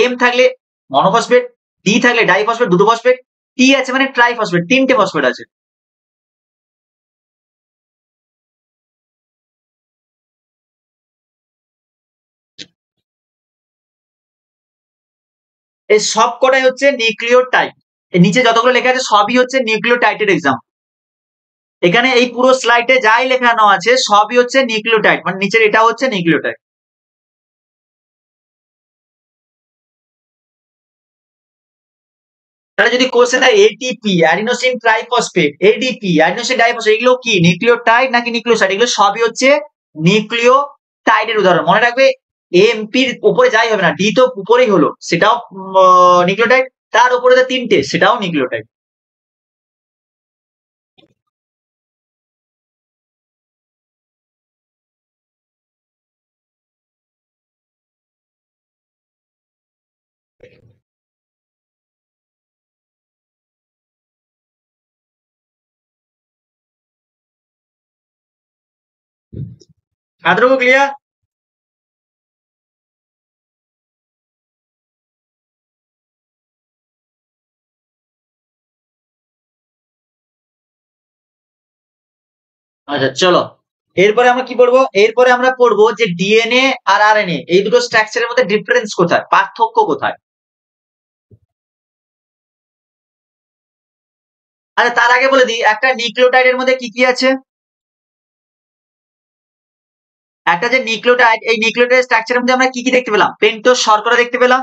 এম থাকলে মনোফসফেট, ডি থাকলে ডাইফসফেট দুটো ফসফেট, টি আছে মানে ট্রাইফসফেট তিনটে ফসফেট আছে। এই সব কটাই হচ্ছে নিউক্লিওটাইড। এর নিচে যতগুলো লেখা আছে সবই হচ্ছে নিউক্লিওটাইডের এক্সাম। এখানে এই পুরো স্লাইডে যাই লেখানো আছে সবই হচ্ছে নিউক্লিওটাইড, মানে নিচের এটা হচ্ছে নিউক্লিওটাইড। তাহলে যদি কোশ্চেন হয় ATP adenosine triphosphate, ADP adenosine diphosphate, এগুলো কি নিউক্লিওটাইড নাকি নিউক্লিওসাইড? এগুলো সবই হচ্ছে নিউক্লিওটাইডের উদাহরণ। মনে রাখবে এমপির উপরে যাই হবে না, ডি তো উপরেই হলো, সেটাও নিউক্লিওটাইড, তার উপরে যে তিনটে সেটাও নিউক্লিওটাইড। এতটুকু ক্লিয়ার? আচ্ছা চলো, এরপরে আমরা কি পড়বো? এরপরে আমরা পড়বো যে ডিএনএ আর আরএনএ এই দুটো স্ট্রাকচারের মধ্যে ডিফারেন্স কোথায়, পার্থক্য কোথায়। আচ্ছা তার আগে বলে দিই, একটা নিউক্লিওটাইডের মধ্যে কি কি আছে। একটা যে নিউক্লিওটাইড, এই নিউক্লিওটাইড স্ট্রাকচারের মধ্যে আমরা কি কি দেখতে পেলাম? পেন্টোজ শর্করা দেখতে পেলাম।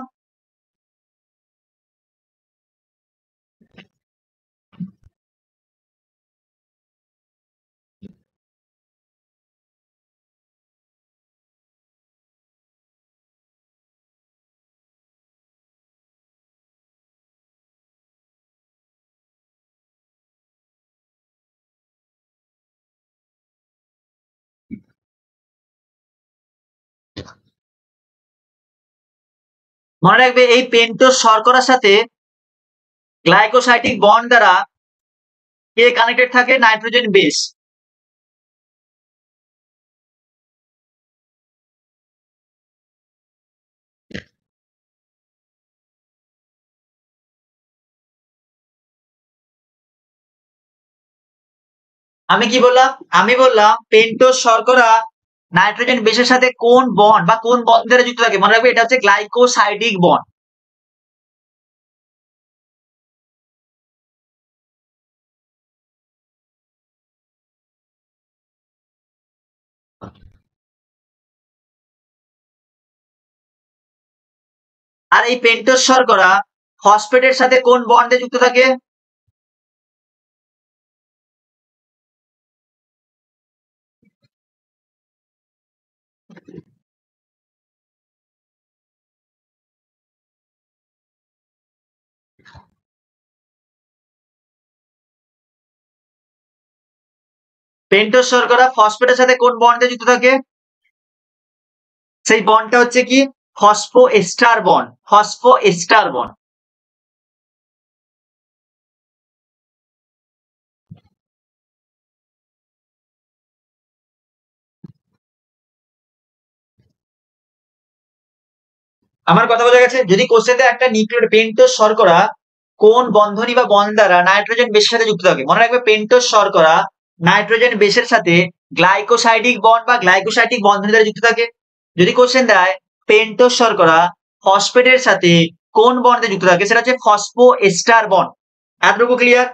মনে রাখবে এই পেন্টোজ শর্করার সাথে গ্লাইকোসাইটিক বন্ড দ্বারা কে কানেক্টেড থাকে? Nitrogen base. আমি কি বললাম? আমি বললাম পেন্টোজ শর্করা নাইট্রোজেন বেসের সাথে কোন বন্ড বা কোন বন্ড দ্বারা যুক্ত থাকে? মনে রাখবে এটা হচ্ছে গ্লাইকোসাইডিক বন্ড। আর এই পেন্টোজ শর্করা ফসফেটের সাথে কোন বন্ডে যুক্ত থাকে? পেন্টোজ শর্করা ফসফেটের সাথে কোন বন্ডে যুক্ত থাকে? সেই বন্ডটা হচ্ছে কি? ফসফোএস্টার বন্ড, ফসফোএস্টার বন্ড। আমার কথা বোঝা গেছে? যদি কোশ্চেনে একটা নিউক্লিওটাইড পেন্টোজ শর্করা কোন বন্ধনী বা বন্ড দ্বারা নাইট্রোজেন বেসের সাথে যুক্ত থাকে? মনে রাখবে পেন্টোজ শর্করা নাইট্রোজেন বেসের সাথে গ্লাইকোসাইডিক বন্ড বা গ্লাইকোসাইডিক বন্ধনী দ্বারা যুক্ত থাকে। যদি কোশ্চেন দেয় পেন্টোজ শর্করা ফসফেটের সাথে কোন বন্ডে যুক্ত থাকে, সেটা হচ্ছে ফসফো এস্টার বন্ড। এতটুকু ক্লিয়ার?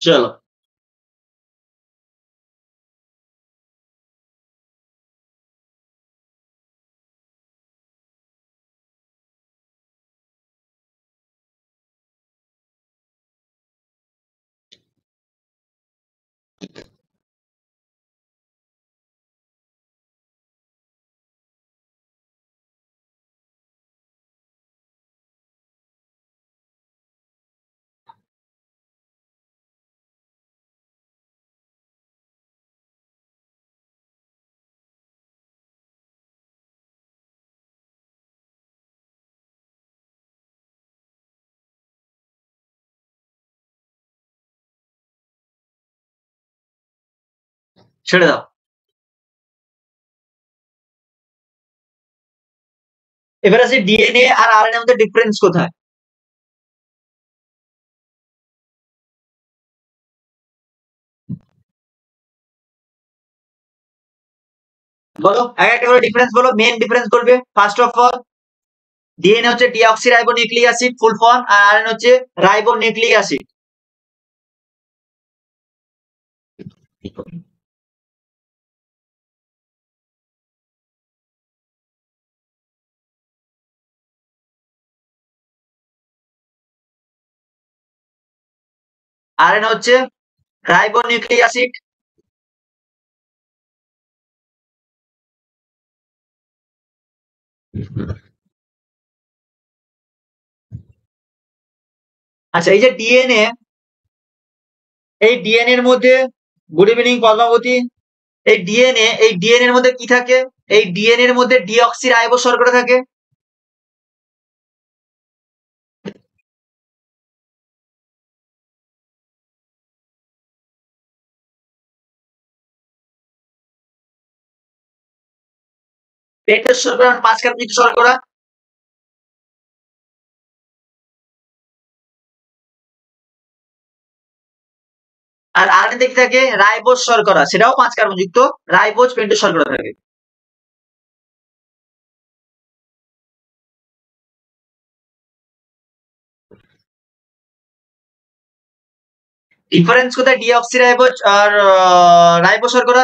চলো ছেড়ে দাও। এবার আছে ডিএনএ আর আরএনএ মধ্যে ডিফারেন্স কোথায়? বলো, এক একটা করে ডিফারেন্স বলো, মেন ডিফারেন্স করবে। ফার্স্ট অফ অল, ডিএনএ হচ্ছে deoxyribo nucleic acid full form, আর আরএনএ হচ্ছে রাইবো নিউক্লিক অ্যাসিড। আরএনএ হচ্ছে রাইবো নিউক্লিক অ্যাসিড। আচ্ছা, এই যে ডিএনএ, এই ডিএনএ এর মধ্যে, গুড ইভিনিং পদ্মাবতী, এই ডিএনএ এর মধ্যে কি থাকে? এই ডিএনএ এর মধ্যে ডিঅক্সিরাইবো শর্করা থাকে। পেটের শর্করা 5 কার্বনিক শর্করা। আর আরএনএ কি থাকে? রাইবোজ শর্করা, সেটাও 5 কার্বনযুক্ত রাইবোজ পেন্টোজ শর্করা থাকে। ডিফারেন্স কোথায় ডিঅক্সিরাইবোজ আর রাইবোজ শর্করা?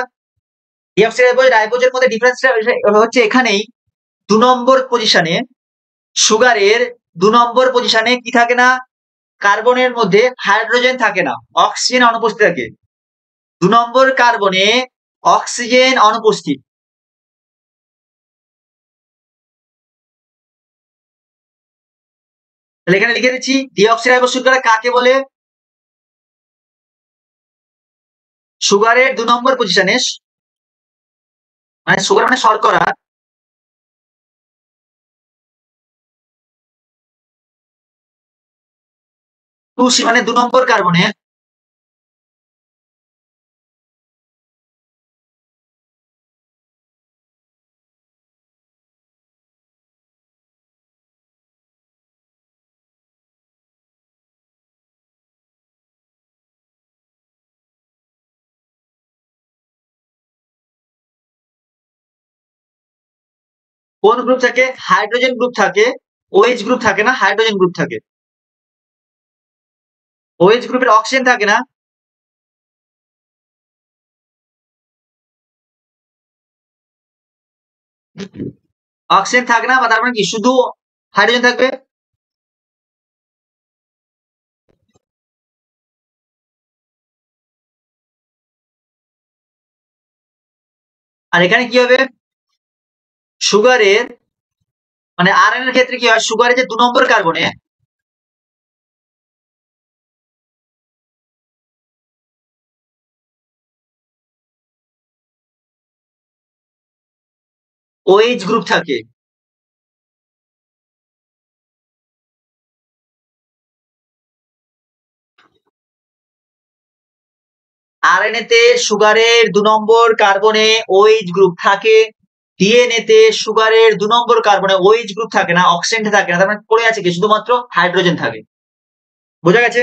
ডিঅক্সিরাইবোজ রাইবোজের মধ্যে ডিফারেন্সটা হচ্ছে এখানেই, 2 নম্বর পজিশনে সুগারের 2 নম্বর পজিশনে কি থাকে না? কার্বনের মধ্যে হাইড্রোজেন থাকে না, অক্সিজেন অনুপস্থিত থাকে। 2 নম্বর কার্বনে অক্সিজেন অনুপস্থিত। তাহলে এখানে লিখে দিচ্ছি, ডিঅক্সিরাইবোজ শর্করা কাকে বলে? সুগারের 2 নম্বর পজিশনে, মানে সুগার মানে শর্করা, 2C মানে 2 নম্বর কার্বনে কোন গ্রুপ থাকে? হাইড্রোজেন গ্রুপ থাকে। ওএইচ গ্রুপ থাকে না, হাইড্রোজেন গ্রুপ থাকে। ওএইচ গ্রুপের অক্সিজেন থাকে না। অক্সিজেন থাকে না, বা তার মানে কি শুধু হাইড্রোজেন থাকবে? আর এখানে কি হবে? সুগারের, মানে আরএনএ এর ক্ষেত্রে কি হয়? সুগারের যে 2 নম্বর কার্বনে ওএইচ গ্রুপ থাকে। আরএনএ তে সুগারের 2 নম্বর কার্বনে ওএইচ গ্রুপ থাকে। ডিএনএ তে সুগারের 2 নম্বর কার্বনে ওএইচ গ্রুপ থাকে না, অক্সিজেন থাকে না, তার মানে পড়ে আছে কি? শুধুমাত্র হাইড্রোজেন থাকে। বোঝা গেছে?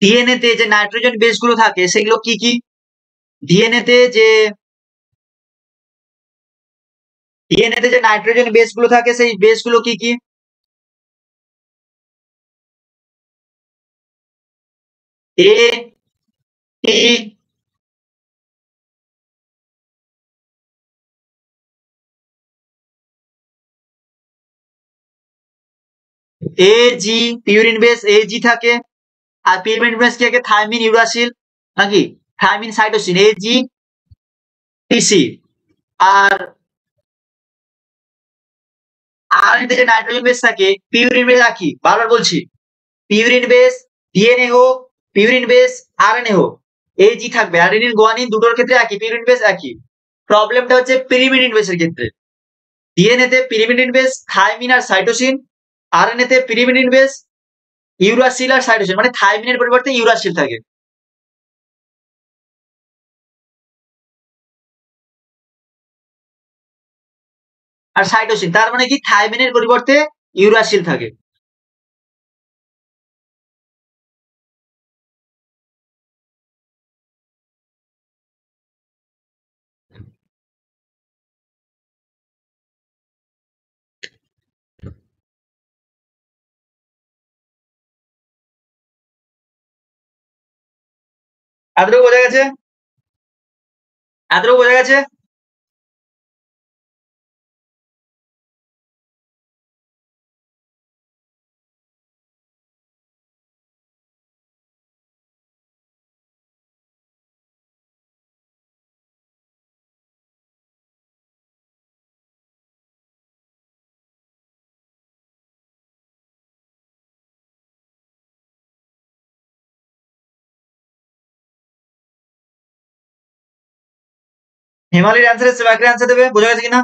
ডিএনএ তে যে নাইট্রোজেন বেস গুলো থাকে সেগুলো কি কি? ডিএনএ তে যে ডিএনএ তে যে নাইট্রোজেন বেস গুলো থাকে সেই বেস গুলো কি কি? এ, টি, এ, জি, পিউরিন বেস এ, জি থাকে। আর পিউরিন বেস কি থাকে? থাইমিন, ইউরাসিল, নাকি থাইমিন, সাইটোসিন, এ, জি, টিসি। আর আরএনএ যে নাইট্রোজেন বেস থাকে, পিউরিন বেস একই, বারবার বলছি, পিউরিন বেস ডিএনএ হোক, পিউরিন বেস আরএনএ হোক, এ, জি থাকবে। অ্যাডেনিন, গুয়ানিন দুটোর ক্ষেত্রে একই, পিউরিন বেস একই। প্রবলেমটা হচ্ছে পিরিমিডিন বেসের ক্ষেত্রে। ডিএনএ তে পিরিমিডিন বেস থাইমিন আর সাইটোসিন, আরএনএ তে পিরিমিডিন বেস ইউরাসিল আর সাইটোসিন, মানে থাইমিনের পরিবর্তে ইউরাসিল থাকে। আর সাইটোসিন, তার মানে কি থাইমিনের পরিবর্তে ইউরাসিল থাকে। এতটুকু বোঝা গেছে? এতটুকু বোঝা গেছে? হিমালয়ের অ্যান্সার এসছে, বাকির অ্যান্সার দেবে, বোঝা গেছে কিনা?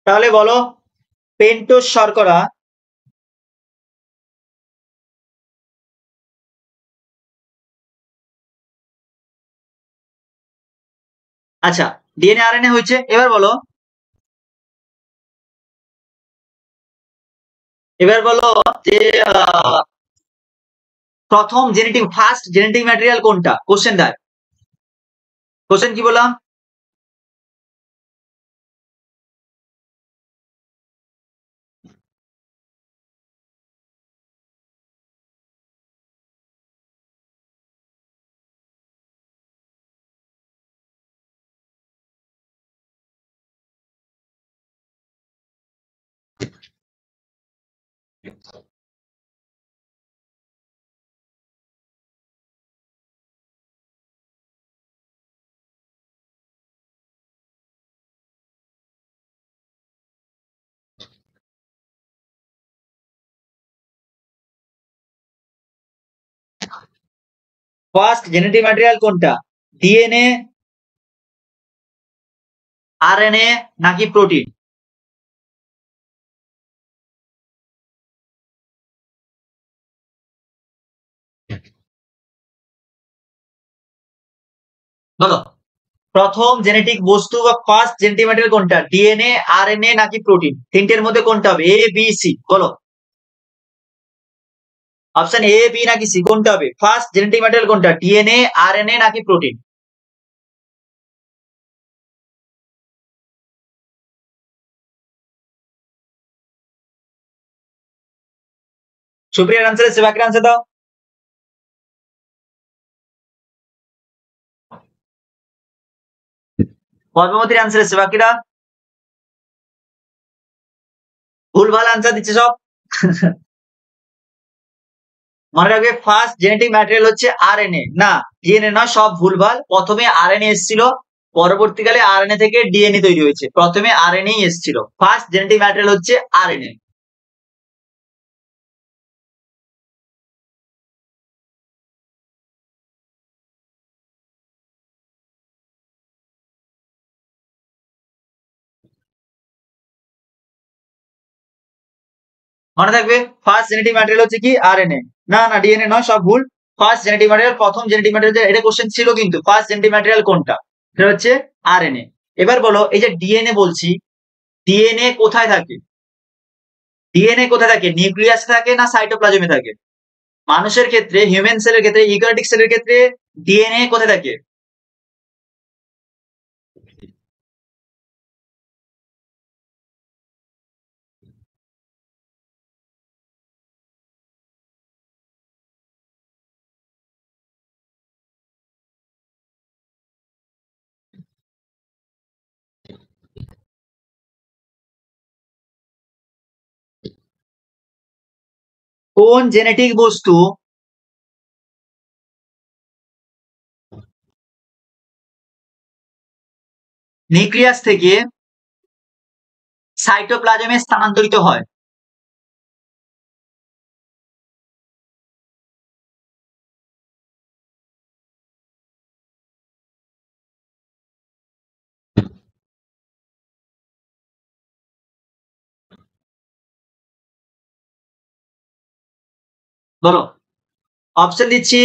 তাহলে বলো, পেন্টোজ শর্করা আচ্ছা ডিএনএ আরএনএ হয়েছে, এবার বলো, এবার বলো যে প্রথম জেনেটিক ফার্স্ট জেনেটিক ম্যাটেরিয়াল কোনটা? কোশ্চেন দেয়। কোশ্চেন কি বললাম? ফার্স্ট জেনেটিক ম্যাটেরিয়াল কোনটা? ডিএনএ, আরএনএ নাকি প্রোটিন? বলো, প্রথম জেনেটিক বস্তু বা ফার্স্ট জেনেটিক ম্যাটেরিয়াল কোনটা? ডিএনএ, আরএনএ নাকি প্রোটিন? তিনটের মধ্যে কোনটা হবে? এ বি সি, বলো। অপশন এ বি নাকি সি, কোনটা হবে? ফার্স্ট জেনেটিক ম্যাটেরিয়াল কোনটা? ডিএনএ, আরএনএ নাকি প্রোটিন? সুপ্রিয়ার আনসার এসছে, বাকির আনসার দাও। পদ্মাবতীর আনসার এসছে, বাকিরা ভুলভাল আনসার দিচ্ছে সব। মনে রাখবে, ফার্স্ট জেনেটিক ম্যাটেরিয়াল হচ্ছে আরএনএ, না ডিএনএ নয়, সব ভুলভাল। প্রথমে আরএনএ এসেছিল, পরবর্তীকালে আরএনএ থেকে ডিএনএ তৈরি হয়েছে, প্রথমে আরএনএ এসেছিল। ফার্স্ট জেনেটিক ম্যাটেরিয়াল হচ্ছে আরএনএ। মনে থাকবে, ফার্স্ট জেনেটিক ম্যাটেরিয়াল হচ্ছে কি? আরএনএ, না না ডিএনএ নয়, সব ভুল। ফার্স্ট জেনেটিক ম্যাটেরিয়াল, প্রথম জেনেটিক ম্যাটেরিয়াল, এটা কোশ্চেন ছিল কিন্তু, ফার্স্ট জেনেটিক ম্যাটেরিয়াল কোনটা? এটা হচ্ছে আরএনএ। এবার বলো, এই যে ডিএনএ বলছি, ডিএনএ কোথায় থাকে? ডিএনএ কোথায় থাকে? নিউক্লিয়াস থাকে না সাইটোপ্লাজমে থাকে? মানুষের ক্ষেত্রে, হিউম্যান সেলের ক্ষেত্রে, ইউক্যারিওটিক সেলের ক্ষেত্রে ডিএনএ কোথায় থাকে? কোন জেনেটিক বস্তু নিউক্লিয়াস থেকে সাইটোপ্লাজমে স্থানান্তরিত হয়? বলো, অপশন দিচ্ছি।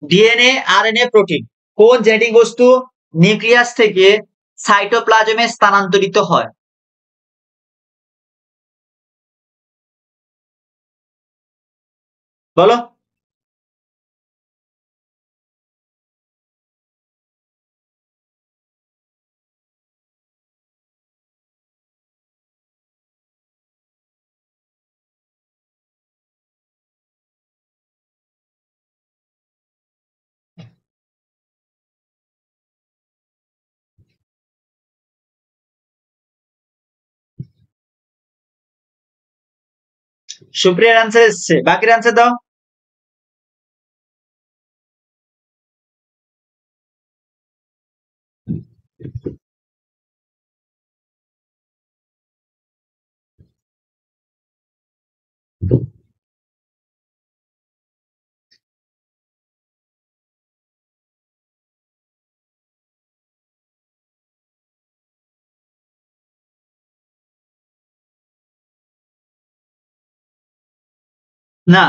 ডিএনএ, আরএনএ, প্রোটিন, কোন জেনেটিক বস্তু নিউক্লিয়াস থেকে সাইটোপ্লাজমে স্থানান্তরিত হয়? বলো। সুপ্রিয়ার আনসার এসছে, বাকির আনসার দাও। না,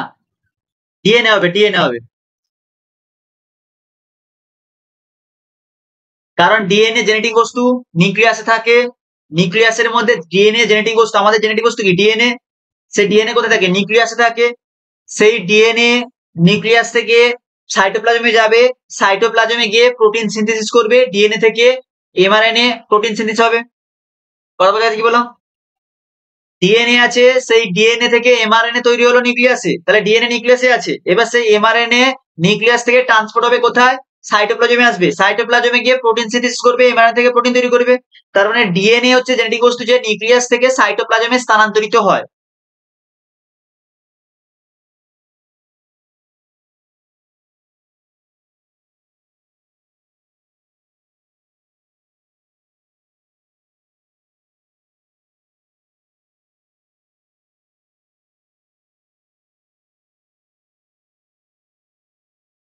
ডিএনএ হবে, ডিএনএ হবে। কারণ ডিএনএ জেনেটিক বস্তু নিউক্লিয়াসে থাকে, নিউক্লিয়াসের মধ্যে ডিএনএ জেনেটিক বস্তু, আমাদের জেনেটিক বস্তু কি ডিএনএ, সেই ডিএনএ কোথায় থাকে? নিউক্লিয়াসে থাকে। সেই ডিএনএ নিউক্লিয়াস থেকে সাইটোপ্লাজমে যাবে, সাইটোপ্লাজমে গিয়ে প্রোটিন সিনথেসিস করবে, ডিএনএ থেকে এমআরএনএ প্রোটিন সিনথেসিস হবে। কথা বোঝা যাচ্ছে কি বলো? ডিএনএ আছে, সেই ডিএনএ থেকে এমআরএনএ তৈরি হলো নিউক্লিয়াসে, তাহলে ডিএনএ নিউক্লিয়াসে আছে। এবার সেই এমআরএনএ নিউক্লিয়াস থেকে ট্রান্সপোর্ট হবে কোথায়? সাইটোপ্লাজমে আসবে, সাইটোপ্লাজমে গিয়ে প্রোটিন সিনথেসিস করবে, এমআরএনএ থেকে প্রোটিন তৈরি করবে। তার মানে ডিএনএ হচ্ছে জেনেটিক বস্তু যে নিউক্লিয়াস থেকে সাইটোপ্লাজমে স্থানান্তরিত হয়।